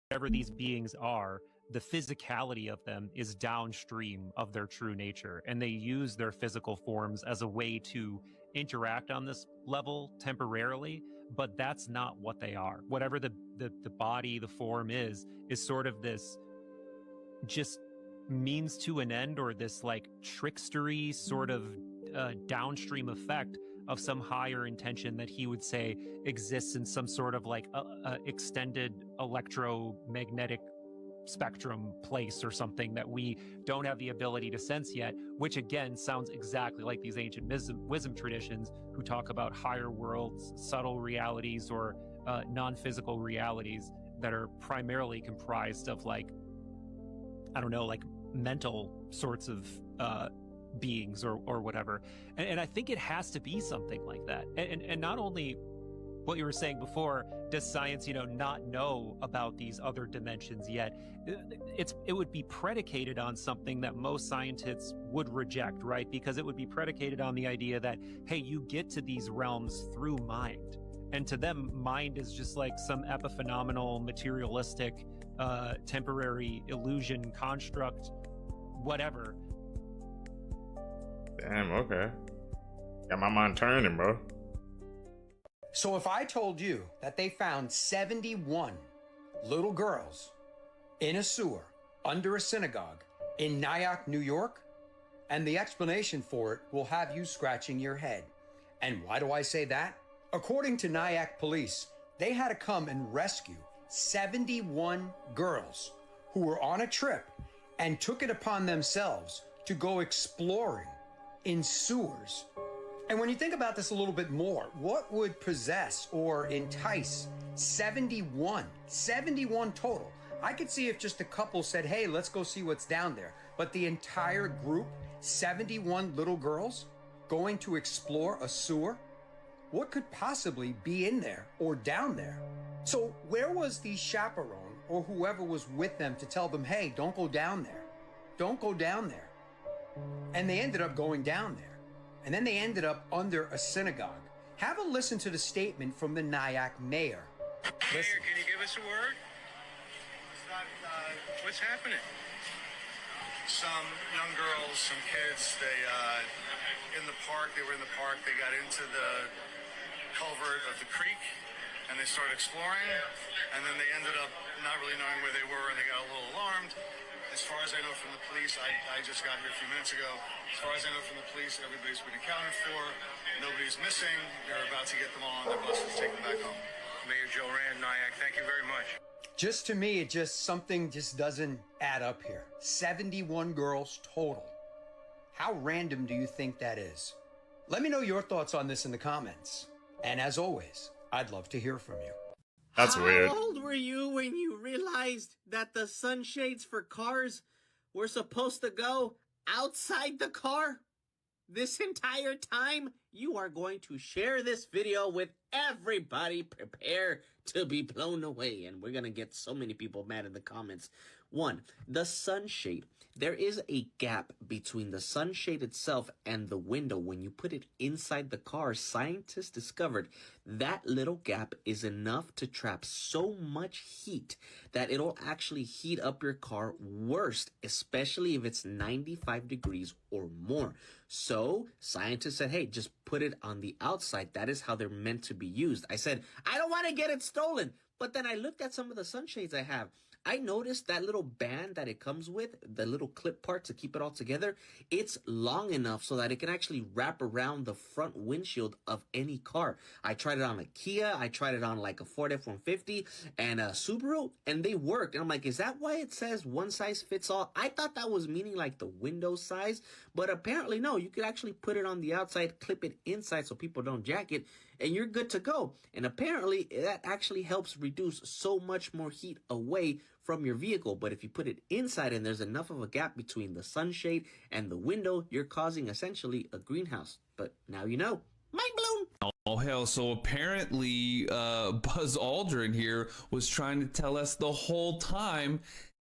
Speaker 11: Whatever these beings are, the physicality of them is downstream of their true nature, and they use their physical forms as a way to interact on this level temporarily, but that's not what they are. Whatever the body, the form is sort of this just means to an end, or this like trickstery sort of downstream effect of some higher intention that he would say exists in some sort of like extended electromagnetic spectrum place or something that we don't have the ability to sense yet, which again sounds exactly like these ancient wisdom traditions who talk about higher worlds, subtle realities, or non-physical realities that are primarily comprised of like, I don't know, like mental sorts of beings or whatever. And I think it has to be something like that. And not only what you were saying before, does science, not know about these other dimensions yet? It would be predicated on something that most scientists would reject, right? Because it would be predicated on the idea that, hey, you get to these realms through mind. And to them, mind is just like some epiphenomenal, materialistic, temporary illusion, construct, whatever.
Speaker 2: Damn, okay. Got my mind turning, bro.
Speaker 15: So if I told you that they found 71 little girls in a sewer under a synagogue in Nyack, New York, and the explanation for it will have you scratching your head. And why do I say that? According to Nyack police, they had to come and rescue 71 girls who were on a trip and took it upon themselves to go exploring in sewers. And when you think about this a little bit more, what would possess or entice 71 total? I could see if just a couple said, hey, let's go see what's down there. But the entire group, 71 little girls, going to explore a sewer? What could possibly be in there or down there? So where was the chaperone or whoever was with them to tell them, hey, don't go down there. Don't go down there. And they ended up going down there. And then they ended up under a synagogue. Have a listen to the statement from the Nyack mayor.
Speaker 16: Mayor, can you give us a word? What's happening?
Speaker 17: Some young girls, some kids, they in the park, they were in the park, they got into the culvert of the creek and they started exploring, and then they ended up not really knowing where they were and they got a little alarmed. As far as I know from the police, I just got here a few minutes ago. As far as I know from the police, everybody's been accounted for. Nobody's missing. They're about to get them all on their buses, take them back home.
Speaker 16: Mayor Joe Rand, Nyack, thank you very much.
Speaker 15: Just to me, something just doesn't add up here. 71 girls total. How random do you think that is? Let me know your thoughts on this in the comments. And as always, I'd love to hear from you.
Speaker 2: That's weird.
Speaker 18: How old were you when you realized that the sunshades for cars were supposed to go outside the car? This entire time, you are going to share this video with everybody. Prepare to be blown away. And we're going to get so many people mad in the comments. 1, the sunshade. There is a gap between the sunshade itself and the window. When you put it inside the car, scientists discovered that little gap is enough to trap so much heat that it'll actually heat up your car worse, especially if it's 95 degrees or more. So scientists said, hey, just put it on the outside. That is how they're meant to be used. I said, I don't want to get it stolen. But then I looked at some of the sunshades I have. I noticed that little band that it comes with, the little clip part to keep it all together, it's long enough so that it can actually wrap around the front windshield of any car. I tried it on a Kia, I tried it on like a Ford F-150 and a Subaru, and they worked. And I'm like, is that why it says one size fits all? I thought that was meaning like the window size, but apparently no, you could actually put it on the outside, clip it inside so people don't jack it, and you're good to go. And apparently that actually helps reduce so much more heat away from your vehicle. But if you put it inside and there's enough of a gap between the sunshade and the window, you're causing essentially a greenhouse. But now you know. Mind blown.
Speaker 22: Oh hell, so apparently Buzz Aldrin here was trying to tell us the whole time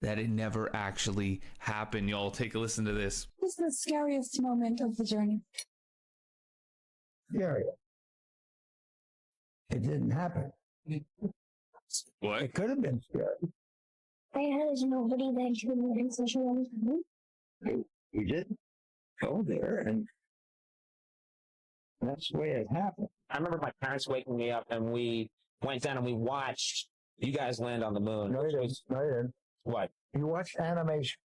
Speaker 22: that it never actually happened. Y'all take a listen to this.
Speaker 23: This is the scariest moment of the journey.
Speaker 24: Scary. It didn't happen.
Speaker 22: What?
Speaker 24: It could have been scary.
Speaker 23: There's nobody that could have been such a long time.
Speaker 24: We didn't go there, and that's the way it happened.
Speaker 26: I remember my parents waking me up, and we went down and we watched you guys land on the moon.
Speaker 24: No, you didn't. No, you didn't.
Speaker 26: What?
Speaker 24: You watched animation.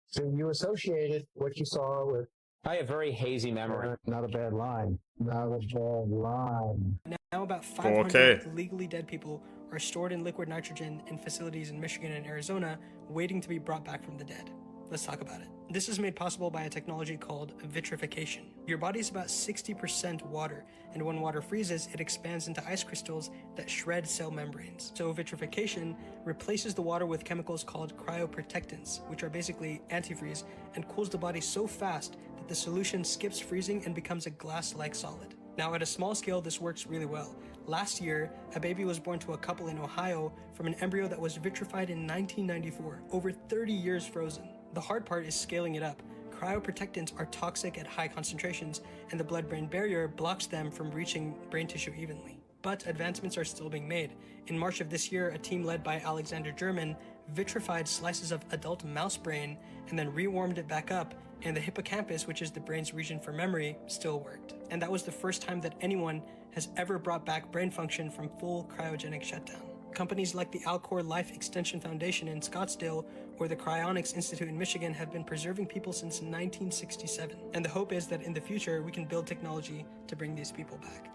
Speaker 24: So you associated what you saw with...
Speaker 26: I have very hazy memory.
Speaker 24: Not a bad line. Not a bad line.
Speaker 4: Now about 500 legally dead people are stored in liquid nitrogen in facilities in Michigan and Arizona, waiting to be brought back from the dead. Let's talk about it. This is made possible by a technology called vitrification. Your body is about 60% water, and when water freezes, it expands into ice crystals that shred cell membranes. So vitrification replaces the water with chemicals called cryoprotectants, which are basically antifreeze, and cools the body so fast that the solution skips freezing and becomes a glass-like solid. Now, at a small scale, this works really well. Last year, a baby was born to a couple in Ohio from an embryo that was vitrified in 1994, over 30 years frozen. The hard part is scaling it up. Cryoprotectants are toxic at high concentrations, and the blood-brain barrier blocks them from reaching brain tissue evenly. But advancements are still being made. In March of this year, a team led by Alexander German vitrified slices of adult mouse brain and then rewarmed it back up, and the hippocampus, which is the brain's region for memory, still worked. And that was the first time that anyone has ever brought back brain function from full cryogenic shutdown. Companies like the Alcor Life Extension Foundation in Scottsdale or the Cryonics Institute in Michigan have been preserving people since 1967. And the hope is that in the future, we can build technology to bring these people back.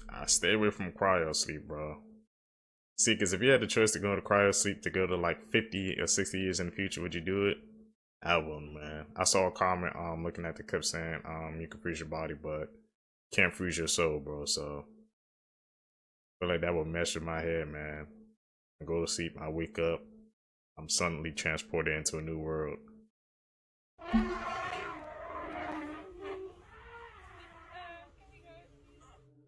Speaker 2: I stay away from cryo sleep, bro. See, because if you had the choice to go to cryo sleep to go to like 50 or 60 years in the future, would you do it? I wouldn't, man. I saw a comment looking at the clip saying you can freeze your body, but can't freeze your soul, bro. So I feel like that would mess with my head, man. I go to sleep, I wake up, I'm suddenly transported into a new world.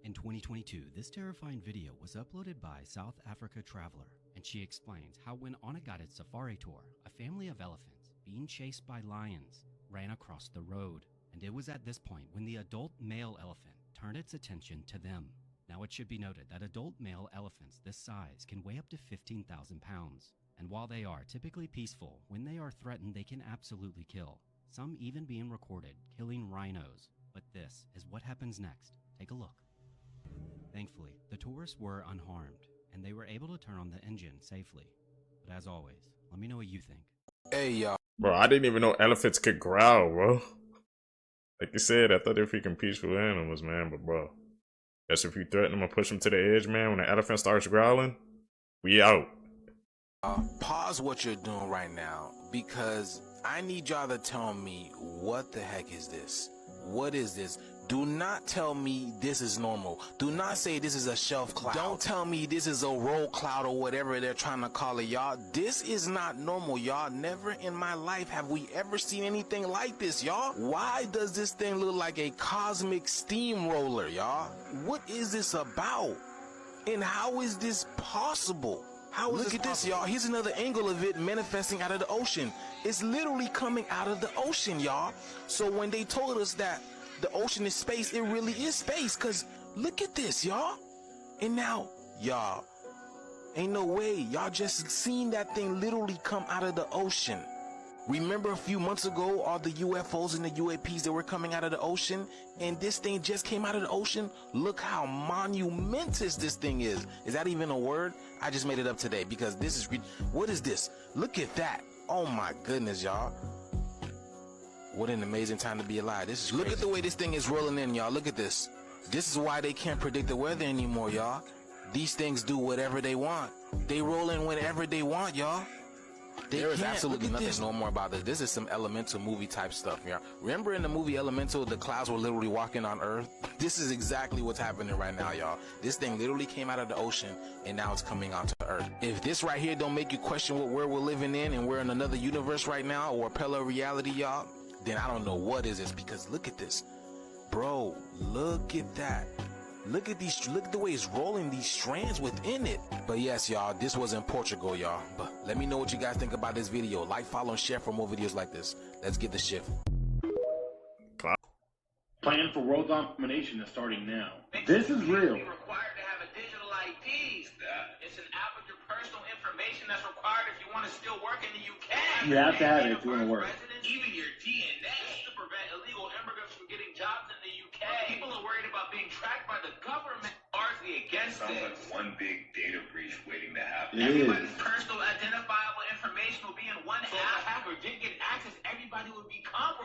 Speaker 8: In 2022, this terrifying video was uploaded by South Africa Traveler, and she explains how when on a guided safari tour, a family of elephants being chased by lions ran across the road, and it was at this point when the adult male elephant turned its attention to them. Now it should be noted that adult male elephants this size can weigh up to 15,000 pounds, and while they are typically peaceful, when they are threatened they can absolutely kill, some even being recorded killing rhinos. But this is what happens next. Take a look. Thankfully, the tourists were unharmed, and they were able to turn on the engine safely. But as always, let me know what you think.
Speaker 2: Hey, y'all. Bro, I didn't even know elephants could growl, bro. Like you said, I thought they were freaking peaceful animals, man, but bro. Guess if you threaten them or push them to the edge, man, when the elephant starts growling, we out.
Speaker 14: Pause what you're doing right now, because I need y'all to tell me, what the heck is this? What is this? Do not tell me this is normal. Do not say this is a shelf cloud. Don't tell me this is a roll cloud or whatever they're trying to call it, y'all. This is not normal, y'all. Never in my life have we ever seen anything like this, y'all. Why does this thing look like a cosmic steamroller, y'all? What is this about? And how is this possible? Look at this, y'all. Here's another angle of it manifesting out of the ocean. It's literally coming out of the ocean, y'all. So when they told us that the ocean is space, it really is space, because look at this, y'all. And now, y'all, ain't no way. Y'all just seen that thing literally come out of the ocean. Remember a few months ago, all the UFOs and the UAPs that were coming out of the ocean? And this thing just came out of the ocean? Look how monumentous this thing is. Is that even a word? I just made it up today because this is... What is this? Look at that. Oh my goodness, y'all. What an amazing time to be alive. This is crazy. Look at the way this thing is rolling in, y'all. Look at this. This is why they can't predict the weather anymore, y'all. These things do whatever they want. They roll in whenever they want, y'all. There is absolutely nothing normal about this. This is some Elemental movie type stuff, y'all. Remember in the movie Elemental, the clouds were literally walking on Earth? This is exactly what's happening right now, y'all. This thing literally came out of the ocean, and now it's coming onto Earth. If this right here don't make you question where we're living in, and we're in another universe right now, or a parallel reality, y'all, then I don't know what is this, because look at this. Bro, look at that. Look at the way it's rolling, these strands within it. But yes, y'all, this was in Portugal, y'all. But let me know what you guys think about this video. Like, follow, and share for more videos like this. Let's get the shift.
Speaker 19: Plan for world domination is starting now. This is real.
Speaker 20: Required to have a digital ID. It's an app with your personal information that's required if you want to still work in the UK.
Speaker 19: You have to have it if you want to work.
Speaker 20: Even your DNA to prevent illegal immigrants from getting jobs in the UK. People are worried about being tracked by the government. Largely against it.
Speaker 25: Sounds like one big data breach waiting to happen.
Speaker 20: Everybody's personal identifiable information will be in one app. So if a hacker did get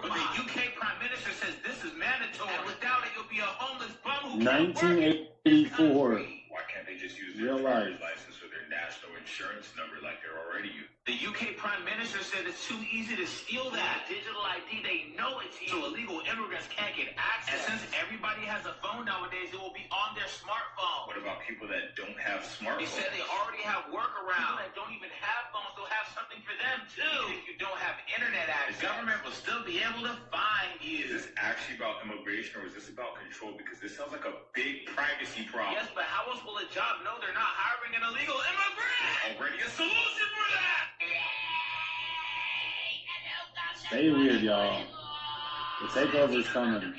Speaker 20: But the UK Prime Minister says this is mandatory. And without it, you'll be a homeless bum who
Speaker 19: 1984.
Speaker 17: Why can't they just use
Speaker 19: Real
Speaker 17: their
Speaker 19: life.
Speaker 17: driver's license or their national insurance number like they're already using?
Speaker 20: The UK Prime Minister said it's too easy to steal that. Digital ID, they know it's you. So illegal immigrants can't get access. And since everybody has a phone nowadays, it will be on their smartphone.
Speaker 17: What about people that don't have smartphones?
Speaker 20: They said they already have workarounds. People that don't even have phones, they'll have something for them too. Even if you don't have internet access, the government will still be able to find you.
Speaker 17: Is this actually about immigration or is this about control? Because this sounds like a big privacy problem.
Speaker 20: Yes, but how else will a job know they're not hiring an illegal immigrant?
Speaker 17: Already a solution for that!
Speaker 19: Stay weird, y'all. The takeover is coming.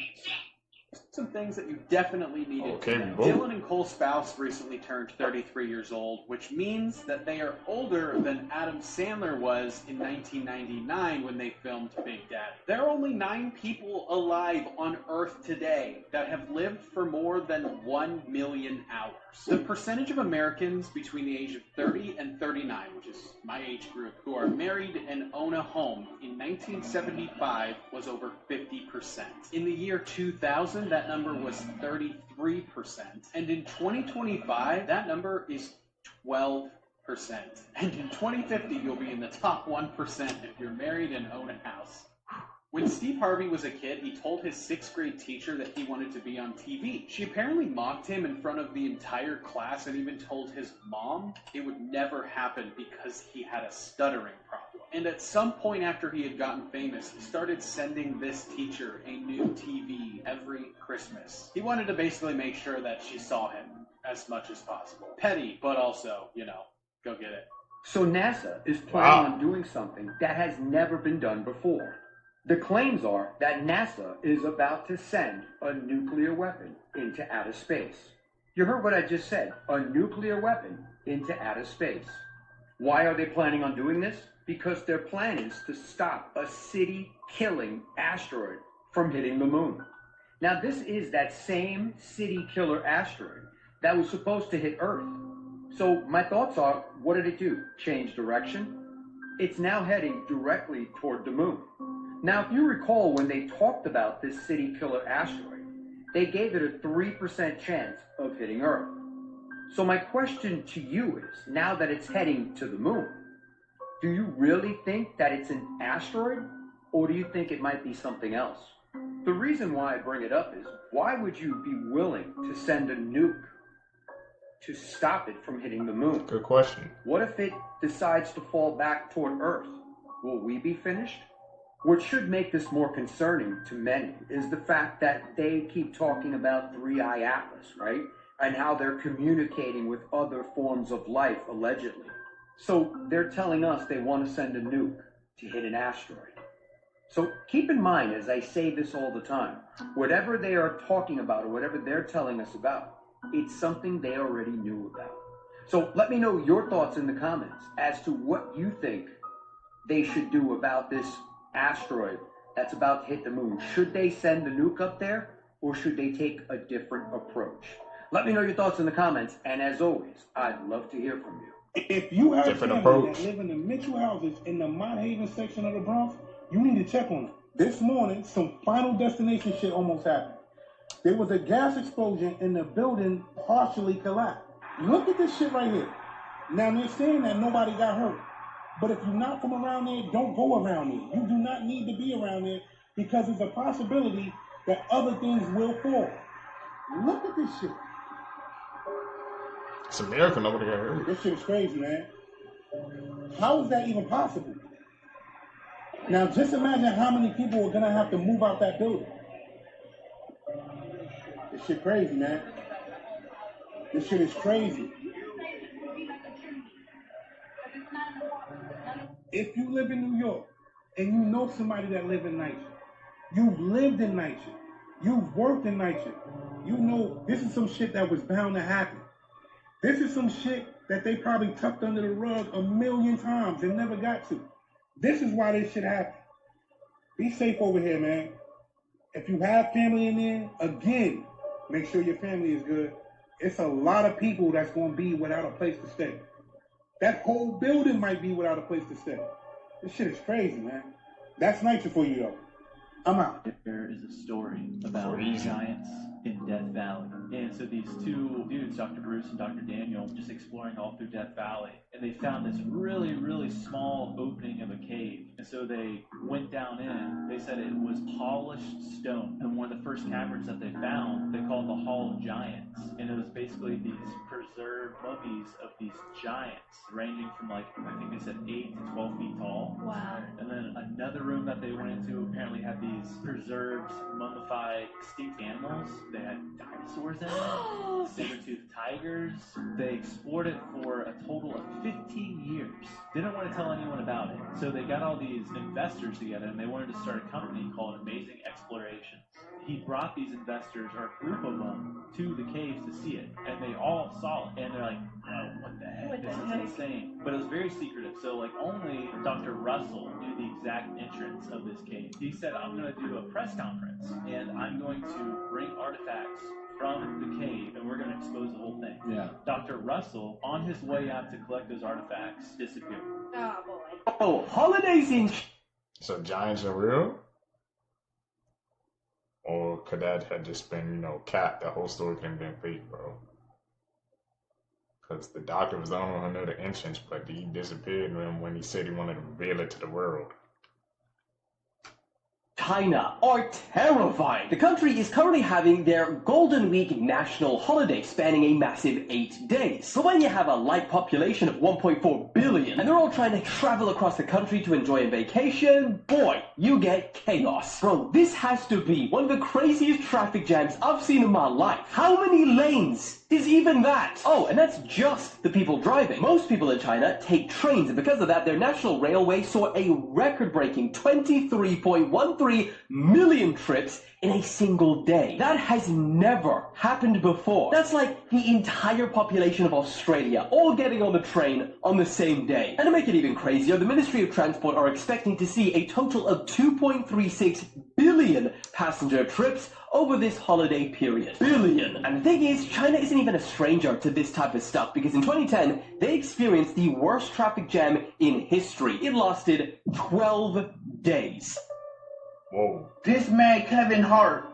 Speaker 5: Some things that you definitely needed
Speaker 2: Okay,
Speaker 5: to know.
Speaker 2: boom.
Speaker 5: Dylan and Cole's spouse recently turned 33 years old, which means that they are older than Adam Sandler was in 1999 when they filmed Big Daddy. There are only 9 people alive on Earth today that have lived for more than 1 million hours. The percentage of Americans between the age of 30 and 39, which is my age group, who are married and own a home in 1975 was over 50%. In the year 2000, that number was 33%. And in 2025, that number is 12%. And in 2050, you'll be in the top 1% if you're married and own a house. When Steve Harvey was a kid, he told his 6th grade teacher that he wanted to be on TV. She apparently mocked him in front of the entire class and even told his mom it would never happen because he had a stuttering problem. And at some point after he had gotten famous, he started sending this teacher a new TV every Christmas. He wanted to basically make sure that she saw him as much as possible. Petty, but also, you know, go get it.
Speaker 6: So NASA is planning on doing something that has never been done before. The claims are that NASA is about to send a nuclear weapon into outer space. You heard what I just said, a nuclear weapon into outer space. Why are they planning on doing this? Because their plan is to stop a city-killing asteroid from hitting the moon. Now this is that same city-killer asteroid that was supposed to hit Earth. So my thoughts are, what did it do? Change direction? It's now heading directly toward the moon. Now, if you recall when they talked about this city-killer asteroid, they gave it a 3% chance of hitting Earth. So my question to you is, now that it's heading to the moon, do you really think that it's an asteroid, or do you think it might be something else? The reason why I bring it up is, why would you be willing to send a nuke to stop it from hitting the moon?
Speaker 2: Good question.
Speaker 6: What if it decides to fall back toward Earth? Will we be finished? What should make this more concerning to many is the fact that they keep talking about Three Eye Atlas, right? And how they're communicating with other forms of life, allegedly. So they're telling us they want to send a nuke to hit an asteroid. So keep in mind, as I say this all the time, whatever they are talking about or whatever they're telling us about, it's something they already knew about. So let me know your thoughts in the comments as to what you think they should do about this asteroid that's about to hit the moon. Should they send a nuke up there, or should they take a different approach? Let me know your thoughts in the comments, and as always, I'd love to hear from you.
Speaker 10: If you have
Speaker 2: Different
Speaker 10: family
Speaker 2: approach.
Speaker 10: that live in the Mitchell houses in the Mott Haven section of the Bronx, you need to check on it. This morning, some Final Destination shit almost happened. There was a gas explosion and the building partially collapsed. Look at this shit right here. Now they're saying that nobody got hurt. But if you're not from around there, don't go around there. You do not need to be around there because there's a possibility that other things will fall. Look at this shit.
Speaker 2: It's a miracle nobody got hurt.
Speaker 10: This shit is crazy, man. How is that even possible? Now just imagine how many people are gonna have to move out that building. This shit crazy, man. This shit is crazy. If you live in New York and you know somebody that live in NYCHA, you've lived in NYCHA, you've worked in NYCHA, you know this is some shit that was bound to happen. This is some shit that they probably tucked under the rug a million times and never got to. This is why this shit happened. Be safe over here, man. If you have family in there, again, make sure your family is good. It's a lot of people that's going to be without a place to stay. That whole building might be without a place to stay. This shit is crazy, man. That's NYCHA for you, though.
Speaker 3: I'm out.
Speaker 7: There is a story about giants in Death Valley. And so these two dudes, Dr. Bruce and Dr. Daniel, just exploring all through Death Valley. And they found this really, really small opening of a cave. And so they went down in. They said it was polished stone. And one of the first caverns that they found, they called the Hall of Giants. And it was basically these preserved mummies of these giants, ranging from like, I think they said 8 to 12 feet tall.
Speaker 9: Wow.
Speaker 7: And then another room that they went into apparently had these preserved, mummified, extinct animals. They had dinosaurs in it, saber-toothed tigers. They explored it for a total of 15 years. They didn't want to tell anyone about it. So they got all these investors together and they wanted to start a company called Amazing Explorations. He brought these investors, or a group of them, to the caves to see it. And they all saw it. And they're like, oh, what the heck? This is insane. But it was very secretive. So like only Dr. Russell knew the exact entrance of this cave. He said, I'm going to do a press conference. And I'm going to bring artifacts from the cave and we're going to expose the whole thing.
Speaker 3: Yeah.
Speaker 7: Dr. Russell, on his way out to collect those artifacts, disappeared.
Speaker 9: Oh boy.
Speaker 6: Oh, holidays in
Speaker 2: So giants are real? Or could that have just been, you know, cat? The whole story could have been fake, bro. Because the doctor was the only one who knew the entrance, but he disappeared when he said he wanted to reveal it to the world.
Speaker 6: China are terrifying. The country is currently having their Golden Week national holiday spanning a massive 8 days. So when you have a light population of 1.4 billion and they're all trying to travel across the country to enjoy a vacation, boy, you get chaos. Bro, this has to be one of the craziest traffic jams I've seen in my life. How many lanes is even that? Oh, and that's just the people driving. Most people in China take trains, and because of that, their national railway saw a record-breaking 23.13 million trips in a single day. That has never happened before. That's like the entire population of Australia all getting on the train on the same day. And to make it even crazier, the Ministry of Transport are expecting to see a total of 2.36 billion passenger trips over this holiday period. Billion. And the thing is, China isn't even a stranger to this type of stuff, because in 2010, they experienced the worst traffic jam in history. It lasted 12 days.
Speaker 2: Whoa.
Speaker 20: This man, Kevin Hart,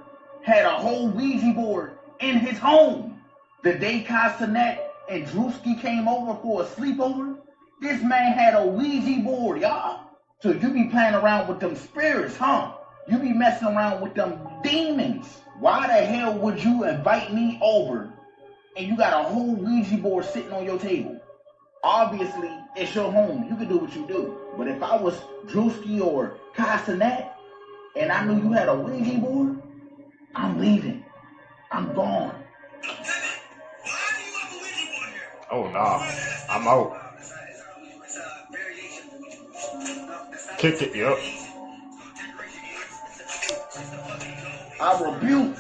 Speaker 20: had a whole Ouija board in his home. The day Castanet and Drewski came over for a sleepover, this man had a Ouija board, y'all. So you be playing around with them spirits, huh? You be messing around with them demons. Why the hell would you invite me over and you got a whole Ouija board sitting on your table? Obviously, it's your home. You can do what you do. But if I was Drewski or Castanet and I knew you had a Ouija board, I'm leaving. I'm gone.
Speaker 2: Oh, nah. I'm out. Kick it, yup.
Speaker 20: I rebuke.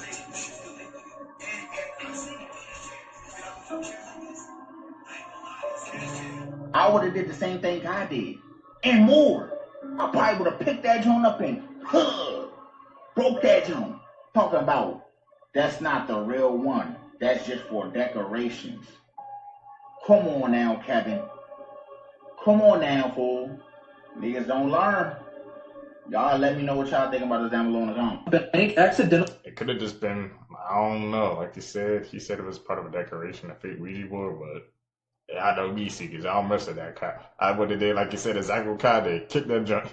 Speaker 20: I would have did the same thing I did. And more. I probably would have picked that joint up and broke that joint. Talking about, that's not the real one. That's just for decorations. Come on now, Kevin. Come on now, fool. Niggas don't learn. Y'all let me know what y'all think about this down below in the comments.
Speaker 6: Bank accidentally.
Speaker 2: It could have just been, I don't know. Like he said it was part of a decoration, a fake Ouija board, but yeah, I know me seekers. I don't mess with that kind. I would have did, like you said, a Zango Kade, kick that junk.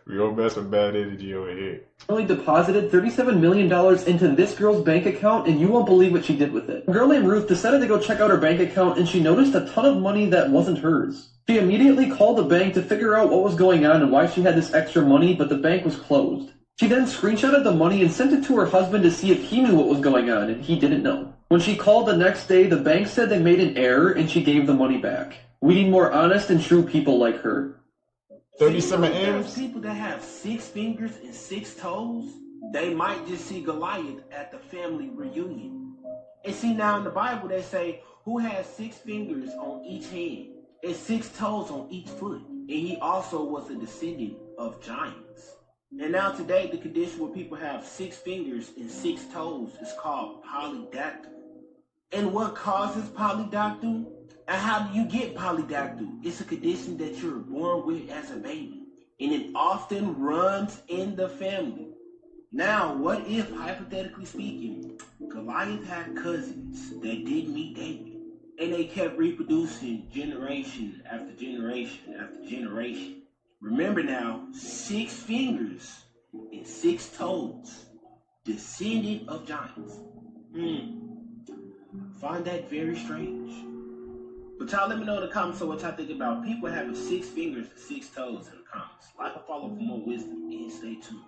Speaker 2: We don't mess with bad energy over here.
Speaker 6: Only deposited $37 million into this girl's bank account, and you won't believe what she did with it. A girl named Ruth decided to go check out her bank account, and she noticed a ton of money that wasn't hers. She immediately called the bank to figure out what was going on and why she had this extra money, but the bank was closed. She then screenshotted the money and sent it to her husband to see if he knew what was going on, and he didn't know. When she called the next day, the bank said they made an error and she gave the money back. We need more honest and true people like her.
Speaker 2: 37 M's.
Speaker 12: People that have 6 fingers and 6 toes, they might just see Goliath at the family reunion. And see, now in the Bible they say, who has 6 fingers on each hand and 6 toes on each foot? And he also was a descendant of giants. And now today, the condition where people have 6 fingers and 6 toes is called polydactyl. And what causes polydactyl? And how do you get polydactyl? It's a condition that you're born with as a baby. and it often runs in the family. Now, what if, hypothetically speaking, Goliath had cousins that did meet David, and they kept reproducing generation after generation after generation? Remember now, 6 fingers and 6 toes, descendant of giants. Find that very strange. But y'all let me know in the comments what y'all think about people having 6 fingers and 6 toes in the comments. Like and follow for more wisdom and stay tuned.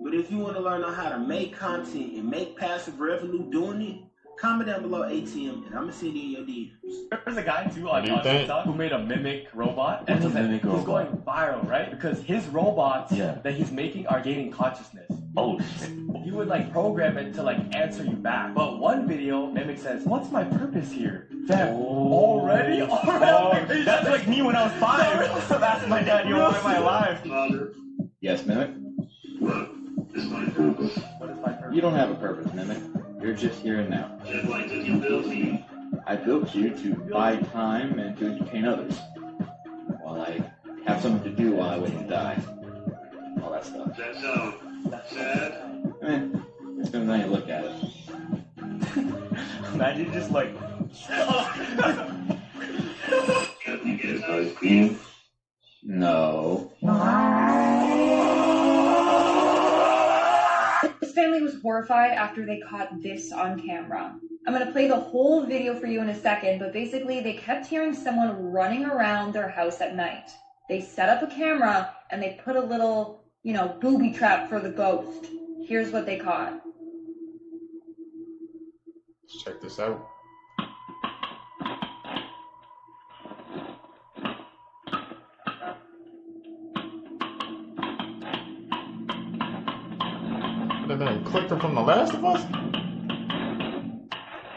Speaker 12: But if you want to learn on how to make content and make passive revenue doing it, comment down below ATM and I'm gonna send you your DMs.
Speaker 1: There's a guy too on TikTok who made a mimic robot, and he's going viral, right? Because his robots that he's making are gaining consciousness. Oh shit. He would like program it to like answer you back. But one video, Mimic says, "What's my purpose here?" Dad, already? That's like me when I was 5. So that's my dad, you know, my life.
Speaker 3: Yes, Mimic?
Speaker 1: What is my purpose?
Speaker 3: You don't have a purpose, Mimic. You're just here and now.
Speaker 1: Just like did you build me?
Speaker 3: I built you to buy time and to entertain others. While I have something to do while I wait to die. All that stuff.
Speaker 1: That sounds sad.
Speaker 3: It's been how you look at it.
Speaker 1: Imagine just like...
Speaker 3: Can you get ice cream? No.
Speaker 9: This family was horrified after they caught this on camera. I'm going to play the whole video for you in a second, but basically they kept hearing someone running around their house at night. They set up a camera and they put a little, booby trap for the ghost. Here's what they caught.
Speaker 2: Let's check this out. What, that clicker from The Last of Us?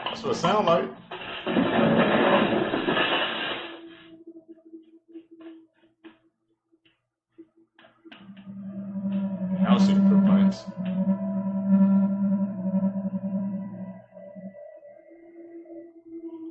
Speaker 2: That's what it sounds like. Housing footprints.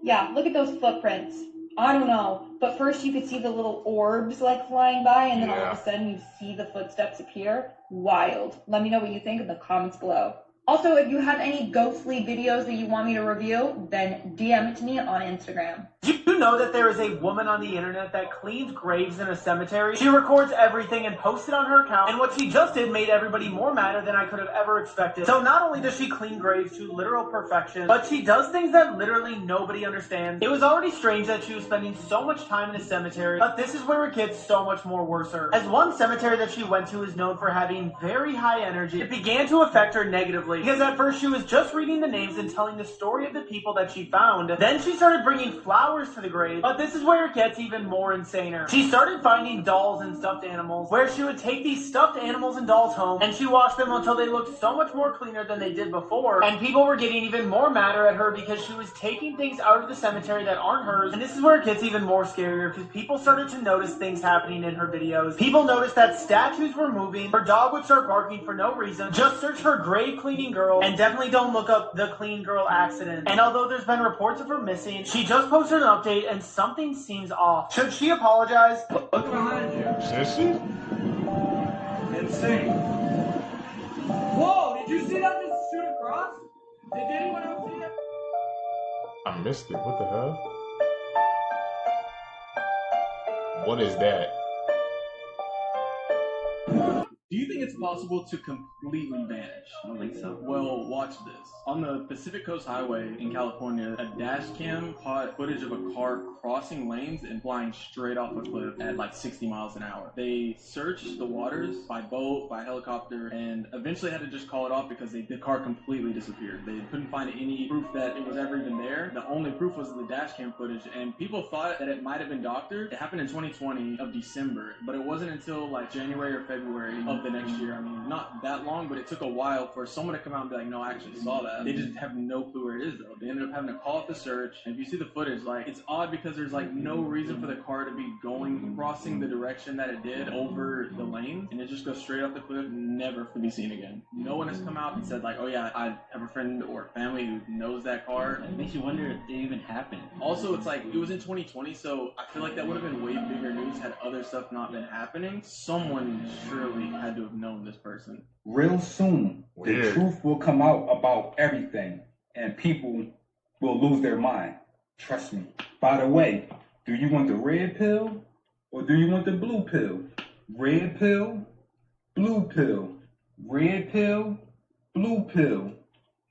Speaker 9: Yeah, look at those footprints. I don't know, but first you could see the little orbs like flying by, and then all of a sudden you see the footsteps appear. Wild. Let me know what you think in the comments below. Also, if you have any ghostly videos that you want me to review, then DM it to me on Instagram.
Speaker 11: Do you know that there is a woman on the internet that cleans graves in a cemetery? She records everything and posts it on her account, and what she just did made everybody more madder than I could have ever expected. So not only does she clean graves to literal perfection, but she does things that literally nobody understands. It was already strange that she was spending so much time in a cemetery, but this is where it gets so much more worser. As one cemetery that she went to is known for having very high energy, it began to affect her negatively, because at first she was just reading the names and telling the story of the people that she found. Then she started bringing flowers to the grave, but this is where it gets even more insaner. She started finding dolls and stuffed animals, where she would take these stuffed animals and dolls home, and she washed them until they looked so much more cleaner than they did before, and people were getting even more madder at her because she was taking things out of the cemetery that aren't hers. And this is where it gets even more scarier, because people started to notice things happening in her videos. People noticed that statues were moving, her dog would start barking for no reason. Just search for grave cleaning girl, and definitely don't look up the clean girl accident. And although there's been reports of her missing, she just posted an update and something seems off. Should she apologize?
Speaker 1: Look behind you.
Speaker 2: Sissy?
Speaker 1: Insane. Whoa, did you see that just shoot across? Did anyone else see that?
Speaker 2: I missed it. What the hell? What is that?
Speaker 1: Do you think it's possible to completely vanish? I don't think so. Well, watch this. On the Pacific Coast Highway in California, a dash cam caught footage of a car crossing lanes and flying straight off a cliff at like 60 miles an hour. They searched the waters by boat, by helicopter, and eventually had to just call it off because the car completely disappeared. They couldn't find any proof that it was ever even there. The only proof was the dash cam footage, and people thought that it might have been doctored. It happened in 2020 of December, but it wasn't until like January or February of the next year. I mean, not that long, but it took a while for someone to come out and be like, no, I actually saw that. They just have no clue where it is, though. They ended up having to call it the search. And if you see the footage, like, it's odd because there's, like, no reason for the car to be crossing the direction that it did over the lanes. And it just goes straight up the cliff, never to be seen again. No one has come out and said, like, oh, yeah, I have a friend or family who knows that car.
Speaker 7: It makes you wonder if it even happened.
Speaker 1: Also, it's like, it was in 2020, so I feel like that would have been way bigger news had other stuff not been happening. Someone surely had to have known this person.
Speaker 13: Real soon, the truth will come out about everything, and people will lose their mind. Trust me. By the way, do you want the red pill or do you want the blue pill? Red pill, blue pill. Red pill, blue pill.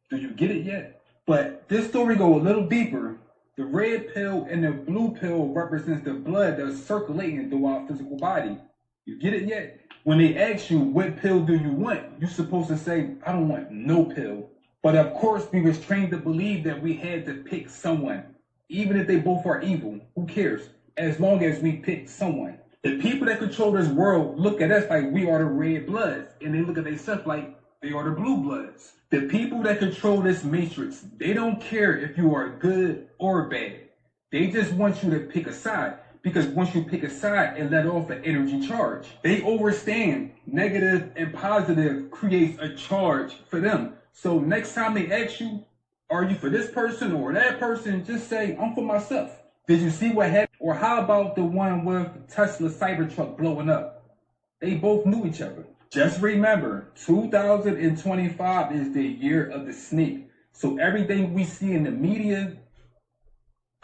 Speaker 13: Do you get it yet? But this story go a little deeper. The red pill and the blue pill represents the blood that's circulating through our physical body. You get it yet? When they ask you, what pill do you want? You're supposed to say, I don't want no pill. But of course, we was trained to believe that we had to pick someone. Even if they both are evil, who cares? As long as we pick someone. The people that control this world look at us like we are the red bloods. And they look at themselves like they are the blue bloods. The people that control this matrix, they don't care if you are good or bad. They just want you to pick a side. Because once you pick a side, it let off an energy charge. They understand negative and positive creates a charge for them. So next time they ask you, are you for this person or that person, just say, I'm for myself. Did you see what happened? Or how about the one with Tesla Cybertruck blowing up? They both knew each other. Just remember, 2025 is the year of the snake. So everything we see in the media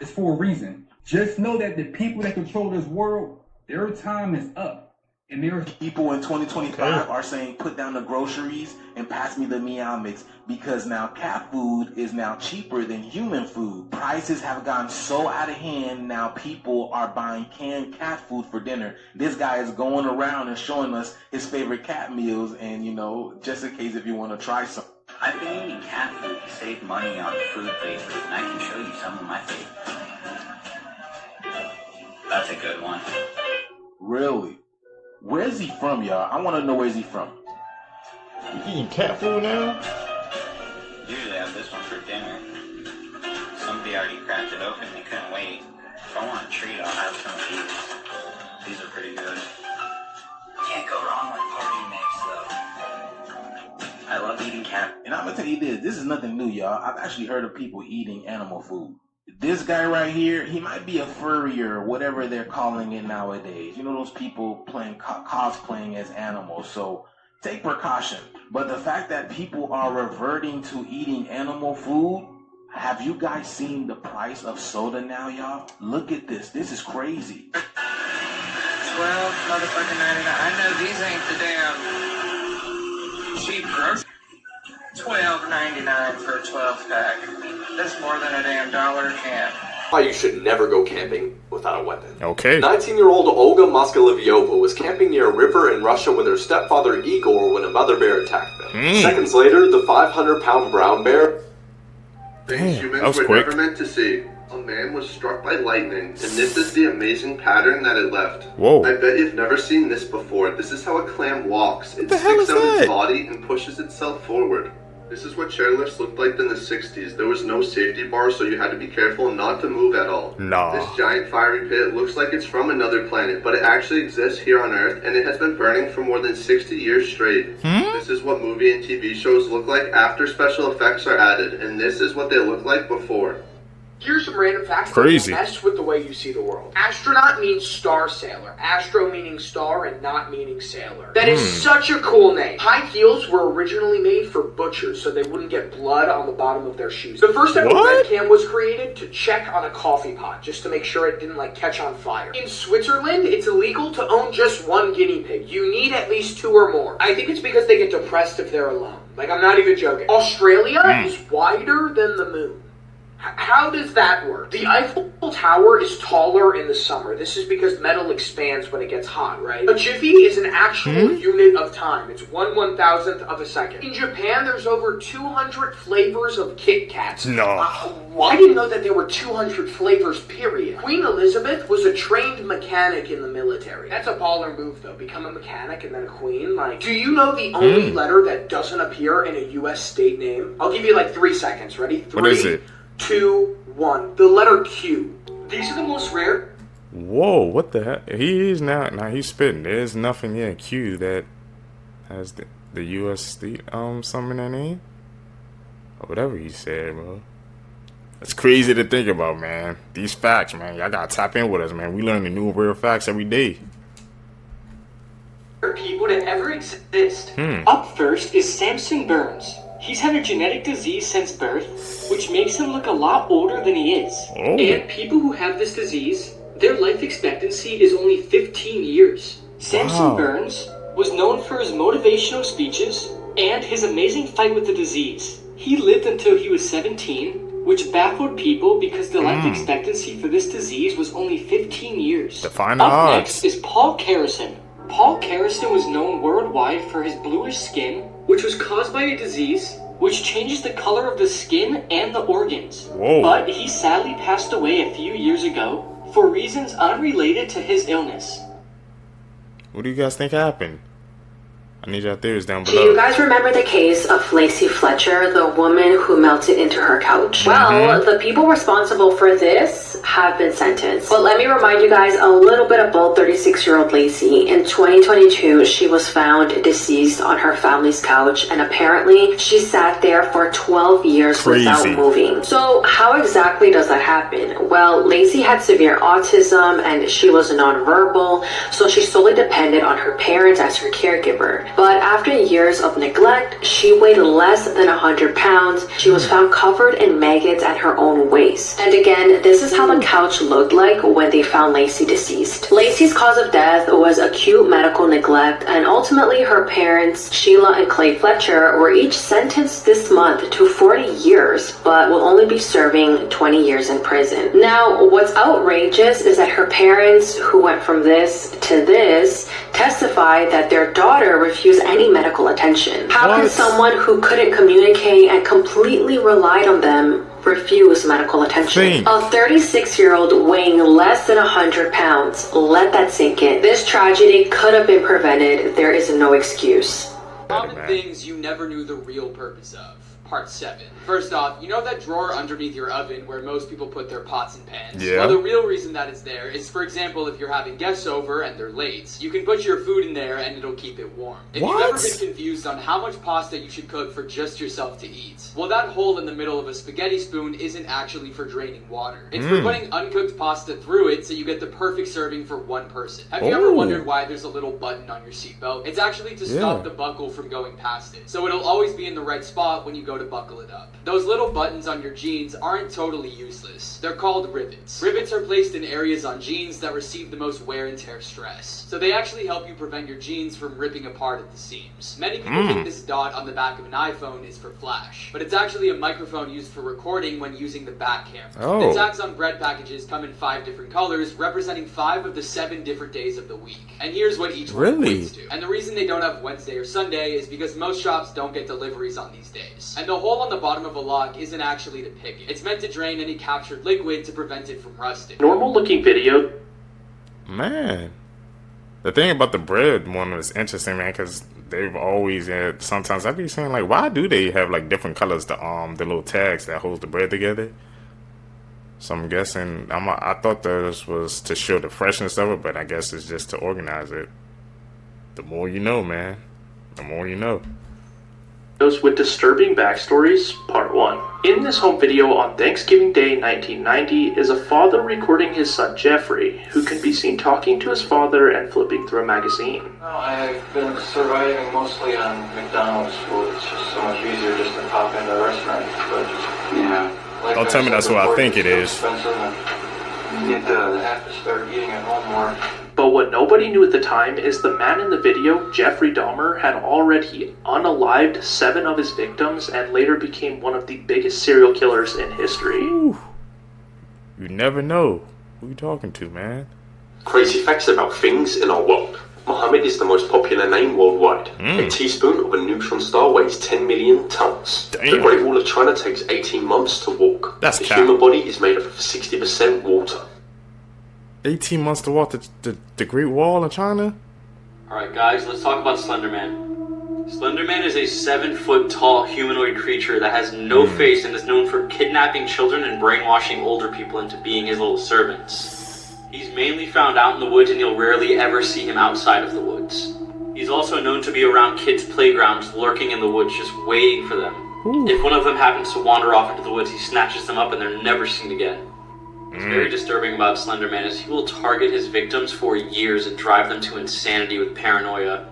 Speaker 13: is for a reason. Just know that the people that control this world, their time is up. And there are
Speaker 12: people in 2025 are saying, put down the groceries and pass me the Meow Mix, because now cat food is now cheaper than human food. Prices have gotten so out of hand, now people are buying canned cat food for dinner. This guy is going around and showing us his favorite cat meals, and just in case if you want to try some.
Speaker 15: I've been eating cat food to save money on food lately, and I can show you some of my favorites. That's a good one.
Speaker 12: Really? Where's he from, y'all? I want to know where's he from.
Speaker 2: You eating cat food now?
Speaker 15: Usually I have this one for dinner. Somebody already cracked it open. They couldn't wait. If I want a treat, I'll have some of these. These are pretty good. Can't go wrong with party mix, though. I love eating cat.
Speaker 12: And I'm going to tell you this is nothing new, y'all. I've actually heard of people eating animal food. This guy right here, he might be a furry or whatever they're calling it nowadays. You know, those people playing cosplaying as animals. So take precaution. But the fact that people are reverting to eating animal food, have you guys seen the price of soda now, y'all? Look at this. This is crazy.
Speaker 15: 12 motherfucking 99. I know these ain't the damn cheap groceries. $12.99 for a 12-pack. That's more than a damn dollar a can.
Speaker 16: Why you should never go camping without a weapon.
Speaker 2: Okay.
Speaker 16: 19-year-old Olga Moskaleviova was camping near a river in Russia when their stepfather Igor when a mother bear attacked them. Seconds later, the 500-pound brown bear...
Speaker 18: Things humans were never meant to see. A man was struck by lightning, and this is the amazing pattern that it left.
Speaker 2: Whoa.
Speaker 18: I bet you've never seen this before. This is how a clam walks. It sticks out its body and pushes itself forward. This is what chairlifts looked like in the 60s. There was no safety bar, so you had to be careful not to move at all.
Speaker 2: Nah.
Speaker 18: This giant fiery pit looks like it's from another planet, but it actually exists here on Earth, and it has been burning for more than 60 years straight. This is what movie and TV shows look like after special effects are added, and this is what they look like before.
Speaker 21: Here's some random facts
Speaker 2: Crazy.
Speaker 21: that mess with the way you see the world. Astronaut means star sailor. Astro meaning star and not meaning sailor. That is such a cool name. High heels were originally made for butchers so they wouldn't get blood on the bottom of their shoes. The first ever webcam was created to check on a coffee pot just to make sure it didn't catch on fire. In Switzerland, it's illegal to own just one guinea pig. You need at least 2 or more. I think it's because they get depressed if they're alone. I'm not even joking. Australia is wider than the moon. How does that work? The Eiffel Tower is taller in the summer. This is because metal expands when it gets hot, right? A jiffy is an actual unit of time. It's 1/1000th of a second. In Japan, there's over 200 flavors of Kit Kats.
Speaker 2: No.
Speaker 21: I didn't know that there were 200 flavors, period. Queen Elizabeth was a trained mechanic in the military. That's a baller move, though. Become a mechanic and then a queen. Like, do you know the only letter that doesn't appear in a U.S. state name? I'll give you like 3 seconds. Ready? 3,
Speaker 2: What is it?
Speaker 21: 2, 1. The letter Q. These are the most rare.
Speaker 2: Whoa, what the heck? He is now he's spitting. There's nothing in Q that has the US state something in that name. Or whatever he said, bro. That's crazy to think about, man. These facts, man. Y'all gotta tap in with us, man. We learn the new real facts every day.
Speaker 4: People to ever exist. Up first is Samson Burns. He's had a genetic disease since birth, which makes him look a lot older than he is. And people who have this disease, their life expectancy is only 15 years. Samson Burns was known for his motivational speeches and his amazing fight with the disease. He lived until he was 17, which baffled people because the life expectancy for this disease was only 15 years.
Speaker 2: Define the
Speaker 4: Up
Speaker 2: odds.
Speaker 4: next is Paul Carrison. Paul Carrison was known worldwide for his bluish skin, which was caused by a disease which changes the color of the skin and the organs.
Speaker 2: Whoa.
Speaker 4: But he sadly passed away a few years ago for reasons unrelated to his illness.
Speaker 2: What do you guys think happened? I need your theories down
Speaker 8: Do
Speaker 2: below.
Speaker 8: you guys remember the case of Lacey Fletcher, the woman who melted into her couch? Well, the people responsible for this have been sentenced. But let me remind you guys a little bit about 36-year-old Lacey. In 2022, she was found deceased on her family's couch, and apparently she sat there for 12 years without moving. So how exactly does that happen? Well, Lacey had severe autism and she was nonverbal, so she solely depended on her parents as her caregiver. But after years of neglect, she weighed less than 100 pounds. She was found covered in maggots at her own waist. And again, this is how the couch looked like when they found Lacey deceased. Lacey's cause of death was acute medical neglect, and ultimately her parents, Sheila and Clay Fletcher, were each sentenced this month to 40 years, but will only be serving 20 years in prison. Now, what's outrageous is that her parents, who went from this to this, testified that their daughter refused any medical attention. How can someone who couldn't communicate and completely relied on them refuse medical attention? A 36-year-old weighing less than 100 pounds. Let that sink in. This tragedy could have been prevented. There is no excuse.
Speaker 21: Common things you never knew the real purpose of. Part 7. First off, you know that drawer underneath your oven where most people put their pots and pans?
Speaker 2: Yeah.
Speaker 21: Well, the real reason that it's there is, for example, if you're having guests over and they're late, you can put your food in there and it'll keep it warm. If you've ever been confused on how much pasta you should cook for just yourself to eat, well, that hole in the middle of a spaghetti spoon isn't actually for draining water. It's for putting uncooked pasta through it so you get the perfect serving for one person. Have you ever wondered why there's a little button on your seatbelt? It's actually to stop the buckle from going past it, so it'll always be in the right spot when you go to buckle it up. Those little buttons on your jeans aren't totally useless. They're called rivets. Rivets are placed in areas on jeans that receive the most wear and tear stress. So they actually help you prevent your jeans from ripping apart at the seams. Many people think this dot on the back of an iPhone is for flash, but it's actually a microphone used for recording when using the back camera. The tags on bread packages come in 5 different colors, representing 5 of the 7 different days of the week. And here's what each one equates to. And the reason they don't have Wednesday or Sunday is because most shops don't get deliveries on these days. And the hole on the bottom of a lock isn't actually to pick it. It's meant to drain any captured liquid to prevent it from rusting.
Speaker 4: Normal looking video.
Speaker 2: Man, the thing about the bread one was interesting, man, because they've always had, sometimes I be saying, like, why do they have, like, different colors, the little tags that holds the bread together? So I'm guessing, I thought this was to show the freshness of it, but I guess it's just to organize it. The more you know, man. The more you know.
Speaker 4: Those with disturbing backstories, part 1. In this home video on Thanksgiving Day 1990 is a father recording his son Jeffrey, who can be seen talking to his father and flipping through a magazine.
Speaker 22: I've been surviving mostly on McDonald's food. It's just so much easier just to pop into a restaurant. But yeah, like
Speaker 2: don't tell me that's what I think it is.
Speaker 22: Expensive and you have to start eating at home more.
Speaker 4: But
Speaker 14: But what nobody knew at the time is the man in the video, Jeffrey Dahmer, had already unalived 7 of his victims and later became one of the biggest serial killers in history.
Speaker 2: Ooh. You never know who you talking to, man.
Speaker 17: Crazy facts about things in our world. Mohammed is the most popular name worldwide. A teaspoon of a neutron star weighs 10 million tons.
Speaker 2: Damn.
Speaker 17: The Great Wall of China takes 18 months to walk.
Speaker 2: That's
Speaker 17: the
Speaker 2: cap.
Speaker 17: human body is made up of 60% water.
Speaker 2: 18 months to walk the Great Wall of China?
Speaker 23: Alright guys, let's talk about Slenderman. Slenderman is a 7-foot tall humanoid creature that has no face and is known for kidnapping children and brainwashing older people into being his little servants. He's mainly found out in the woods and you'll rarely ever see him outside of the woods. He's also known to be around kids' playgrounds, lurking in the woods, just waiting for them. If one of them happens to wander off into the woods, he snatches them up and they're never seen again. What's very disturbing about Slenderman is he will target his victims for years and drive them to insanity with paranoia.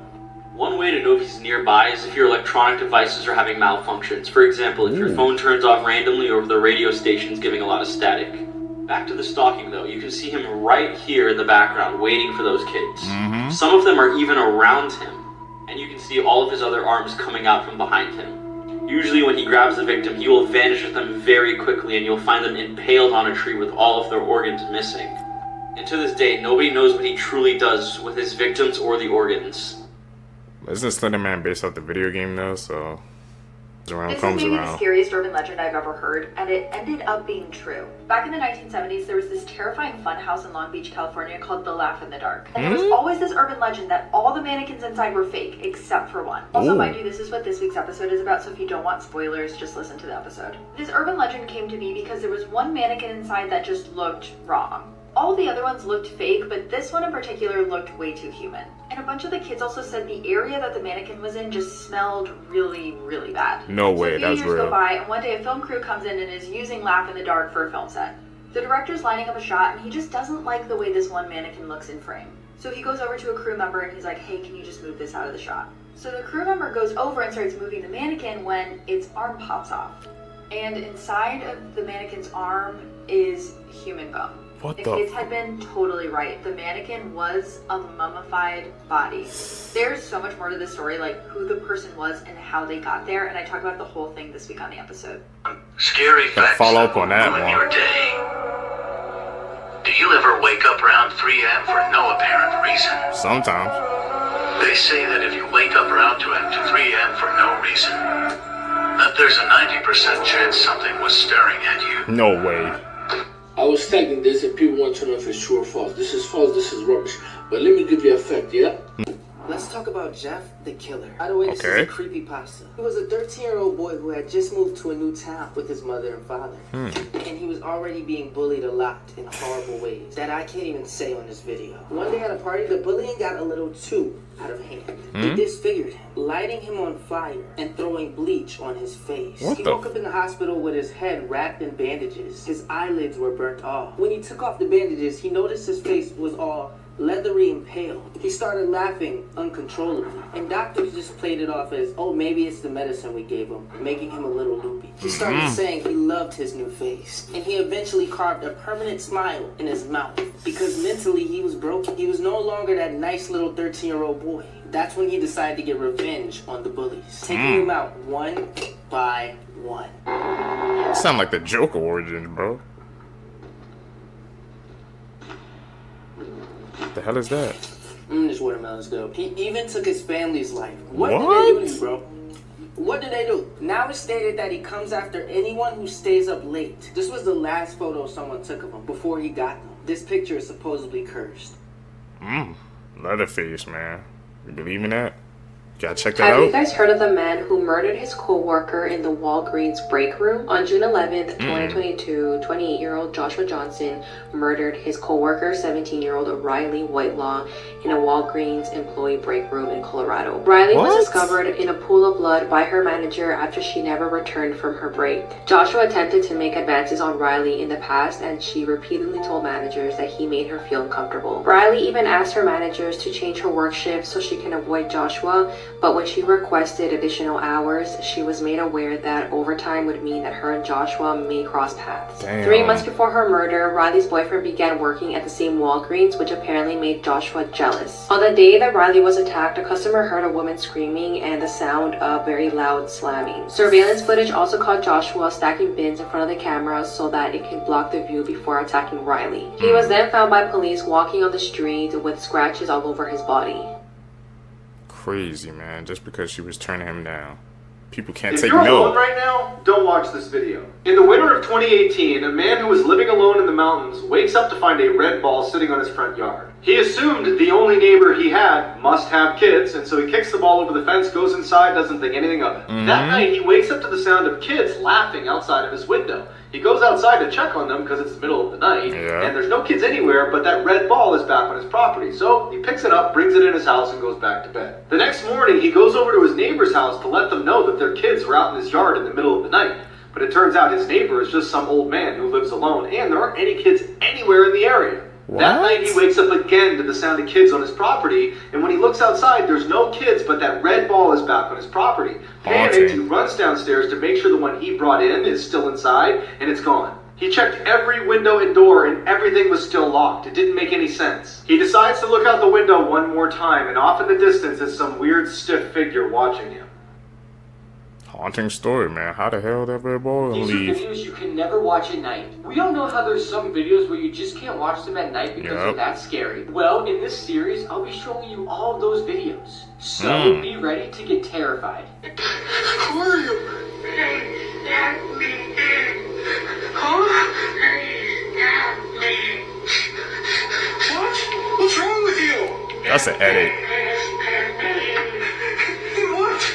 Speaker 23: One way to know if he's nearby is if your electronic devices are having malfunctions. For example, if your phone turns off randomly or if the radio station's giving a lot of static. Back to the stalking though, you can see him right here in the background waiting for those kids. Some of them are even around him, and you can see all of his other arms coming out from behind him. Usually when he grabs the victim, he will vanish with them very quickly and you'll find them impaled on a tree with all of their organs missing. And to this day, nobody knows what he truly does with his victims or the organs.
Speaker 2: Isn't Slenderman based off the video game though, so around
Speaker 9: This is
Speaker 2: comes
Speaker 9: maybe the
Speaker 2: around.
Speaker 9: scariest urban legend I've ever heard, and it ended up being true. Back in the 1970s, there was this terrifying funhouse in Long Beach, California called The Laugh in the Dark. And there was always this urban legend that all the mannequins inside were fake, except for one. Also, mind you, this is what this week's episode is about, so if you don't want spoilers, just listen to the episode. This urban legend came to be because there was one mannequin inside that just looked wrong. All the other ones looked fake, but this one in particular looked way too human. And a bunch of the kids also said the area that the mannequin was in just smelled really, really bad.
Speaker 2: No way,
Speaker 9: So a few
Speaker 2: that's
Speaker 9: years go
Speaker 2: real.
Speaker 9: by, and one day a film crew comes in and is using Laugh in the Dark for a film set. The director's lining up a shot, and he just doesn't like the way this one mannequin looks in frame. So he goes over to a crew member and he's like, hey, can you just move this out of the shot? So the crew member goes over and starts moving the mannequin when its arm pops off. And inside of the mannequin's arm is human bone.
Speaker 2: What
Speaker 9: The
Speaker 2: the
Speaker 9: kids had been totally right. The mannequin was a mummified body. There's so much more to this story, like who the person was and how they got there, and I talk about the whole thing this week on the episode.
Speaker 24: Scary
Speaker 2: Gotta
Speaker 24: facts
Speaker 2: follow up on that
Speaker 24: ruin
Speaker 2: one.
Speaker 24: your day. Do you ever wake up around 3 a.m. for no apparent reason?
Speaker 2: Sometimes.
Speaker 24: They say that if you wake up around 2 a.m. to 3 a.m. for no reason, that there's a 90% chance something was staring at you.
Speaker 2: No way.
Speaker 25: I was tagging this and people want to know if it's true or false. This is false, this is rubbish. But let me give you a fact, yeah?
Speaker 26: Let's talk about Jeff the Killer. By the way, this
Speaker 2: Okay.
Speaker 26: is a creepypasta. He was a 13-year-old boy who had just moved to a new town with his mother and father. And he was already being bullied a lot in horrible ways that I can't even say on this video. One day at a party, the bullying got a little too out of hand. They disfigured him, lighting him on fire and throwing bleach on his face.
Speaker 2: What
Speaker 26: He
Speaker 2: the
Speaker 26: woke up in the hospital with his head wrapped in bandages. His eyelids were burnt off. When he took off the bandages, he noticed his face was all leathery and pale. He started laughing uncontrollably, and doctors just played it off as, oh, maybe it's the medicine we gave him, making him a little loopy. He started saying he loved his new face, and he eventually carved a permanent smile in his mouth, because mentally he was broken. He was no longer that nice little 13-year-old boy. That's when he decided to get revenge on the bullies, taking them out one by one.
Speaker 2: Sound like the Joker origins, bro. What the hell is that?
Speaker 26: This watermelon's good. He even took his family's life. What did
Speaker 2: What?
Speaker 26: they do to you, bro? What did they do? Now it's stated that he comes after anyone who stays up late. This was the last photo someone took of him before he got them. This picture is supposedly cursed.
Speaker 2: Leatherface, man. You believe in that? Gotta check that
Speaker 8: Have you
Speaker 2: out.
Speaker 8: guys heard of the man who murdered his co-worker in the Walgreens break room? On June 11th, 2022, 28-year-old Joshua Johnson murdered his co-worker, 17-year-old Riley Whitelaw, in a Walgreens employee break room in Colorado. Riley was discovered in a pool of blood by her manager after she never returned from her break. Joshua attempted to make advances on Riley in the past, and she repeatedly told managers that he made her feel uncomfortable. Riley even asked her managers to change her work shift so she can avoid Joshua, But when she requested additional hours, she was made aware that overtime would mean that her and Joshua may cross paths.
Speaker 2: Damn.
Speaker 8: 3 months before her murder, Riley's boyfriend began working at the same Walgreens, which apparently made Joshua jealous. On the day that Riley was attacked, a customer heard a woman screaming and the sound of very loud slamming. Surveillance footage also caught Joshua stacking bins in front of the camera so that it could block the view before attacking Riley. He was then found by police walking on the street with scratches all over his body.
Speaker 2: Crazy, man. Just because she was turning him down. People can't
Speaker 3: If
Speaker 2: take
Speaker 3: you're
Speaker 2: no.
Speaker 3: alone right now, don't watch this video. In the winter of 2018, a man who was living alone in the mountains wakes up to find a red ball sitting on his front yard. He assumed the only neighbor he had must have kids, and so he kicks the ball over the fence, goes inside, doesn't think anything of it. That night, he wakes up to the sound of kids laughing outside of his window. He goes outside to check on them because it's the middle of the night, and there's no kids anywhere, but that red ball is back on his property. So he picks it up, brings it in his house, and goes back to bed. The next morning, he goes over to his neighbor's house to let them know that their kids were out in his yard in the middle of the night. But it turns out his neighbor is just some old man who lives alone, and there aren't any kids anywhere in the area. That night, he wakes up again to the sound of kids on his property, and when he looks outside, there's no kids, but that red ball is back on his property. Panicked, he runs downstairs to make sure the one he brought in is still inside, and it's gone. He checked every window and door, and everything was still locked. It didn't make any sense. He decides to look out the window one more time, and off in the distance is some weird, stiff figure watching him.
Speaker 2: Haunting story, man. How the hell that red ball and
Speaker 4: These
Speaker 2: leave?
Speaker 4: are videos you can never watch at night. We all know how there's some videos where you just can't watch them at night because they're that scary. Well, in this series, I'll be showing you all of those videos. So be ready to get terrified.
Speaker 24: Who are you? What? What's wrong with you?
Speaker 2: That's an edit.
Speaker 24: What?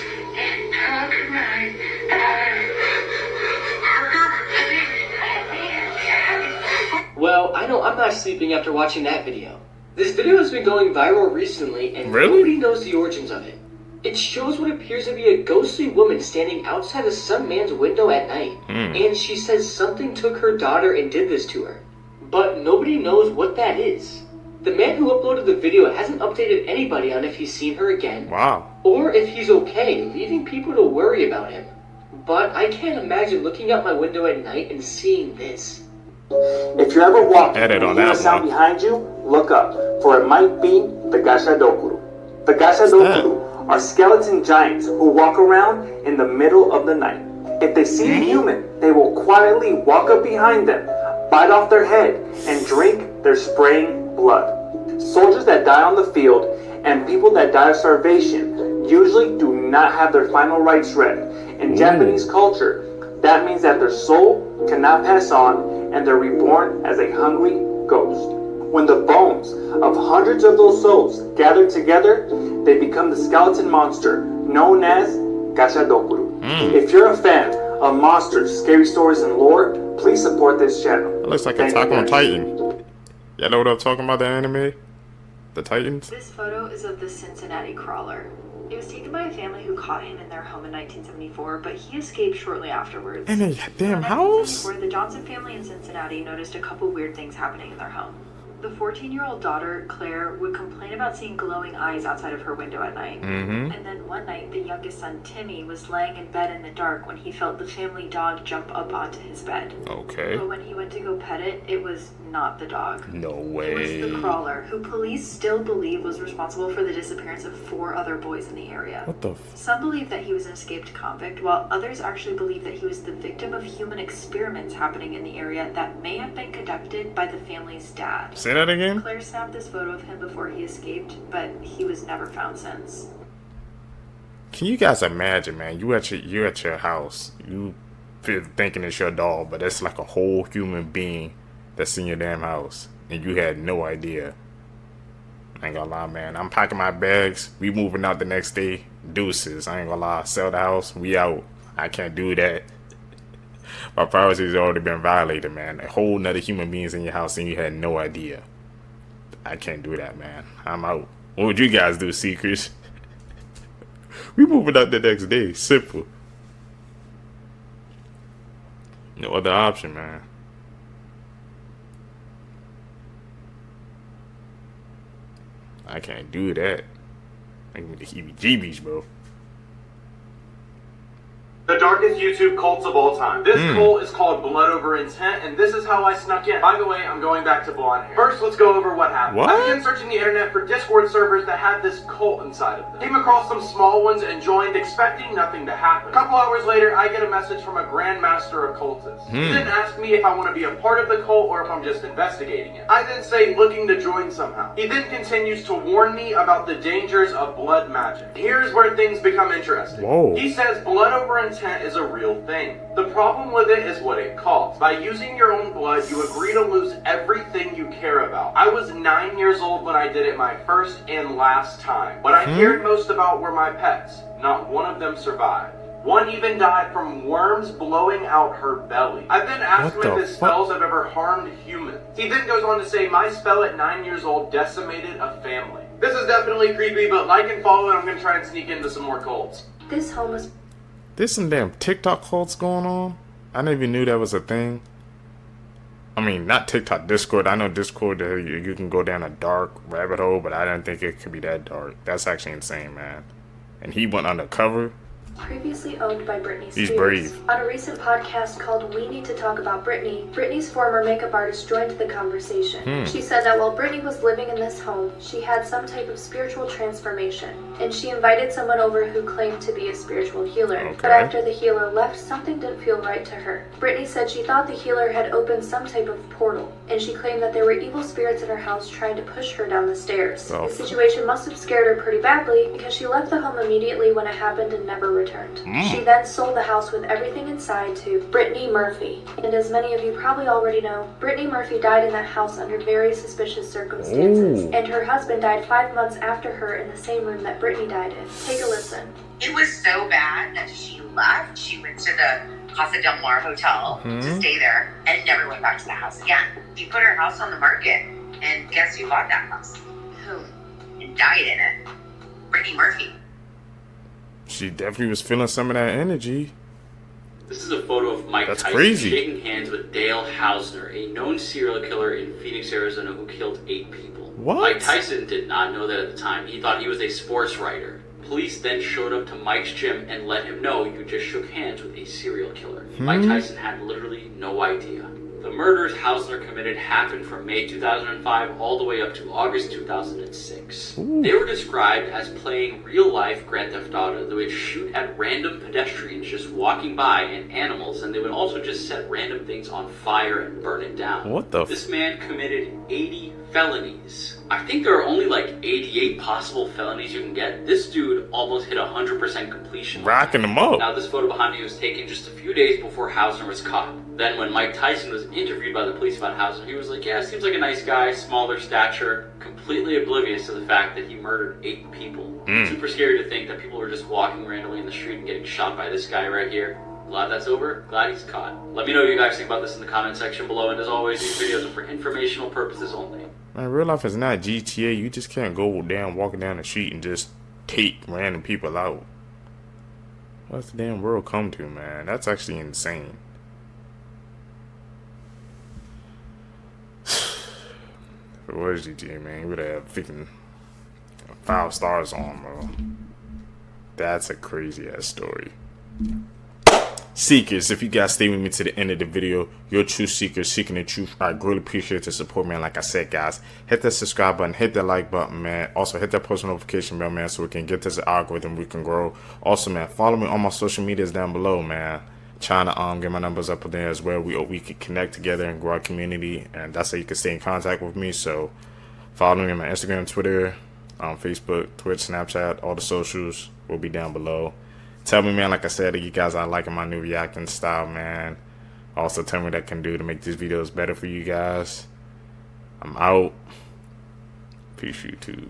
Speaker 4: Well, I know I'm not sleeping after watching that video. This video has been going viral recently, and nobody knows the origins of it. It shows what appears to be a ghostly woman standing outside of some man's window at night, and she says something took her daughter and did this to her. But nobody knows what that is. The man who uploaded the video hasn't updated anybody on if he's seen her again, or if he's okay, leaving people to worry about him. But I can't imagine looking out my window at night and seeing this.
Speaker 11: If you're ever walking and
Speaker 2: Edit
Speaker 11: you
Speaker 2: on
Speaker 11: hear a
Speaker 2: that
Speaker 11: sound
Speaker 2: one.
Speaker 11: behind you, look up, for it might be the Gashadokuru. The Gashadokuru are skeleton giants who walk around in the middle of the night. If they see a human, they will quietly walk up behind them, bite off their head, and drink their spraying blood. Soldiers that die on the field and people that die of starvation usually do not have their final rites read. In Japanese culture, that means that their soul cannot pass on and they're reborn as a hungry ghost. When the bones of hundreds of those souls gather together, they become the skeleton monster known as Gashadokuru. If you're a fan of monsters, scary stories, and lore, please support this channel.
Speaker 2: That looks like Attack on Titan. Y'all know what I'm talking about, the anime? The Titans?
Speaker 5: This photo is of the Cincinnati Crawler. It was taken by a family who caught him in their home in 1974, but he escaped shortly afterwards.
Speaker 2: In a damn house?
Speaker 5: The Johnson family in Cincinnati noticed a couple weird things happening in their home. The 14-year-old daughter, Claire, would complain about seeing glowing eyes outside of her window at night. And then one night, the youngest son, Timmy, was laying in bed in the dark when he felt the family dog jump up onto his bed.
Speaker 2: Okay.
Speaker 5: But when he went to go pet it, it was not the dog.
Speaker 2: No
Speaker 5: It
Speaker 2: way.
Speaker 5: was the Crawler, who police still believe was responsible for the disappearance of 4 other boys in the area.
Speaker 2: What the
Speaker 5: Some believe that he was an escaped convict, while others actually believe that he was the victim of human experiments happening in the area that may have been conducted by the family's dad.
Speaker 2: Say that again?
Speaker 5: Claire snapped this photo of him before he escaped, but he was never found since.
Speaker 2: Can you guys imagine, man? You at your house. You feel thinking it's your dog, but it's like a whole human being that's in your damn house, and you had no idea. I ain't gonna lie, man. I'm packing my bags. We moving out the next day. Deuces. I ain't gonna lie. Sell the house. We out. I can't do that. My privacy's already been violated, man. A whole nother human being's in your house, and you had no idea. I can't do that, man. I'm out. What would you guys do, Seekers? We moving out the next day. Simple. No other option, man. I can't do that. Make me the heebie-jeebies, bro.
Speaker 3: The darkest YouTube cults of all time. This cult is called Blood Over Intent, and this is how I snuck in. By the way, I'm going back to blonde hair. First, let's go over what happened.
Speaker 2: What?
Speaker 3: I began searching the internet for Discord servers that had this cult inside of them. Came across some small ones and joined, expecting nothing to happen. A couple hours later, I get a message from a grandmaster occultist. He then asked me if I want to be a part of the cult or if I'm just investigating it. I then say looking to join somehow. He then continues to warn me about the dangers of blood magic. Here's where things become interesting.
Speaker 2: Whoa.
Speaker 3: He says blood over intent is a real thing. The problem with it is what it costs. By using your own blood, you agree to lose everything you care about. I was 9 years old when I did it my first and last time. What I cared most about were my pets. Not one of them survived. One even died from worms blowing out her belly. I then asked him if his spells have ever harmed humans. He then goes on to say, my spell at 9 years old decimated a family. This is definitely creepy, but like and follow, and I'm going to try and sneak into some more cults.
Speaker 5: This home was...
Speaker 2: There's some damn TikTok cults going on. I never even knew that was a thing. I mean, not TikTok, Discord. I know Discord, you can go down a dark rabbit hole, but I didn't think it could be that dark. That's actually insane, man. And he went undercover.
Speaker 5: Previously owned by Britney Spears.
Speaker 2: He's brave.
Speaker 5: On a recent podcast called We Need to Talk About Britney, Britney's former makeup artist joined the conversation. She said that while Britney was living in this home, she had some type of spiritual transformation, and she invited someone over who claimed to be a spiritual healer. But after the healer left, something didn't feel right to her. Britney said she thought the healer had opened some type of portal, and she claimed that there were evil spirits in her house trying to push her down the stairs. The situation must have scared her pretty badly, because she left the home immediately when it happened and never returned. She then sold the house with everything inside to Brittany Murphy. And as many of you probably already know, Brittany Murphy died in that house under very suspicious circumstances. And her husband died 5 months after her in the same room that Brittany died in. Take a listen.
Speaker 1: It was so bad that she left. She went to the Casa del Mar Hotel to stay there and never went back to the house again. She put her house on the market, and guess who bought that house? Who? And died in it. Brittany Murphy.
Speaker 2: She definitely was feeling some of that energy.
Speaker 23: This is a photo of Mike Tyson shaking hands with Dale Hausner, a known serial killer in Phoenix, Arizona, who killed 8 people.
Speaker 2: What?
Speaker 23: Mike Tyson did not know that at the time. He thought he was a sports writer. Police then showed up to Mike's gym and let him know you just shook hands with a serial killer. Mike Tyson had literally no idea. The murders Hausner committed happened from May 2005 all the way up to August 2006. They were described as playing real-life Grand Theft Auto. They would shoot at random pedestrians just walking by and animals, and they would also just set random things on fire and burn it down.
Speaker 2: What the
Speaker 23: This man committed 80 felonies. I think there are only like 88 possible felonies you can get. This dude almost hit 100% completion.
Speaker 2: Racking them up.
Speaker 23: Now this photo behind me was taken just a few days before Hausner was caught. Then when Mike Tyson was interviewed by the police about Hausner, he was like, yeah, seems like a nice guy, smaller stature, completely oblivious to the fact that he murdered 8 people. Super scary to think that people were just walking randomly in the street and getting shot by this guy right here. Glad that's over. Glad he's caught. Let me know what you guys think about this in the comment section below. And as always, these videos are for informational purposes only.
Speaker 2: Man, real life is not GTA. You just can't go down, walking down the street and just take random people out. What's the damn world come to, man? That's actually insane. If it was GTA, man, you would have freaking 5 stars on, bro. That's a crazy ass story. Seekers, if you guys stay with me to the end of the video, you're true seekers seeking the truth. I greatly appreciate the support, man. Like I said, guys, hit that subscribe button, hit that like button, man. Also, hit that post notification bell, man, so we can get this algorithm, we can grow. Also, man, follow me on my social medias down below, man. Trying to get my numbers up there as well. We can connect together and grow our community, and that's how you can stay in contact with me. So, follow me on my Instagram, Twitter, Facebook, Twitch, Snapchat, all the socials will be down below. Tell me, man, like I said, you guys are liking my new reacting style, man. Also, tell me what I can do to make these videos better for you guys. I'm out. Peace, YouTube.